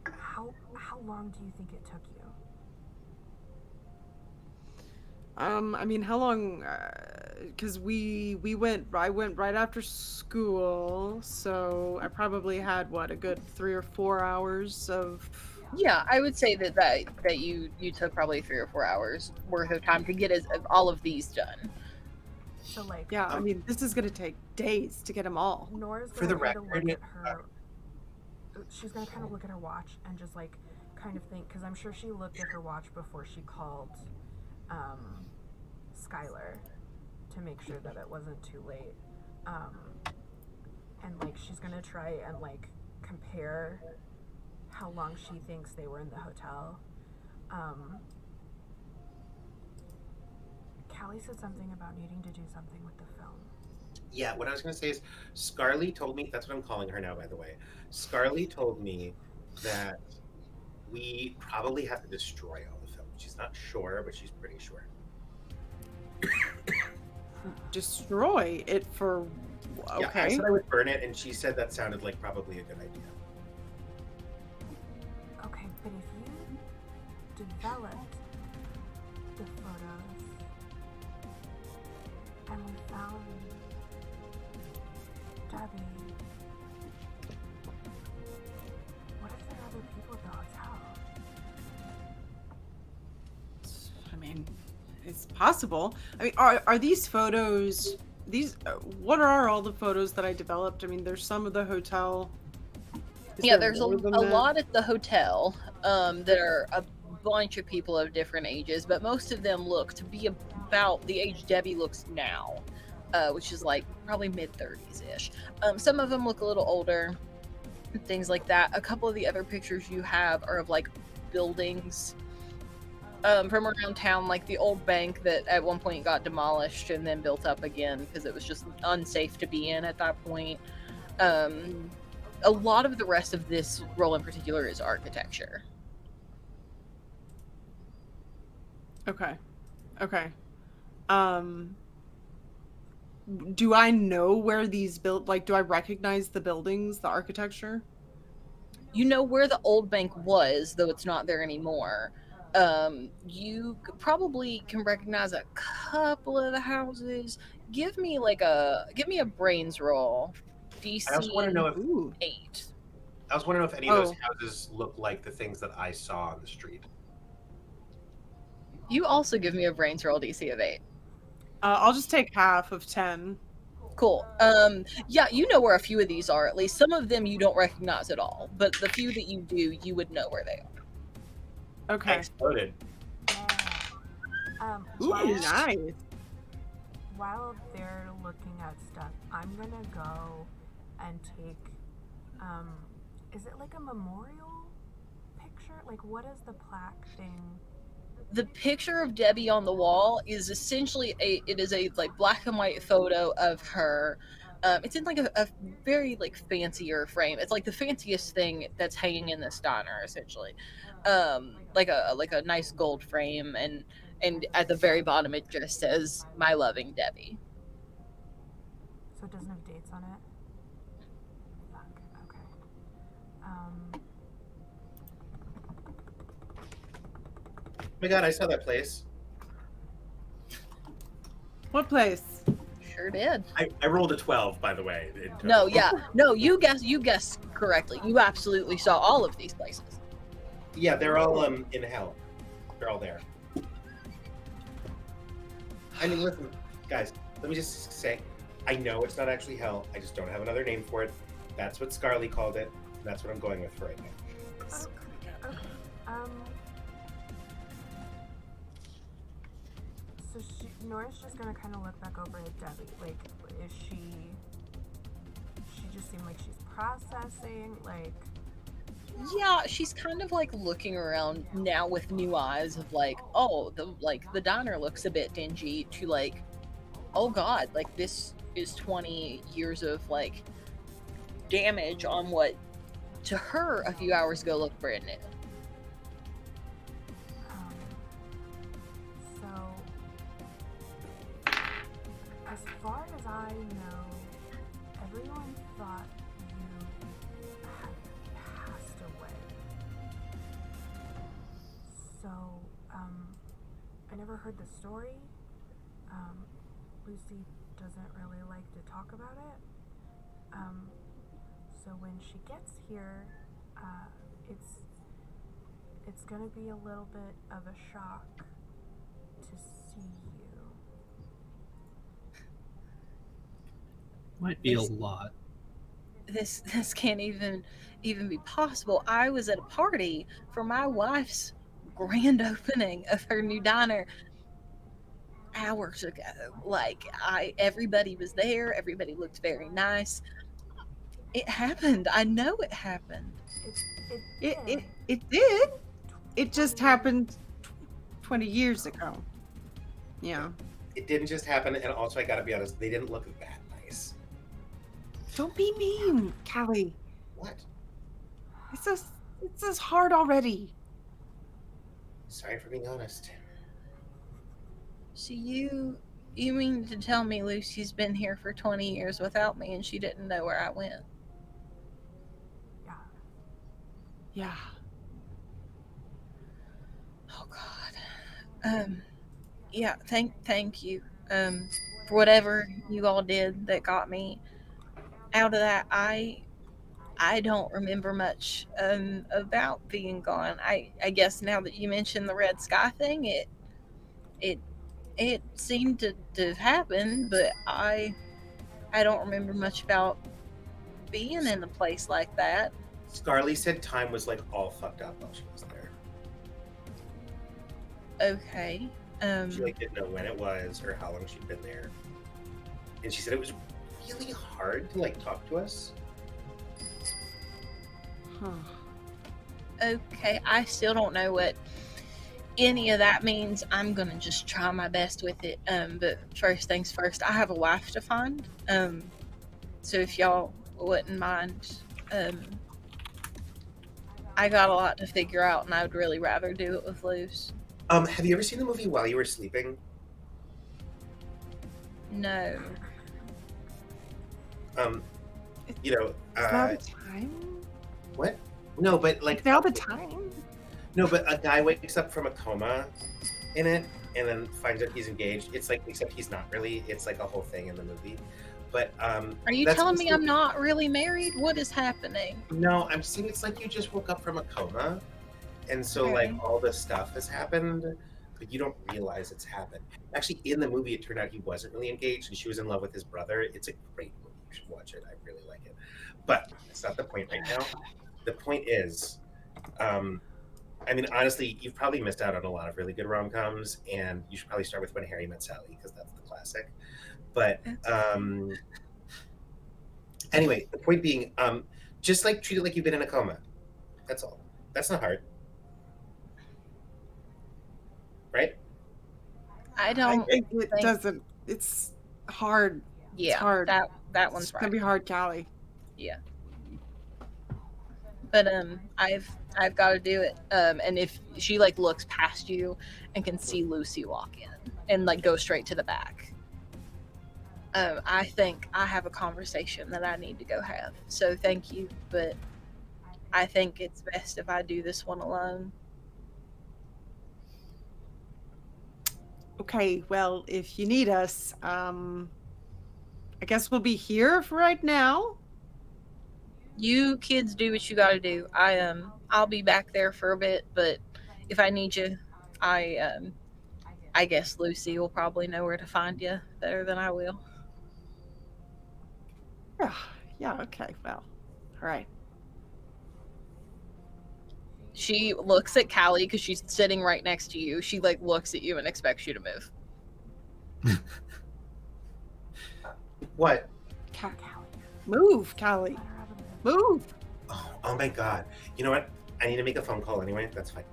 How long do you think it took you? I mean, how long? Because I went right after school, so I probably had a good 3 or 4 hours of. Yeah, I would say that you took probably 3 or 4 hours worth of time to get all of these done. So like. Yeah, I mean, this is gonna take days to get them all. Nora's For gonna the kind of record, look at her. She's gonna kind of look at her watch and just like kind of think, because I'm sure she looked at her watch before she called Skylar to make sure that it wasn't too late. And like she's gonna try and like compare how long she thinks they were in the hotel. Callie said something about needing to do something with the film. Yeah, what I was going to say is Scarly told me, that's what I'm calling her now, by the way. Scarly told me that we probably have to destroy all the film. She's not sure, but she's pretty sure. Destroy it for. Okay. Yeah, I said I would burn it, and she said that sounded like probably a good idea. Okay, but if you developed the photos and we found Debbie, what if there are other people at the hotel? I mean, it's possible. I mean, are these photos? What are all the photos that I developed? I mean, there's some of the hotel. Yeah, there's a lot at the hotel that are a bunch of people of different ages, but most of them look to be about the age Debbie looks now, which is like probably mid-30s-ish. Some of them look a little older, things like that. A couple of the other pictures you have are of like buildings from around town, like the old bank that at one point got demolished and then built up again because it was just unsafe to be in at that point. A lot of the rest of this role in particular is architecture. Okay. Do I know where these do I recognize the buildings, the architecture? You know where the old bank was, though it's not there anymore. You probably can recognize a couple of the houses. Give me a brains roll. DC I also want to know if 8. I was wondering if any of those houses look like the things that I saw on the street. You also give me a brains roll, DC of 8. I'll just take half of 10. Cool. Yeah, you know where a few of these are. At least some of them you don't recognize at all, but the few that you do, you would know where they are. Okay. I exploded. Yeah. Ooh, nice. While they're looking at stuff, I'm gonna go and take, is it like a memorial picture? Like, what is the plaque thing? The picture of Debbie on the wall is essentially it is a like black and white photo of her. It's in like a very like fancier frame. It's like the fanciest thing that's hanging in this diner, essentially. Like a nice gold frame, and at the very bottom it just says "My loving Debbie." So it doesn't have dates on it? Fuck, okay. Oh my god, I saw that place. What place? Sure did. I rolled a 12, by the way. No, yeah. No, you guessed correctly. You absolutely saw all of these places. Yeah, they're all in hell. They're all there. I mean, listen, guys, let me just say, I know it's not actually hell. I just don't have another name for it. That's what Scarly called it. And that's what I'm going with for right now. Okay. So Nora's just gonna kind of look back over at Debbie. Like, she just seemed like she's processing? Like, Yeah, she's kind of like looking around now with new eyes of like, oh, the diner looks a bit dingy, to like, oh god, like this is 20 years of like damage on what to her a few hours ago looked brand new. um, so as far as I know, everyone thought you had passed away. So, I never heard the story. Lucy doesn't really like to talk about it. So when she gets here, it's gonna be a little bit of a shock to see you. Might be a lot. This can't even be possible. I was at a party for my wife's grand opening of her new diner hours ago. Like everybody was there, everybody looked very nice. It happened. I know it happened. It did. It just happened 20 years ago. Yeah. It didn't just happen, and also I gotta be honest, they didn't look that nice. Don't be mean, Callie. What? It's just hard already. Sorry for being honest. So you mean to tell me Lucy's been here for 20 years without me and she didn't know where I went? Yeah. Yeah. Oh god. Yeah, thank you. For whatever you all did that got me out of that. I don't remember much about being gone. I guess now that you mentioned the red sky thing, it seemed to happen, but I don't remember much about being in a place like that. Scarly said time was like all fucked up while she was there. Okay. She like didn't know when it was or how long she'd been there. And she said it was really hard to like talk to us. Huh. Okay, I still don't know what any of that means. I'm gonna just try my best with it. But first things first, I have a wife to find. So if y'all wouldn't mind, I got a lot to figure out, and I would really rather do it with Luce. Have you ever seen the movie While You Were Sleeping? No. You know, Is now the time? what? No, but like Is now the time? No, but a guy wakes up from a coma in it and then finds out he's engaged. It's like, except he's not really. It's like a whole thing in the movie. But Are you that's telling me basically- I'm not really married? What is happening? No, I'm saying it's like you just woke up from a coma, and so Okay. like all this stuff has happened, but you don't realize it's happened. Actually, in the movie, it turned out he wasn't really engaged, and she was in love with his brother. It's a great movie. You should watch it. I really like it. But it's not the point right now. The point is, I mean, honestly, you've probably missed out on a lot of really good rom-coms, and you should probably start with When Harry Met Sally, because that's the classic. But anyway, the point being, just like treat it like you've been in a coma. That's all. That's not hard, right? I I don't. think it think- doesn't. It's hard. Yeah, hard. that one's It's right. gonna be hard, Callie. Yeah. But I've got to do it. And if she like looks past you and can see Lucy walk in and like go straight to the back, I think I have a conversation that I need to go have. So thank you, but I think it's best if I do this one alone. Okay, well, if you need us, I guess we'll be here for right now. You kids do what you got to do. I'll be back there for a bit, but if I need you, I guess Lucy will probably know where to find you better than I will. Yeah, okay, well, all right. She looks at Callie because she's sitting right next to you. She like looks at you and expects you to move. What? Move, Callie. Let her have a minute. Move. Oh my god. You know what? I need to make a phone call anyway. That's fine.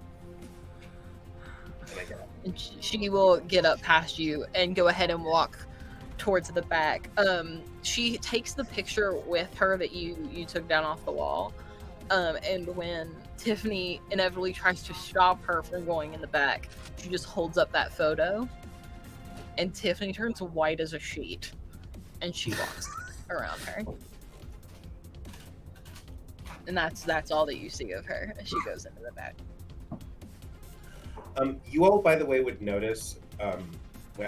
And I get up. And she will get up past you and go ahead and walk towards the back. She takes the picture with her that you took down off the wall. And when Tiffany inevitably tries to stop her from going in the back, she just holds up that photo, and Tiffany turns white as a sheet, and she walks around her. And that's all that you see of her as she goes into the back. You all, by the way, would notice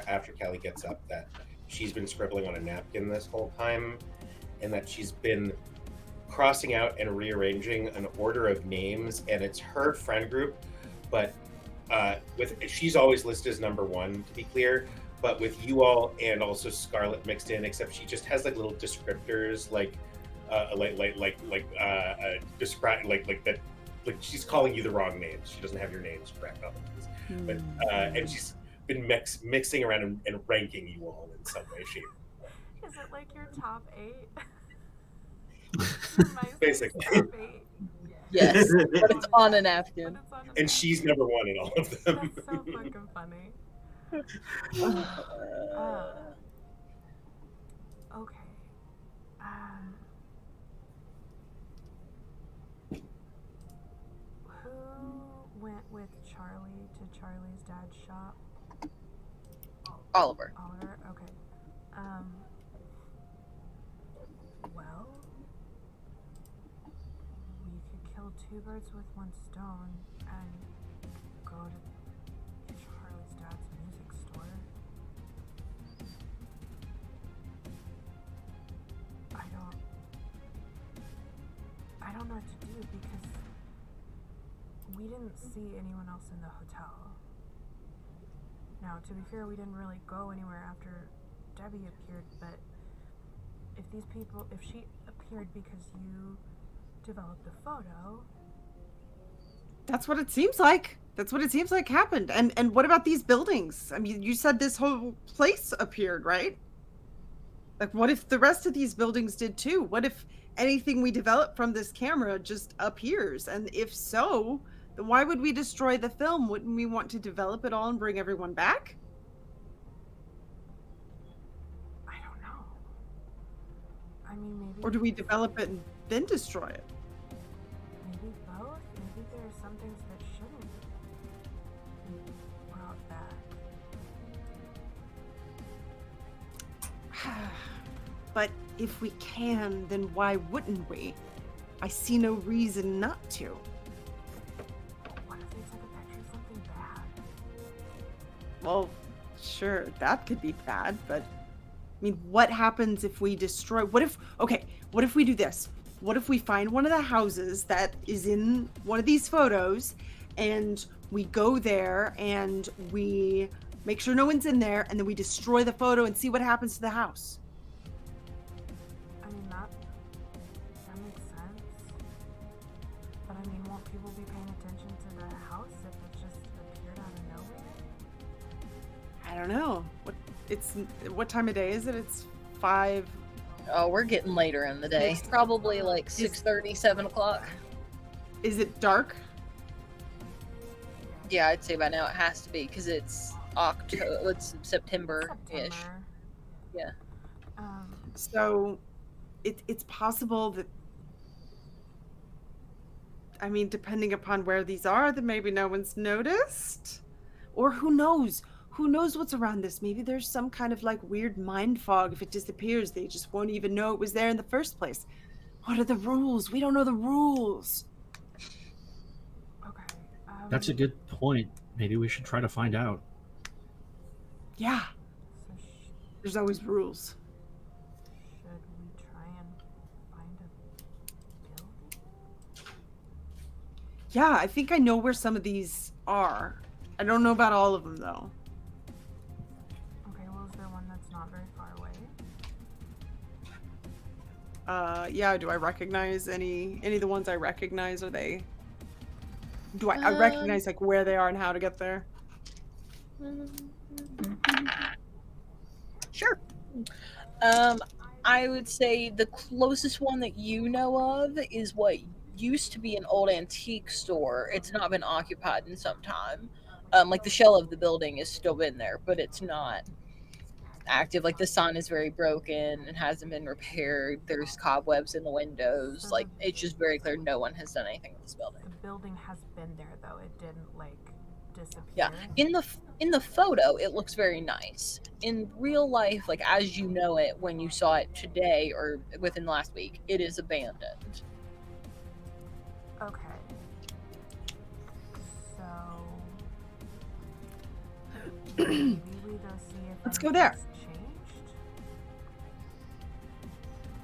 after Callie gets up that she's been scribbling on a napkin this whole time, and that she's been crossing out and rearranging an order of names, and it's her friend group, but she's always listed as number 1, to be clear, but with you all and also Scarlet mixed in, except she just has like little descriptors describe like that, like she's calling you the wrong names. She doesn't have your names correct on these, but and she's been mixing around and ranking you all in some way, shape. Is it like your top 8? Basically. Top 8? Yes, but it's on a napkin. And she's number 1 in all of them. That's so fucking funny. Okay. Who went with Charlie to Charlie's dad's shop? Oliver. Oliver? Okay. Well, we could kill 2 birds with 1 stone and go to Charlie's dad's music store. I don't know what to do because we didn't see anyone else in the hotel. Now, to be fair, we didn't really go anywhere after Debbie appeared, but if she appeared because you developed the photo. That's what it seems like. That's what it seems like happened. And what about these buildings? I mean, you said this whole place appeared, right? Like, what if the rest of these buildings did too? What if anything we develop from this camera just appears? And if so, then why would we destroy the film? Wouldn't we want to develop it all and bring everyone back? I don't know. I mean, maybe. Or do we develop it and then destroy it? Maybe both. Maybe there are some things that shouldn't be brought back. But if we can, then why wouldn't we? I see no reason not to. What if they took a picture of something bad? Well, sure, that could be bad, but I mean, what happens if we destroy? What if we do this? What if we find one of the houses that is in one of these photos and we go there and we make sure no one's in there and then we destroy the photo and see what happens to the house? I mean, that makes sense. But I mean, won't people be paying attention to the house if it just appeared out of nowhere? I don't know. What time of day is it? It's 5. Oh, we're getting later in the day. Probably like 6:30, 7 o'clock. Is it dark? Yeah, I'd say by now it has to be because it's October. It's September-ish. Yeah. So it's possible that, I mean, depending upon where these are, that maybe no one's noticed. Or who knows? Who knows what's around this? Maybe there's some kind of like weird mind fog. If it disappears, they just won't even know it was there in the first place. What are the rules? We don't know the rules. Okay. That's a good point. Maybe we should try to find out. Yeah, So there's always rules. should we try and find a building? Yeah, I think I know where some of these are. I don't know about all of them though. Okay, well, is there one that's not very far away? Yeah, do I recognize any of the ones I recognize? Are they... Do I recognize like where they are and how to get there? Sure. I would say the closest one that you know of is what used to be an old antique store. It's not been occupied in some time. Like the shell of the building is still been there, but it's not active. Like the sign is very broken and hasn't been repaired. There's cobwebs in the windows. So Like it's just very clear no one has done anything with this building. the building has been there though. It didn't like disappear. Yeah, in the photo, it looks very nice. In real life, like as you know it, when you saw it today or within the last week, it is abandoned. Okay. So maybe we go see if Let's go there. anything's changed.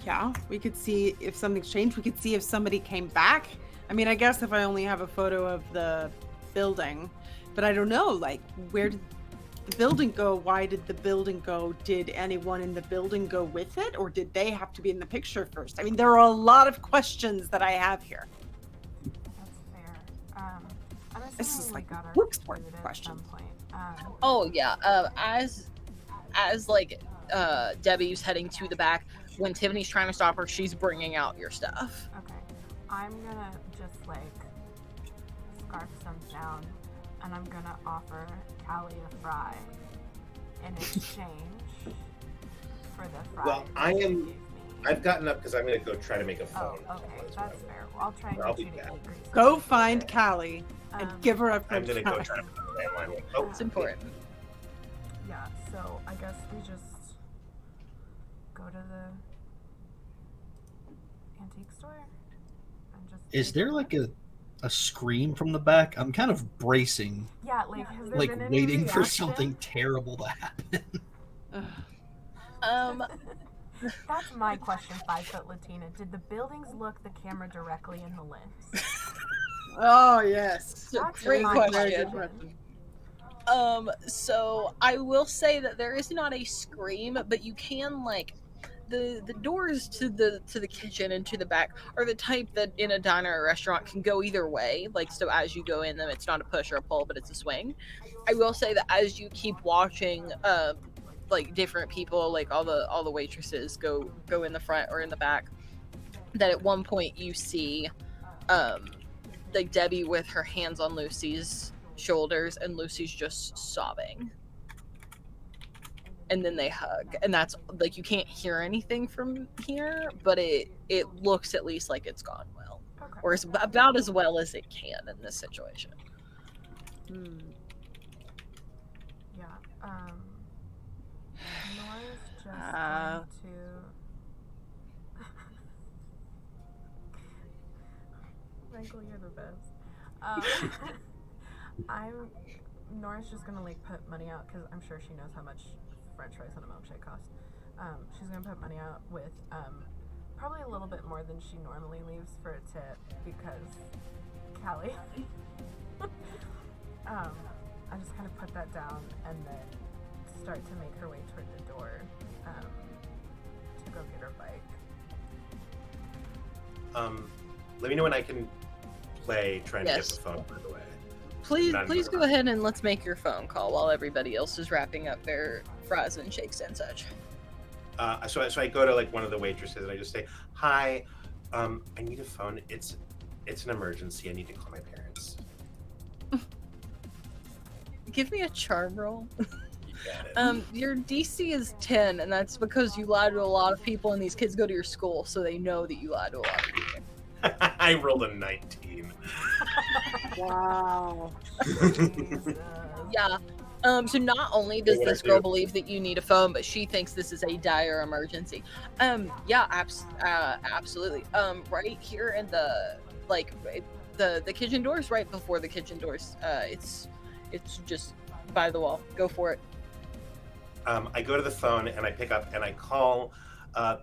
Yeah, we could see if something's changed. We could see if somebody came back. I mean, I guess if I only have a photo of the building, but I don't know, like, where did the building go? Why did the building go? Did anyone in the building go with it, or did they have to be in the picture first? I mean, there are a lot of questions that I have here. That's fair. I'm assuming This is we like got our book's worth food of at questions. some point. Oh yeah, as like Debbie's heading to the back, when Tiffany's trying to stop her, she's bringing out your stuff. Okay. I'm gonna just like scarf some down, and I'm gonna offer Callie a fry in exchange for the fry. Well, that I she am- gave me. I've gotten up because I'm going to go try to make a Oh, phone. okay, that's fair. Well, I'll try and I'll get you be to back. eat grease. Go find Callie and give her a I'm French going to go fry. try to find the landline. Oh, It's important. Yeah, so I guess we just go to the antique store and just. Is take there a like look. a scream from the back? I'm kind of bracing, Yeah, like has there like been any waiting for reaction? something terrible to happen. Ugh. That's my question, 5 foot Latina. Did the buildings look the camera directly in the lens? Oh, yes. That's Great my question. So I will say that there is not a scream, but you can like the doors to the kitchen and to the back are the type that in a diner or restaurant can go either way. Like so as you go in them, it's not a push or a pull, but it's a swing. I will say that as you keep watching like different people, like all the waitresses go in the front or in the back, that at one point you see like Debbie with her hands on Lucy's shoulders and Lucy's just sobbing. And then they hug. And that's like you can't hear anything from here, but it looks at least like it's gone well. Okay. Or it's about as well as it can in this situation. Hmm. Yeah. Nora's just Uh. going to. Michael, you're the best. Nora's just gonna like put money out because I'm sure she knows how much French fries and a milkshake cost. She's gonna put money out with probably a little bit more than she normally leaves for a tip because Callie. I just kind of put that down and then start to make her way toward the door to go get her bike. let me know when I can play trying to get Yes. the phone, by the way. Please None please of it. go ahead and let's make your phone call while everybody else is wrapping up their fries and shakes and such. So I go to like one of the waitresses and I just say, "Hi, I need a phone. It's an emergency. I need to call my parents." Give me a charm roll. You got it. Your DC is 10, and that's because you lie to a lot of people, and these kids go to your school, so they know that you lie to a lot of people. I rolled a 19. Wow. Jesus. Yeah. So not only does What I this girl do. believe that you need a phone, but she thinks this is a dire emergency. Yeah, absolutely. Right here in the the kitchen doors, right before the kitchen doors. It's just by the wall. Go for it. I go to the phone and I pick up and I call a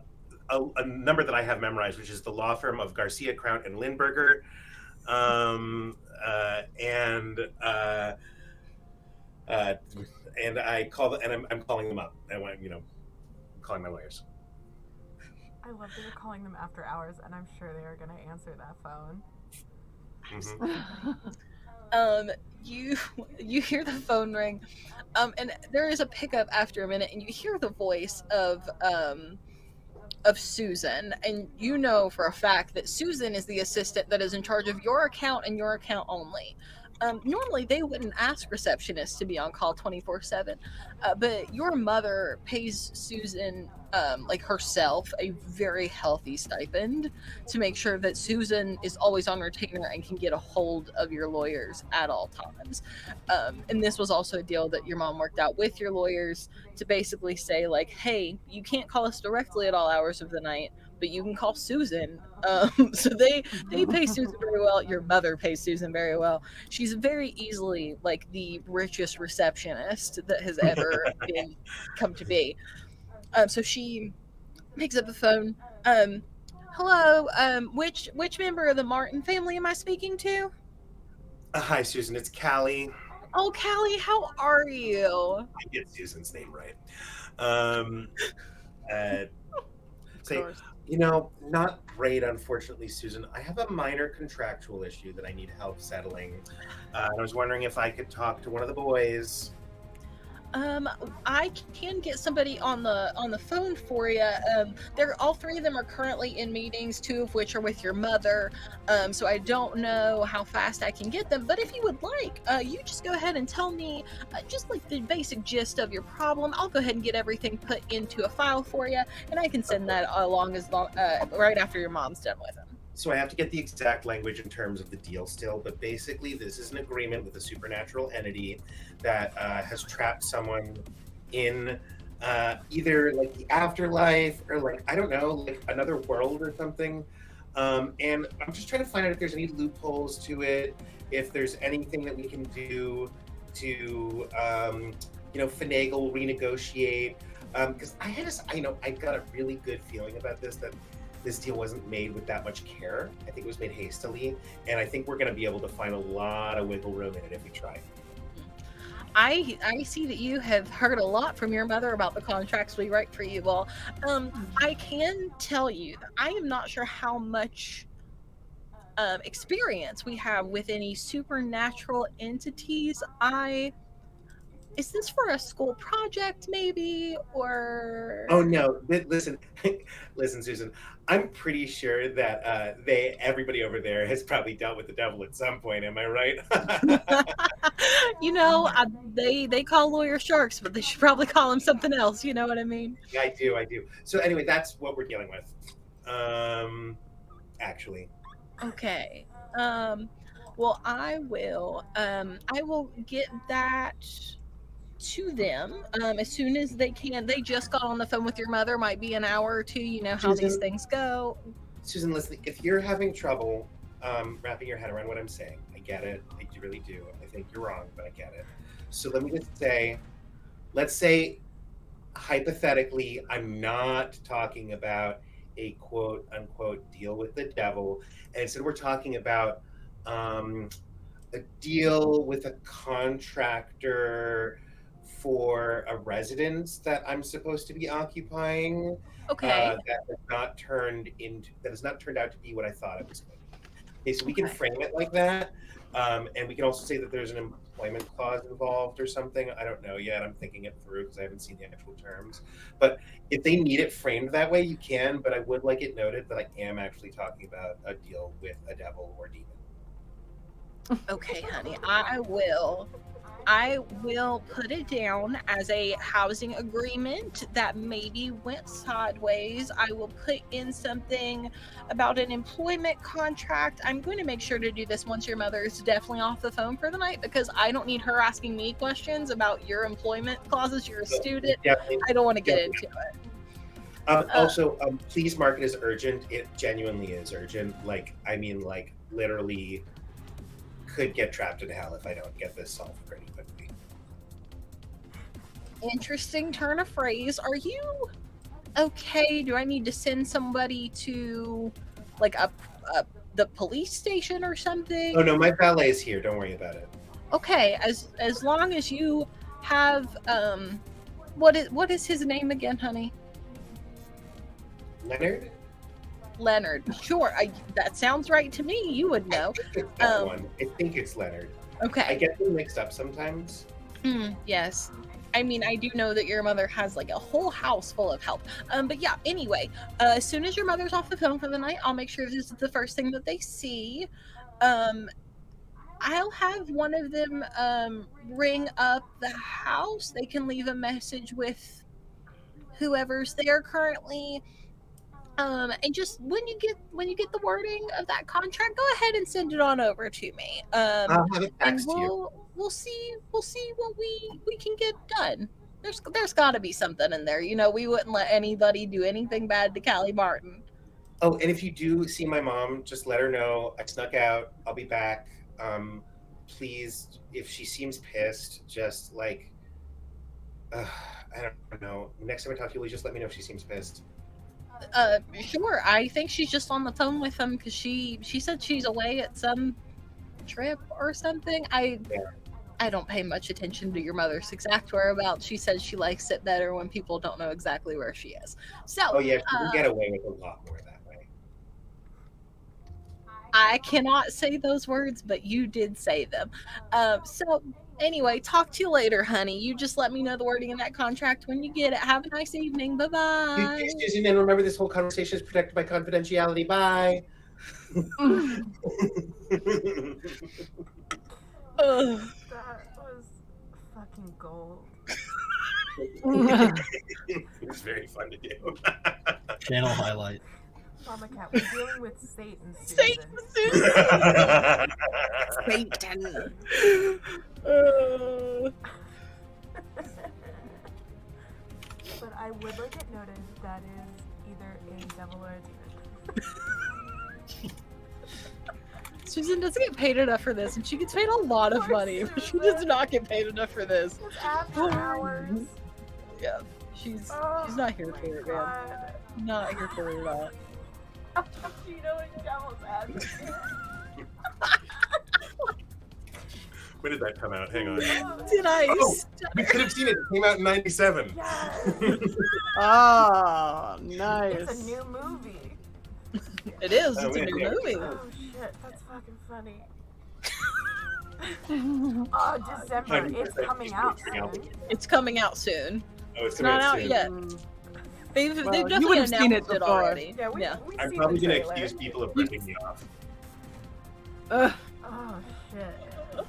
number that I have memorized, which is the law firm of Garcia, Crown, and Lindberger. And I call and I'm calling them up. I want calling my lawyers. I love that you're calling them after hours, and I'm sure they are going to answer that phone. Mhm. You hear the phone ring, and there is a pickup after a minute, and you hear the voice of of Susan, and you know for a fact that Susan is the assistant that is in charge of your account and your account only. Normally, they wouldn't ask receptionists to be on call 24/7, but your mother pays Susan, like herself, a very healthy stipend to make sure that Susan is always on retainer and can get a hold of your lawyers at all times. And this was also a deal that your mom worked out with your lawyers to basically say, like, hey, you can't call us directly at all hours of the night, but you can call Susan. So they pay Susan very well. Your mother pays Susan very well. She's very easily like the richest receptionist that has ever been come to be. So she picks up the phone. Hello. Which member of the Martin family am I speaking to? Hi, Susan. It's Callie. Oh, Callie, how are you? I get Susan's name right. Um, say, not great, unfortunately, Susan. I have a minor contractual issue that I need help settling. I was wondering if I could talk to one of the boys. I can get somebody on the phone for you. They're all three of them are currently in meetings, two of which are with your mother. So I don't know how fast I can get them. But if you would like, you just go ahead and tell me just like the basic gist of your problem. I'll go ahead and get everything put into a file for you, and I can send that along right after your mom's done with them. So I have to get the exact language in terms of the deal still, but basically this is an agreement with a supernatural entity that has trapped someone in either like the afterlife or like, I don't know, like another world or something. And I'm just trying to find out if there's any loopholes to it, if there's anything that we can do to, finagle, renegotiate. Because I got a really good feeling about that this deal wasn't made with that much care. I think it was made hastily, and I think we're going to be able to find a lot of wiggle room in it if we try. I see that you have heard a lot from your mother about the contracts we write for you all. I can tell you that I am not sure how much experience we have with any supernatural entities. Is this for a school project, maybe, or? Oh no! Listen, Susan. I'm pretty sure that everybody over there has probably dealt with the devil at some point. Am I right? They call lawyers sharks, but they should probably call them something else. You know what I mean? Yeah, I do. So anyway, that's what we're dealing with. Actually. Okay. Well, I will get that to them as soon as they can. They just got on the phone with your mother. Might be an hour or two. You know how these things go. Susan, listen, if you're having trouble wrapping your head around what I'm saying, I get it. I really do. I think you're wrong, but I get it. So let me just say, let's say hypothetically, I'm not talking about a quote unquote deal with the devil, and instead we're talking about a deal with a contractor for a residence that I'm supposed to be occupying. Okay. That has not turned out to be what I thought it was going to be. Okay, so we can frame it like that, and we can also say that there's an employment clause involved or something. I don't know yet. I'm thinking it through because I haven't seen the actual terms. But if they need it framed that way, you can. But I would like it noted that I am actually talking about a deal with a devil or demon. Okay, honey, I will put it down as a housing agreement that maybe went sideways. I will put in something about an employment contract. I'm going to make sure to do this once your mother is definitely off the phone for the night, because I don't need her asking me questions about your employment clauses. You're a student. I don't want to get into it. Also, please mark it as urgent. It genuinely is urgent. Literally could get trapped in hell if I don't get this solved pretty quickly. Interesting turn of phrase. Are you okay? Do I need to send somebody to like the police station or something? Oh no, my valet is here. Don't worry about it. Okay, as long as you have what is his name again, honey? Leonard. Sure, that sounds right to me. You would know. I think it's Leonard. Okay. I get them mixed up sometimes. Yes. I mean, I do know that your mother has like a whole house full of help. But yeah, anyway, as soon as your mother's off the phone for the night, I'll make sure this is the first thing that they see. I'll have one of them ring up the house. They can leave a message with whoever's there currently. And just when you get the wording of that contract, go ahead and send it on over to me. I'll have it And faxed to you. we'll see what we can get done. There's got to be something in there. You know, we wouldn't let anybody do anything bad to Callie Martin. Oh, and if you do see my mom, just let her know I snuck out. I'll be back. Please, if she seems pissed, just like, I don't know. Next time I talk to you, just let me know if she seems pissed. Sure. I think she's just on the phone with them because she said she's away at some trip or something. I don't pay much attention to your mother's exact whereabouts. She says she likes it better when people don't know exactly where she is. So, Oh yeah, she can get away with a lot more that way. I cannot say those words, but you did say them. So anyway, talk to you later, honey. You just let me know the wording in that contract when you get it. Have a nice evening. Bye bye. Susan, and remember this whole conversation is protected by confidentiality. Bye. That was fucking gold. It was very fun to do. Channel highlight. Mama Cat, we're dealing with Satan, Susan. Satan, Susan. Satan. But I would like it noted that is either a devil or a demon. Susan doesn't get paid enough for this, and she gets paid a lot of Poor money. But she Susan. does not get paid enough for this. It's after hours. Yeah, she's Oh, not here my for it, man. God. Not here for it at all. Gino and Devil's Advocate. When did that come out? Hang on. Did I? Oh, we could have seen it. It came out in '97. Yes. Oh, nice. It's a new movie. It is. Oh, It's a man, new yeah. movie. Oh shit, that's fucking funny. Oh, December. It's coming out soon. It's coming out soon. Oh, It's not out soon. yet. They've Well, you definitely would have seen it announced it before. already. Yeah, we I'm seen probably the gonna trailer. accuse people of ripping me off. Ugh. Oh shit.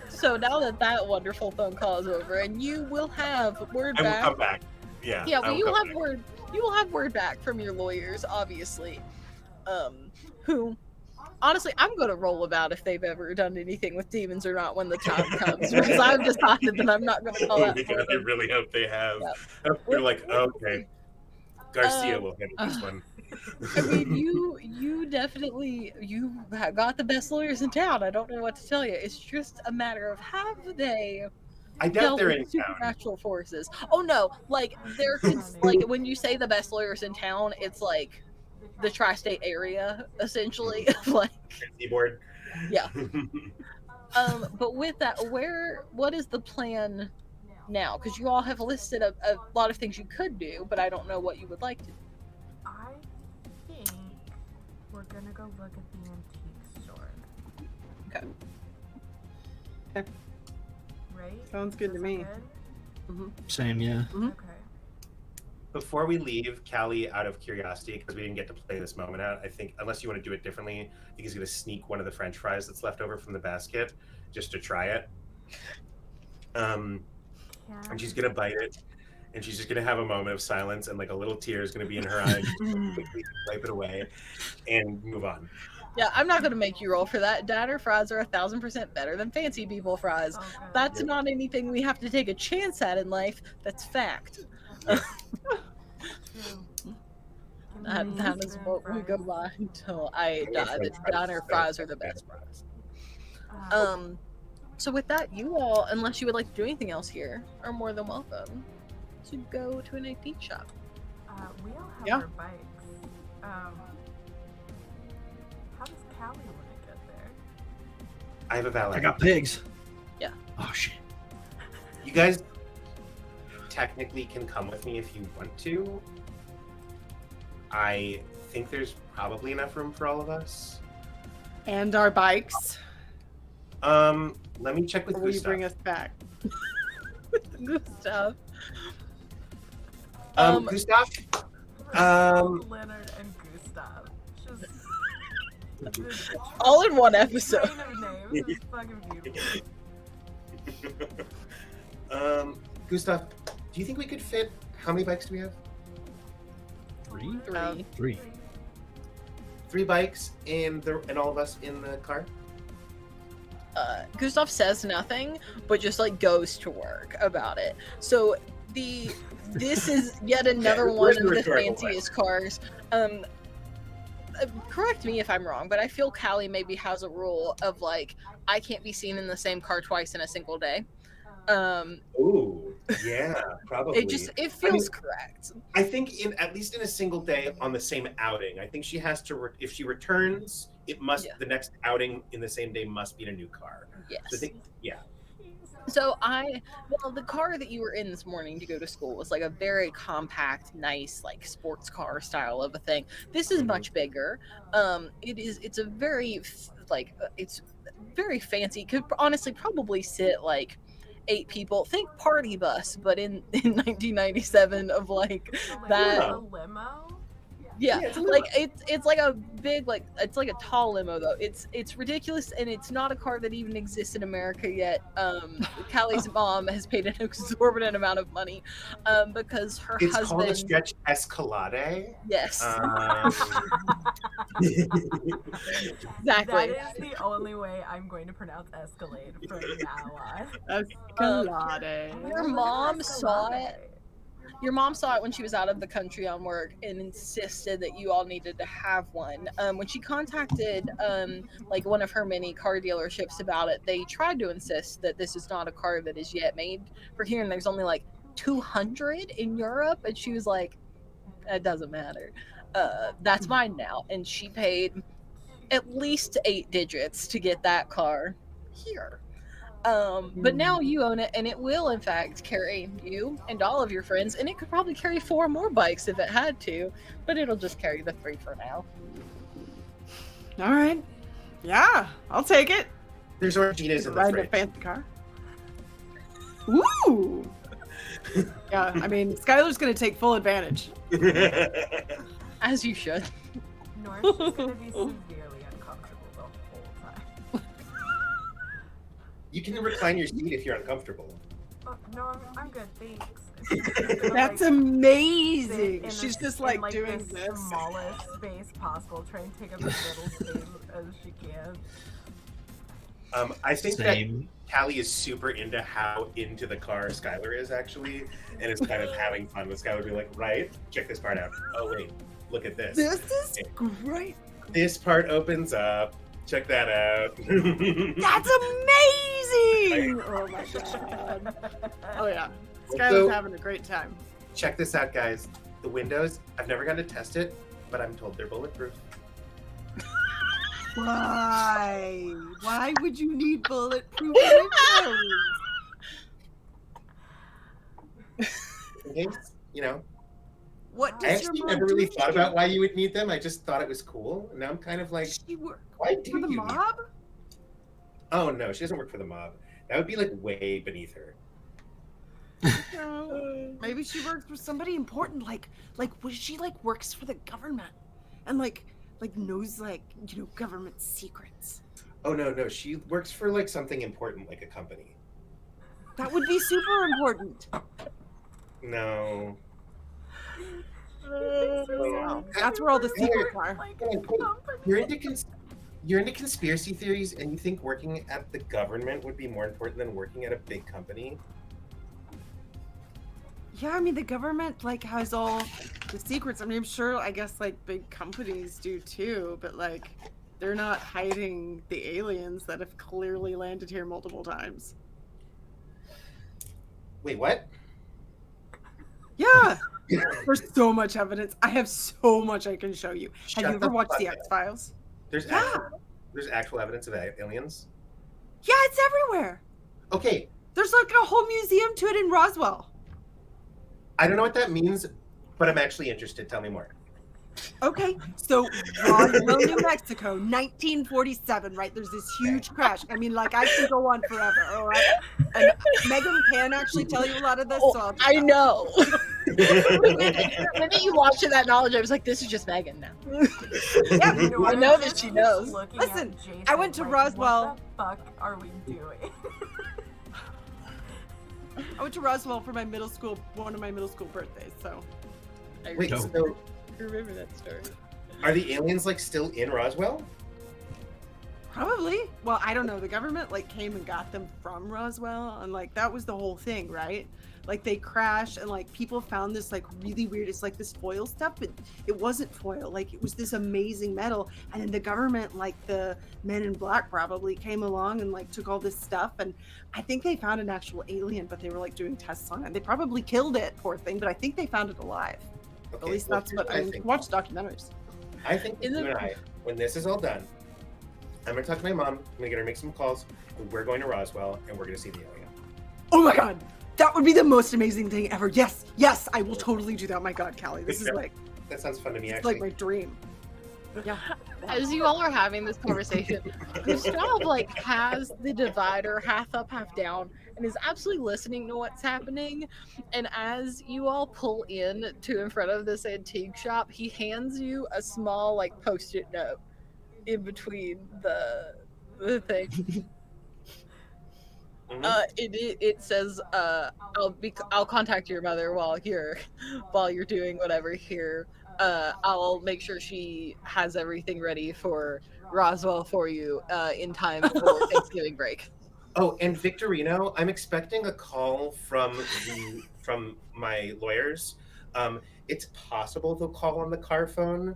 So now that wonderful phone call is over, and you will have word I will back. come back. Yeah. Yeah, I well, will you will come have back. word. You will have word back from your lawyers, obviously. Who, honestly, I'm going to roll about if they've ever done anything with demons or not when the time comes, because I've decided that I'm not going to call Oh that. my for god, I them. really hope they have. Yeah. They're like, okay, Garcia Um, will handle this one. I mean, you definitely have got the best lawyers in town. I don't know what to tell you. It's just a matter of have they I doubt dealt they're with in town. supernatural forces. Oh no, like like when you say the best lawyers in town, it's like the tri-state area essentially. Like, Keyboard. yeah. But with that, what is the plan now? Because you all have listed a lot of things you could do, but I don't know what you would like to do. I think we're gonna go look at the antique store. Okay. Okay. Right? Sounds good to Does that me. good? Same, yeah. Okay. Before we leave, Callie, out of curiosity, because we didn't get to play this moment out, I think, unless you want to do it differently, I think he's going to sneak one of the French fries that's left over from the basket just to try it. And she's going to bite it, and she's just going to have a moment of silence, and like a little tear is going to be in her eye. She's gonna quickly wipe it away and move on. Yeah, I'm not gonna make you roll for that. Diner fries are 1,000% better than fancy people fries. Oh, good. That's not anything we have to take a chance at in life. That's fact. True. That is what we go by until I die. The diner fries are the best fries. So with that, you all, unless you would like to do anything else here, are more than welcome to go to an antique shop. We all have Yeah. our bikes. How does Callie want to get there? I have a valet. I got pigs. Yeah. Oh shit. You guys technically can come with me if you want to. I think there's probably enough room for all of us. And our bikes. Let me check with Or will you Gustav. bring us back? Gustav. Gustav. Leonard and Gustav. Just All in one train episode. of names is fucking beautiful. Gustav, do you think we could fit? How many bikes do we have? Three. 3 bikes and all of us in the car. Gustav says nothing, but just like goes to work about it. So this is yet another one where's of the the rhetorical fanciest cars. Correct me if I'm wrong, but I feel Callie maybe has a rule of like I can't be seen in the same car twice in a single day. Ooh, yeah, probably. It feels correct. I think at least in a single day on the same outing. I think she has to if she returns, it must the next outing in the same day must be in a new car. Yes. So I think, yeah. So the car that you were in this morning to go to school was like a very compact, nice, like sports car style of a thing. This is much bigger. It's a very it's very fancy. Could honestly probably sit like 8 people. Think party bus, but in 1997 of like that. A limo. Yeah, like it's like a big it's like a tall limo though. It's ridiculous, and it's not a car that even exists in America yet. Callie's mom has paid an exorbitant amount of money because her husband. It's called a stretch Escalade. Yes. Exactly. That is the only way I'm going to pronounce Escalade from now on. Escalade. Your mom saw it. Your mom saw it when she was out of the country on work and insisted that you all needed to have one. When she contacted like one of her many car dealerships about it, they tried to insist that this is not a car that is yet made for here, and there's only like 200 in Europe. And she was like, "It doesn't matter. That's mine now." And she paid at least 8 digits to get that car here. But now you own it, and it will, in fact, carry you and all of your friends, and it could probably carry 4 more bikes if it had to, but it'll just carry the 3 for now. All right. Yeah, I'll take it. There's Orgina's in the Ride a fridge. fancy car. Woo! Yeah, I mean, Skylar's going to take full advantage. As you should. North is going to be severely uncomfortable the whole time. You can recline your seat if you're uncomfortable. Oh, no, I'm good, thanks. That's sit amazing. in She's the- just in, like the doing this. smallest space possible, trying to take up as little space as she can. I think Same. that Callie is super into how into the car Skylar is actually, and is kind of having fun with Skylar being like, right, check this part out. Oh wait, look at this. This is great. This part opens up. Check that out. That's amazing! Oh my god. Oh yeah. Skylar's So- having a great time. Check this out, guys. The windows, I've never gotten to test it, but I'm told they're bulletproof. Why? Why would you need bulletproof windows? In case, you know. What I does your actually mom never really do? thought about why you would need them. I just thought it was cool. And now I'm kind of like, She work why do for the you need mob? Oh no, she doesn't work for the mob. That would be like way beneath her. No. Maybe she works for somebody important, like what if she like works for the government and like knows like, you know, government secrets. Oh no, she works for like something important, like a company. That would be super important. No. That's where all the secrets are. Like, Hey, company. You're into conspiracy theories, and you think working at the government would be more important than working at a big company? Yeah, I mean the government like has all the secrets. I mean, I'm sure I guess like big companies do too, but like they're not hiding the aliens that have clearly landed here multiple times. Wait, what? Yeah. There's so much evidence. I have so much I can show you. Have Shut you ever the watched fuck the up. X-Files? There's Yeah. actual evidence of aliens. Yeah, it's everywhere. Okay, There's like a whole museum to it in Roswell. I don't know what that means, but I'm actually interested. Tell me more. Okay, so Roswell, New Mexico, 1947, right? There's this huge crash. I mean, like, I can go on forever, all right? And Megan can actually tell you a lot of this, so I'll just I know. The minute you launched to that knowledge, I was like, this is just Megan now. Yeah, I know that she knows. Listen, I went to Roswell. What the fuck are we doing? I went to Roswell for one of my middle school birthdays, so. Wait, No. so Remember that story. are the aliens like still in Roswell? Probably. Well, I don't know. The government like came and got them from Roswell, and like that was the whole thing, right? Like they crashed, and like people found this like really weird. It's like this foil stuff, but it wasn't foil. Like it was this amazing metal, and then the government, like the Men in Black, probably came along and like took all this stuff, and I think they found an actual alien, but they were like doing tests on it. They probably killed it, poor thing, but I think they found it alive. Okay, At least well, that's what I here's mean. think. Watch documentaries. I think In you the- and I, when this is all done, I'm gonna talk to my mom. I'm gonna get her to make some calls. And we're going to Roswell, and we're gonna see the alien. Oh my god, that would be the most amazing thing ever. Yes, yes, I will totally do that. Oh my god, Callie, this is like That sounds fun to me, it's actually. like my dream. Yeah. As you all are having this conversation, Gustav like has the divider half up, half down, and is absolutely listening to what's happening. And as you all pull in front of this antique shop, he hands you a small like post-it note in between the thing. Mhm. It says, I'll contact your mother while you're doing whatever here. I'll make sure she has everything ready for Roswell for you in time for Thanksgiving break. Oh, and Victorino, I'm expecting a call from my lawyers. It's possible they'll call on the car phone.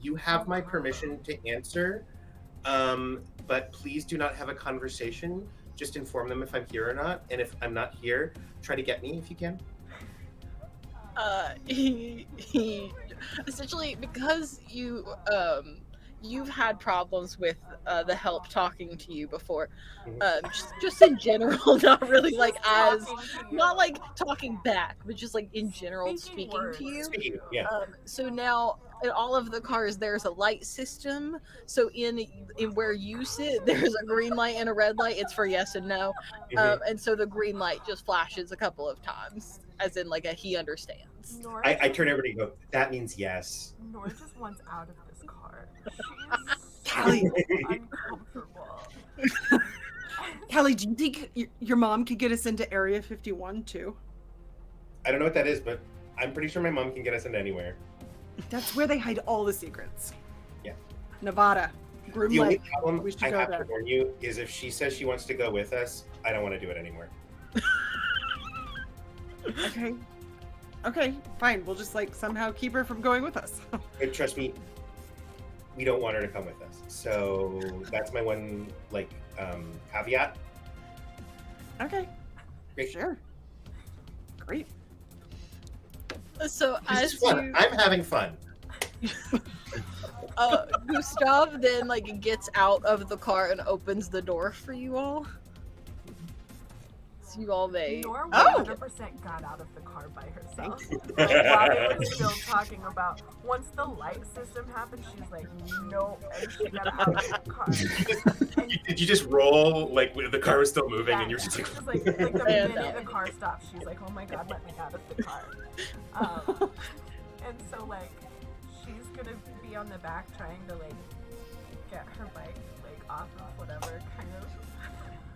You have my permission to answer, but please do not have a conversation. Just inform them if I'm here or not, and if I'm not here, try to get me if you can. He essentially, because you've had problems with the help talking to you before, just in general, not really like as not like talking back, but just like in general speaking to you. Speaking, yeah. So now in all of the cars there's a light system. So in where you sit, there's a green light and a red light. It's for yes and no. And so the green light just flashes a couple of times, as in like he understands. Nora, I turn over to go. That means yes. Nora just wants out of this car. She's Callie. uncomfortable. Callie, do you think your mom could get us into Area 51 too? I don't know what that is, but I'm pretty sure my mom can get us into anywhere. That's where they hide all the secrets. Yeah. Nevada. Groom The only Lake. problem We should I go have there. to warn you is if she says she wants to go with us, I don't want to do it anymore. Okay. Okay, fine. We'll just like somehow keep her from going with us. But trust me, we don't want her to come with us. So that's my one caveat. Okay. Great. Sure. Great. So This is as fun. you I'm having fun. Gustav then like gets out of the car and opens the door for you all. So you all may. Nora Oh! 100% got out of the car by herself. Like, while they were still talking about, once the light system happened, she's like, no, and she got out of the car. And Did you just roll like the car was still moving yeah, and you're just she like, was like the And, minute the car stopped, she's like, oh my god, let me out of the car. And so like, she's gonna be on the back trying to like get her bike like off of whatever kind of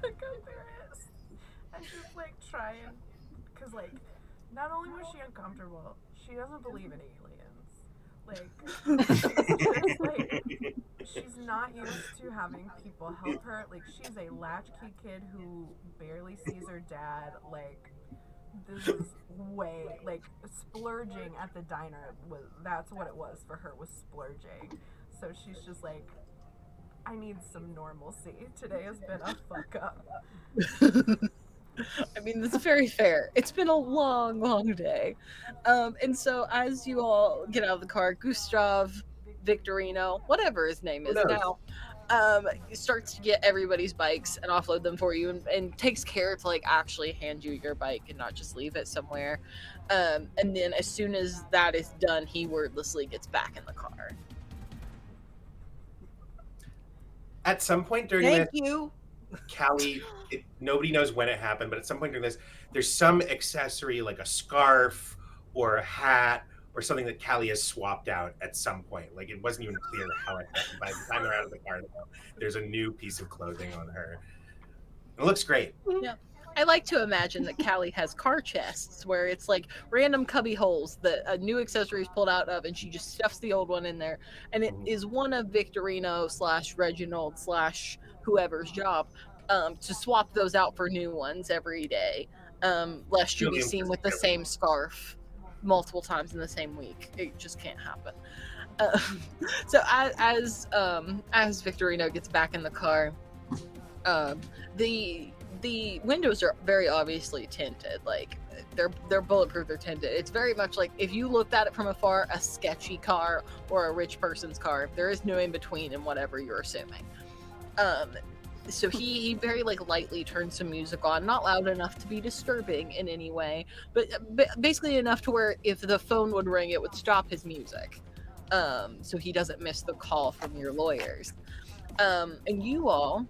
hookup there is. And she's like trying, cause like, not only was she uncomfortable, she doesn't believe in aliens. Like, she's, like, she's not used to having people help her. Like, she's a latchkey kid who barely sees her dad. Like, this is way, like, splurging at the diner that's what it was for her, was splurging. So she's just like, I need some normalcy. Today has been a fuck up. I mean, that's very fair. It's been a long, long day. And so as you all get out of the car, Gustav, Victorino, whatever his name is Who knows? now, starts to get everybody's bikes and offload them for you, and takes care to like actually hand you your bike and not just leave it somewhere. And then as soon as that is done, he wordlessly gets back in the car. At some point during Thank this, you. Callie, nobody knows when it happened, but at some point during this, there's some accessory like a scarf or a hat or something that Callie has swapped out at some point. Like it wasn't even clear how it happened. By the time they're out of the car, there's a new piece of clothing on her. It looks great. Yeah. I like to imagine that Callie has car chests where it's like random cubby holes that a new accessory is pulled out of, and she just stuffs the old one in there. And it is one of Victorino / Reginald / whoever's job to swap those out for new ones every day, lest you be seen with the same scarf multiple times in the same week. It just can't happen. So as Victorino gets back in the car, the windows are very obviously tinted. Like they're bulletproof, they're tinted. It's very much like if you looked at it from afar, a sketchy car or a rich person's car. There is no in between in whatever you're assuming. So he very like lightly turns some music on, not loud enough to be disturbing in any way, but basically enough to where if the phone would ring, it would stop his music, so he doesn't miss the call from your lawyers. And you all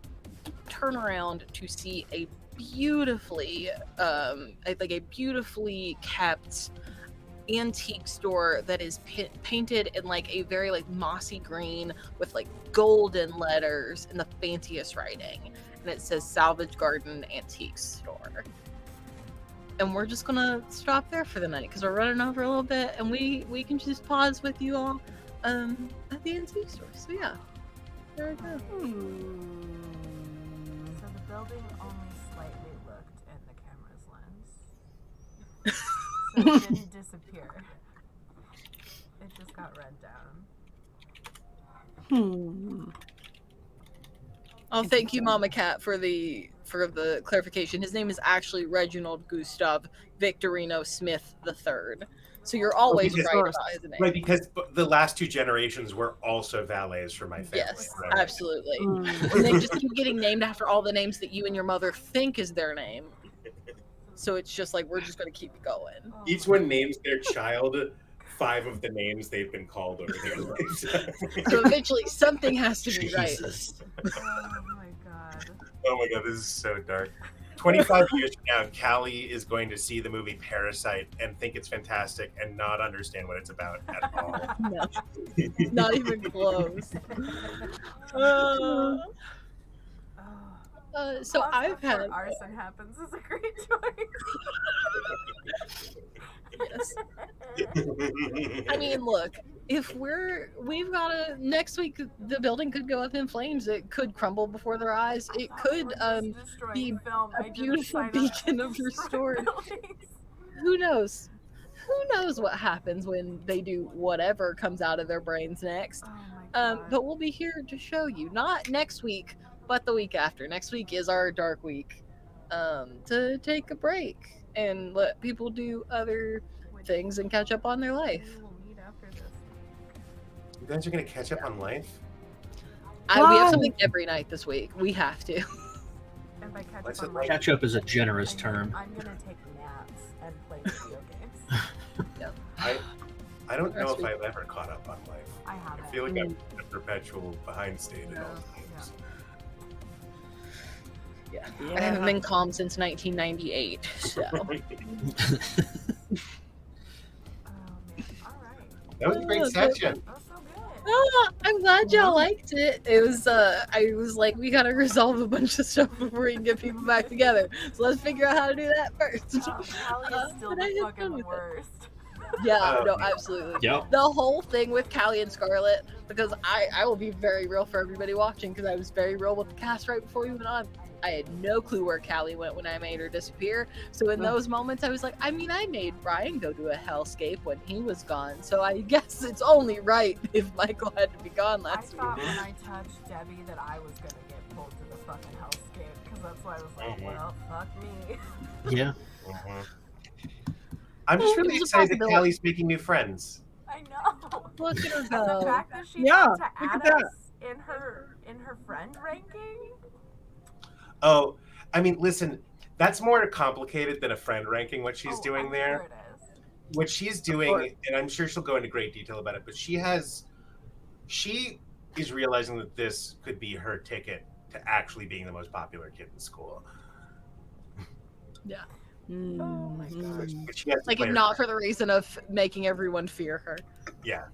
turn around to see a beautifully kept antique store that is painted in like a very like mossy green with like golden letters and the fanciest writing, and it says Salvage Garden Antique Store. And we're just gonna stop there for the night because we're running over a little bit, and we can just pause with you all at the antique store. So yeah, there we go. So the building only slightly looked in the camera's lens. So it didn't disappear. It just got read down. Oh, thank you, Mama Cat, for the clarification. His name is actually Reginald Gustav Victorino Smith III. So you're always right about his name. Right, because the last two generations were also valets for my family. Yes, right? absolutely. And they just keep getting named after all the names that you and your mother think is their name. So it's just like, we're just going to keep going. Each one names their child 5 of the names they've been called over their lives. So eventually something has to be right. Oh my god. Oh my god, this is so dark. 25 years from now, Callie is going to see the movie Parasite and think it's fantastic and not understand what it's about at all. No, not even close. So Plus, I've before had arson happens is a great choice. Yes. I mean, look, if we've got next week, the building could go up in flames. It could crumble before their eyes. It could be a beautiful beacon of restored. Who knows? Who knows what happens when they do whatever comes out of their brains next? But we'll be here to show you, not next week, but the week after. Next week is our dark week, to take a break and let people do other things and catch up on their life. You guys are going to catch up on life? We have something every night this week. We have to. And by What's catch it up, like? Catch up is a generous term. I'm gonna take naps and play video games. Yeah. I don't know if I've ever caught up on life. I haven't. I feel like I'm in a perpetual behind state at all times. Yeah. I haven't been calm since 1998. So. Oh man. Alright. That was a great section. That was so good. Oh, I'm glad y'all liked it. It was I was like, we gotta resolve a bunch of stuff before we can get people back together. So let's figure out how to do that first. Callie is still but I the had fun fucking with it. worst. Yeah, no, absolutely. Yep. The whole thing with Callie and Scarlett, because I will be very real for everybody watching, because I was very real with the cast right before we went on. I had no clue where Callie went when I made her disappear. So in those moments, I was like, I mean, I made Brian go to a hellscape when he was gone. So I guess it's only right if Michael had to be gone I last thought week. when I touched Debbie that I was gonna get pulled to the fucking hellscape, because that's why I was like, well, fuck me. Yeah. I'm just really It was a excited that possibility. Callie's making new friends. I know. Look at her The go. fact that she Yeah, had to look add at that. us in her in her friend ranking? Oh, I mean, listen, that's more complicated than a friend ranking, what she's Oh, doing I'm there. sure it is. What she's doing, and I'm sure she'll go into great detail about it, but she is realizing that this could be her ticket to actually being the most popular kid in school. Yeah. Oh my gosh. But she has to Like, play if her not card. for the reason of making everyone fear her. Yeah.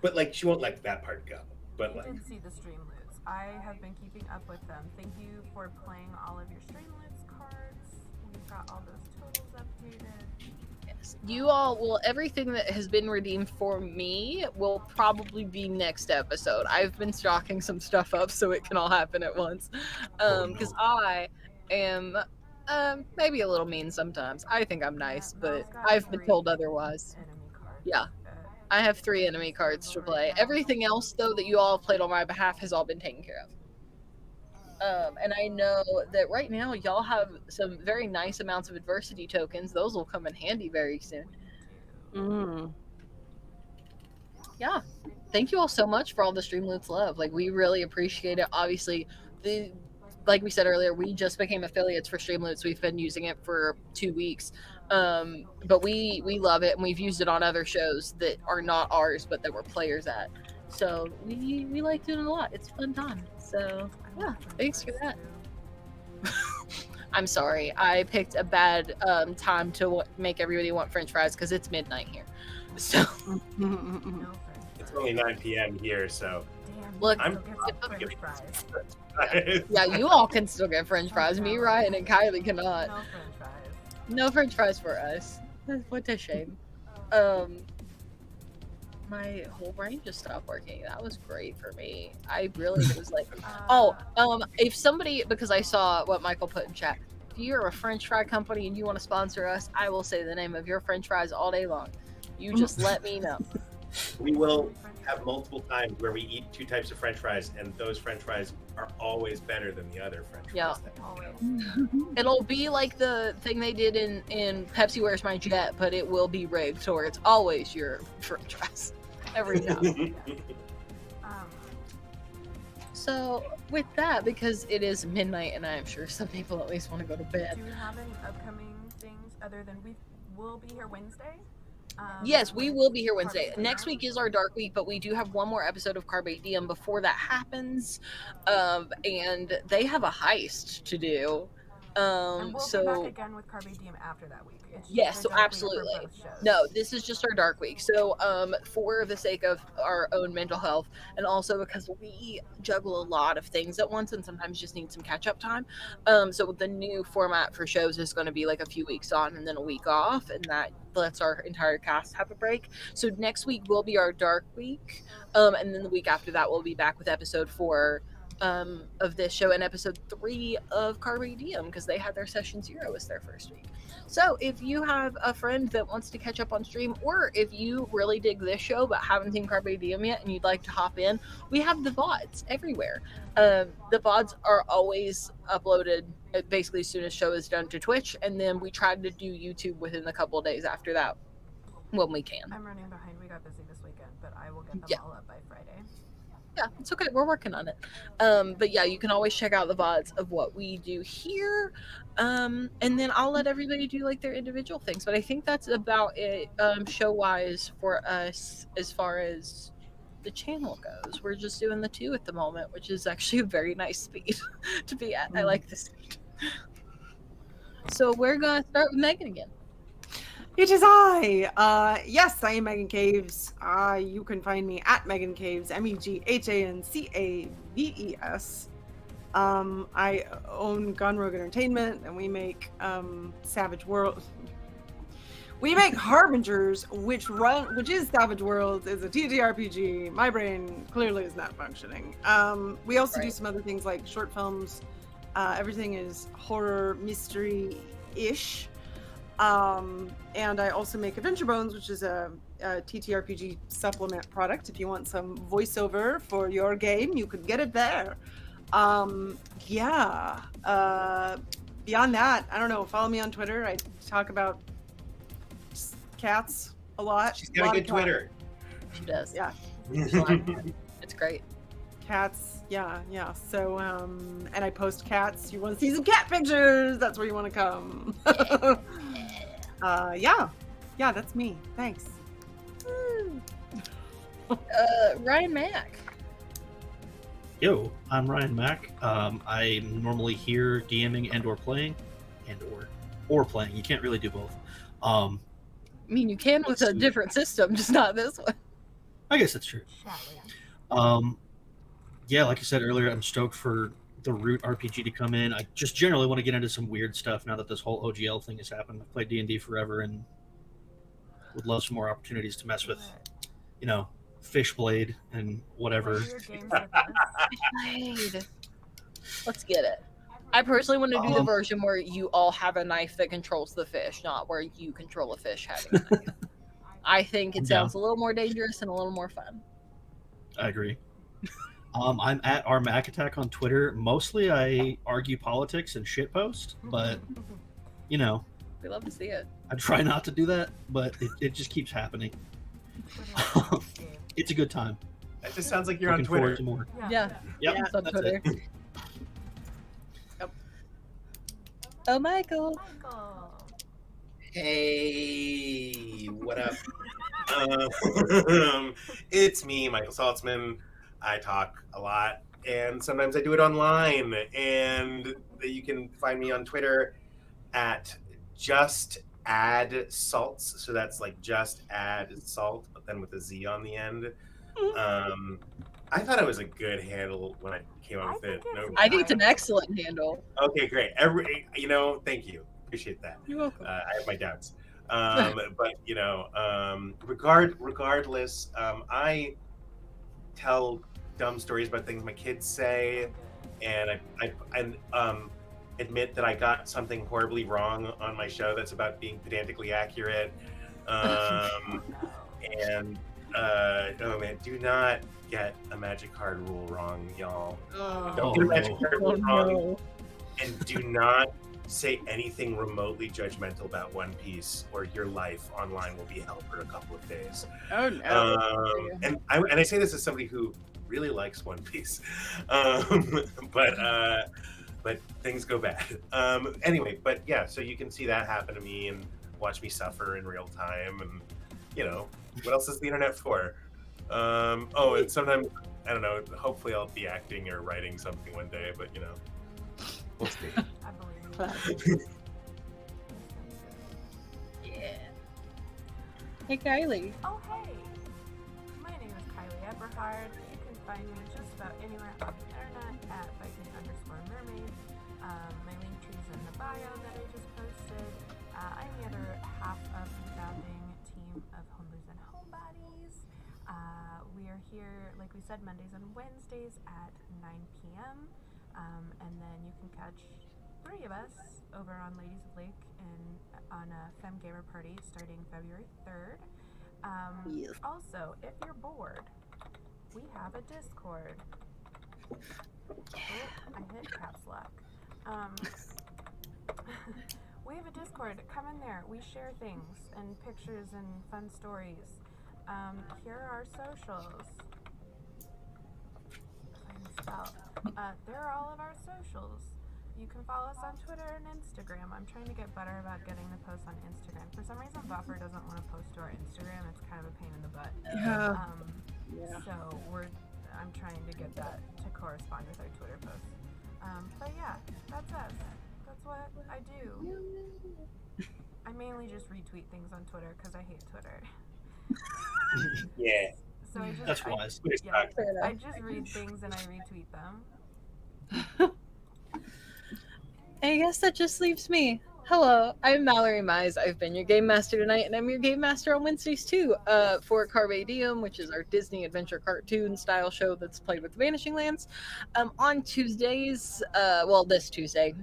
But like, she won't let that part go. But I like, did see the Streamloots. I have been keeping up with them. Thank you for playing all of your Streamloots cards. We've got all those totals updated. Yes. You all will, everything that has been redeemed for me will probably be next episode. I've been stocking some stuff up so it can all happen at once. Because I am maybe a little mean sometimes. I think I'm nice, but Mel's got I've been 3 told otherwise. enemy cards. Yeah. I have 3 enemy cards to play. Everything else, though, that you all have played on my behalf has all been taken care of. And I know that right now y'all have some very nice amounts of adversity tokens. Those will come in handy very soon. Yeah. Thank you all so much for all the Streamloots love. Like, we really appreciate it. Obviously, like we said earlier, we just became affiliates for Streamloots. We've been using it for 2 weeks. But we love it, and we've used it on other shows that are not ours, but that we're players at. So we like doing it a lot. It's a fun time. So yeah, thanks for that. I'm sorry, I picked a bad time to make everybody want French fries because it's midnight here. So No French it's fries. only 9 p.m. here, so Damn, Look, you still get some French fries. yeah, you all can still get French fries. Me, Ryan, and Kylie cannot. No French fries. No French fries for us. What a shame. My whole brain just stopped working. That was great for me. I really was like, if somebody, because I saw what Michael put in chat, if you're a French fry company and you want to sponsor us, I will say the name of your French fries all day long. You just let me know. we will have multiple times where we eat 2 types of French fries, and those French fries are always better than the other French fries. Yeah. that we Always. know. It'll be like the thing they did in Pepsi Where's My Jet, but it will be rigged to where it's always your French fries. Every time. Um, So with that, because it is midnight and I'm sure some people at least want to go to bed. do we have any upcoming things other than we will be here Wednesday? Yes, we will be here Carpe Wednesday. Diem. Next week is our dark week, but we do have one more episode of Carpe Diem before that happens. And they have a heist to do. And we'll be So back again with Carpe Diem after that week. It's just yes, a so dark week for absolutely. both shows. No, this is just our dark week. So, for the sake of our own mental health, and also because we juggle a lot of things at once and sometimes just need some catch up time. So the new format for shows is going to be like a few weeks on and then a week off, and that lets our entire cast have a break. So next week will be our dark week, and then the week after that we'll be back with episode 4 of this show and episode 3 of Carpe Diem, because they had their session 0 as their first week. So if you have a friend that wants to catch up on stream, or if you really dig this show but haven't seen Carpe Diem yet and you'd like to hop in, we have the VODs everywhere. The VODs are always uploaded basically as soon as show is done to Twitch, and then we try to do YouTube within a couple of days after that when we can. I'm running behind. We got busy this weekend, but I will get them Yeah. all up by Friday. Yeah, it's okay. We're working on it. But yeah, you can always check out the VODs of what we do here. And then I'll let everybody do like their individual things. But I think that's about it show-wise for us as far as the channel goes. We're just doing the 2 at the moment, which is actually a very nice speed to be at. I like this speed. So we're going to start with Megan again. It is I. Yes, I am Megan Caves. You can find me at Megan Caves, MEGHANCAVES. I own Gone Rogue Entertainment, and we make Savage World. We make Harbingers, which is Savage World, is a TTRPG. My brain clearly is not functioning. We also do some other things like short films. Everything is horror, mystery-ish. And I also make Adventure Bones, which is a TTRPG supplement product. If you want some voiceover for your game, you could get it there. Beyond that, I don't know. Follow me on Twitter. I talk about cats a lot. She's got a good Twitter. She does. Yeah. It's great. Cats, yeah. So, and I post cats. You want to see some cat pictures? That's where you want to come. Yeah, that's me. Thanks. Ryan Mack. Yo, I'm Ryan Mack. I'm normally here DMing and or playing, or playing. You can't really do both. I mean, you can with a different system, just not this one. I guess that's true. Yeah, like I said earlier, I'm stoked for the Root RPG to come in. I just generally want to get into some weird stuff now that this whole OGL thing has happened. I've played D&D forever and would love some more opportunities to mess with, Fishblade and whatever. Fishblade. Let's get it. I personally want to do the version where you all have a knife that controls the fish, not where you control a fish having a knife. I think it sounds a little more dangerous and a little more fun. I agree. I'm at our Mac Attack on Twitter. Mostly I argue politics and shitpost, but, We love to see it. I try not to do that, but it just keeps happening. It's a good time. That just sounds like you're Looking on Twitter. forward to more. Yeah. Yep, It's on that's Twitter. it. Oh, Michael. Hey, what up? It's me, Michael Saltzman. I talk a lot, and sometimes I do it online. And you can find me on Twitter at just add salts. So that's like just add salt, but then with a Z on the end. I thought it was a good handle when I came up with it. I think it's an excellent handle. Okay, great. Thank you. Appreciate that. You're welcome. I have my doubts. But regardless, I tell dumb stories about things my kids say, and I admit that I got something horribly wrong on my show that's about being pedantically accurate. And oh man, do not get a magic card rule wrong, y'all. Don't get a magic card rule wrong, and do not say anything remotely judgmental about One Piece, or your life online will be hell for a couple of days. Oh no! And I say this as somebody who really likes One Piece, but things go bad. Anyway, but yeah, so you can see that happen to me and watch me suffer in real time, and what else is the internet for? And sometimes I don't know. Hopefully, I'll be acting or writing something one day, but we'll see. I believe you. Yeah. Hey, Kylie. Oh, hey. My name is Kylie Eberhard. You can find me just about anywhere on the internet at Viking_mermaid. My link tree is in the bio that I just posted. I'm the other half of the founding team of Homebrews and Homebodies. We are here, like we said, Mondays and Wednesdays at 9 p.m. And then you can catch 3 of us over on Ladies of Lake on a Femme Gamer Party starting February 3rd. Also, if you're bored, we have a Discord. Oh, I hit caps lock. We have a Discord. Come in there. We share things and pictures and fun stories. Here are our socials. There are all of our socials. You can follow us on Twitter and Instagram. I'm trying to get better about getting the posts on Instagram. For some reason, Buffer doesn't want to post to our Instagram. It's kind of a pain in the butt. So I'm trying to get that to correspond with our Twitter posts. But yeah, that's us. That's what I do. I mainly just retweet things on Twitter because I hate Twitter. Yeah. So That's wise. I just read things and I retweet them. I guess that just leaves me. Hello, I'm Mallory Mize. I've been your game master tonight, and I'm your game master on Wednesdays too, for Carpe Diem, which is our Disney adventure cartoon style show that's played with the Vanishing Lands. On Tuesdays, this Tuesday,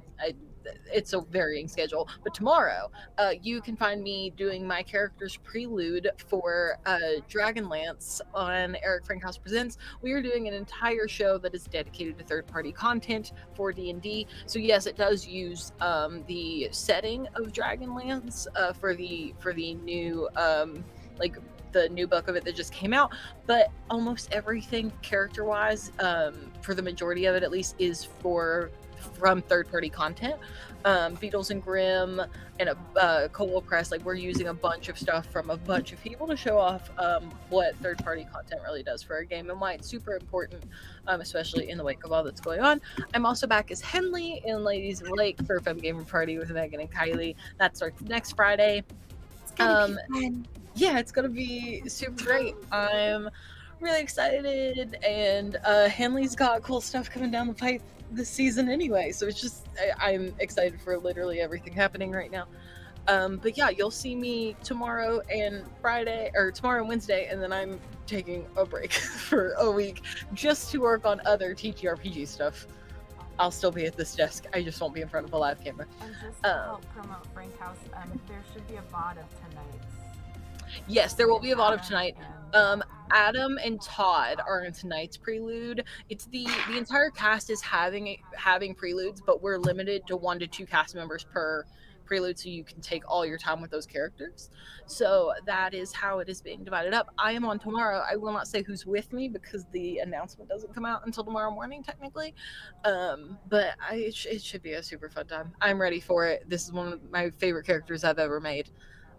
it's a varying schedule, but tomorrow you can find me doing my character's prelude for Dragonlance on Eric Frankhouse Presents. We are doing an entire show that is dedicated to third-party content for D&D. So yes, it does use the setting of Dragonlance for the new like the new book of it that just came out, but almost everything character wise, for the majority of it at least, is from third-party content. Beatles and Grimm and Cobalt Press, like we're using a bunch of stuff from a bunch of people to show off what third-party content really does for a game and why it's super important, especially in the wake of all that's going on. I'm also back as Henley in Ladies of Lake for Fem Gamer Party with Megan and Kylie. That starts next Friday. It's gonna be fun. Yeah, it's gonna be super great. I'm really excited, and Henley's got cool stuff coming down the pipe this season anyway, so it's just I'm excited for literally everything happening right now. But yeah, you'll see me tomorrow and Friday, or tomorrow and Wednesday, and then I'm taking a break for a week just to work on other TTRPG stuff. I'll still be at this desk. I just won't be in front of a live camera. And just to help promote Frank House, there should be a VOD of tonight's. Yes, there will be a VOD of tonight. Adam and Todd are in tonight's prelude. It's the entire cast is having preludes, but we're limited to 1 to 2 cast members per prelude, so you can take all your time with those characters. So that is how it is being divided up. I am on tomorrow. I will not say who's with me because the announcement doesn't come out until tomorrow morning, technically. But it should be a super fun time. I'm ready for it. This is one of my favorite characters I've ever made.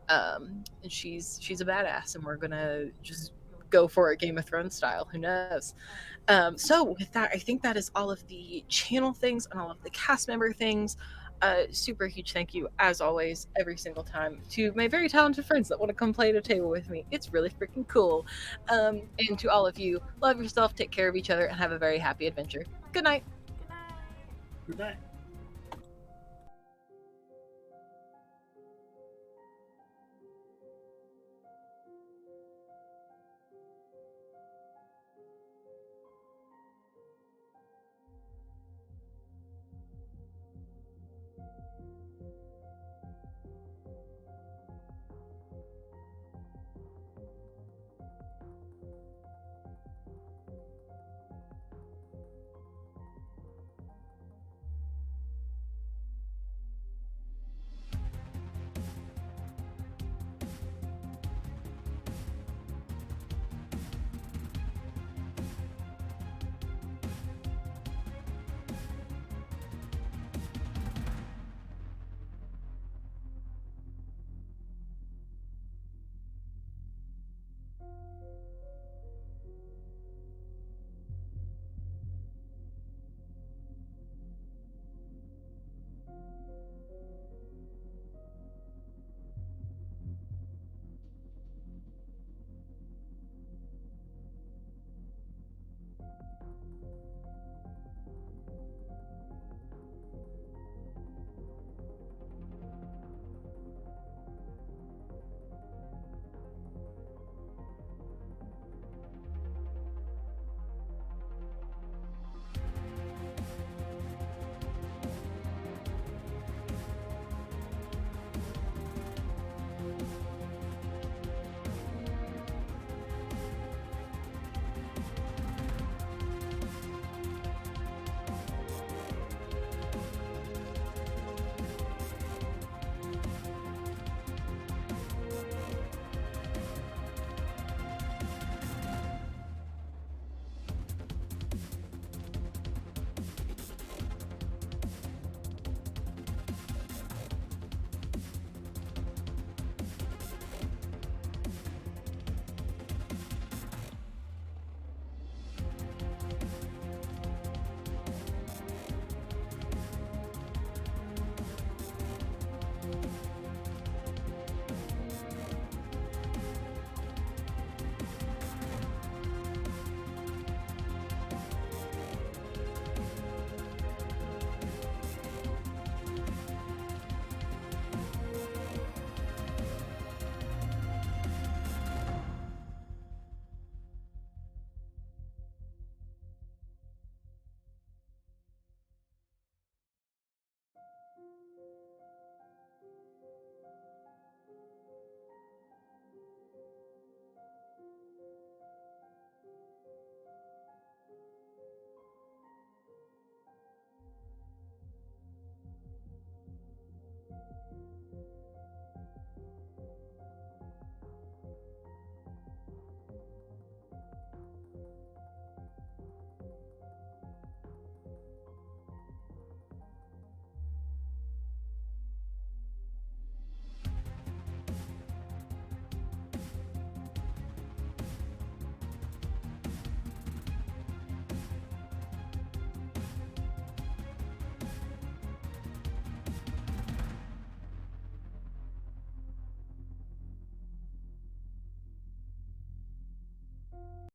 And she's a badass, and we're gonna just go for it Game of Thrones style. Who knows? So with that, I think that is all of the channel things and all of the cast member things. Super huge thank you, as always, every single time, to my very talented friends that want to come play at a table with me. It's really freaking cool. And to all of you, love yourself, take care of each other, and have a very happy adventure. Good night. Good night. Good night.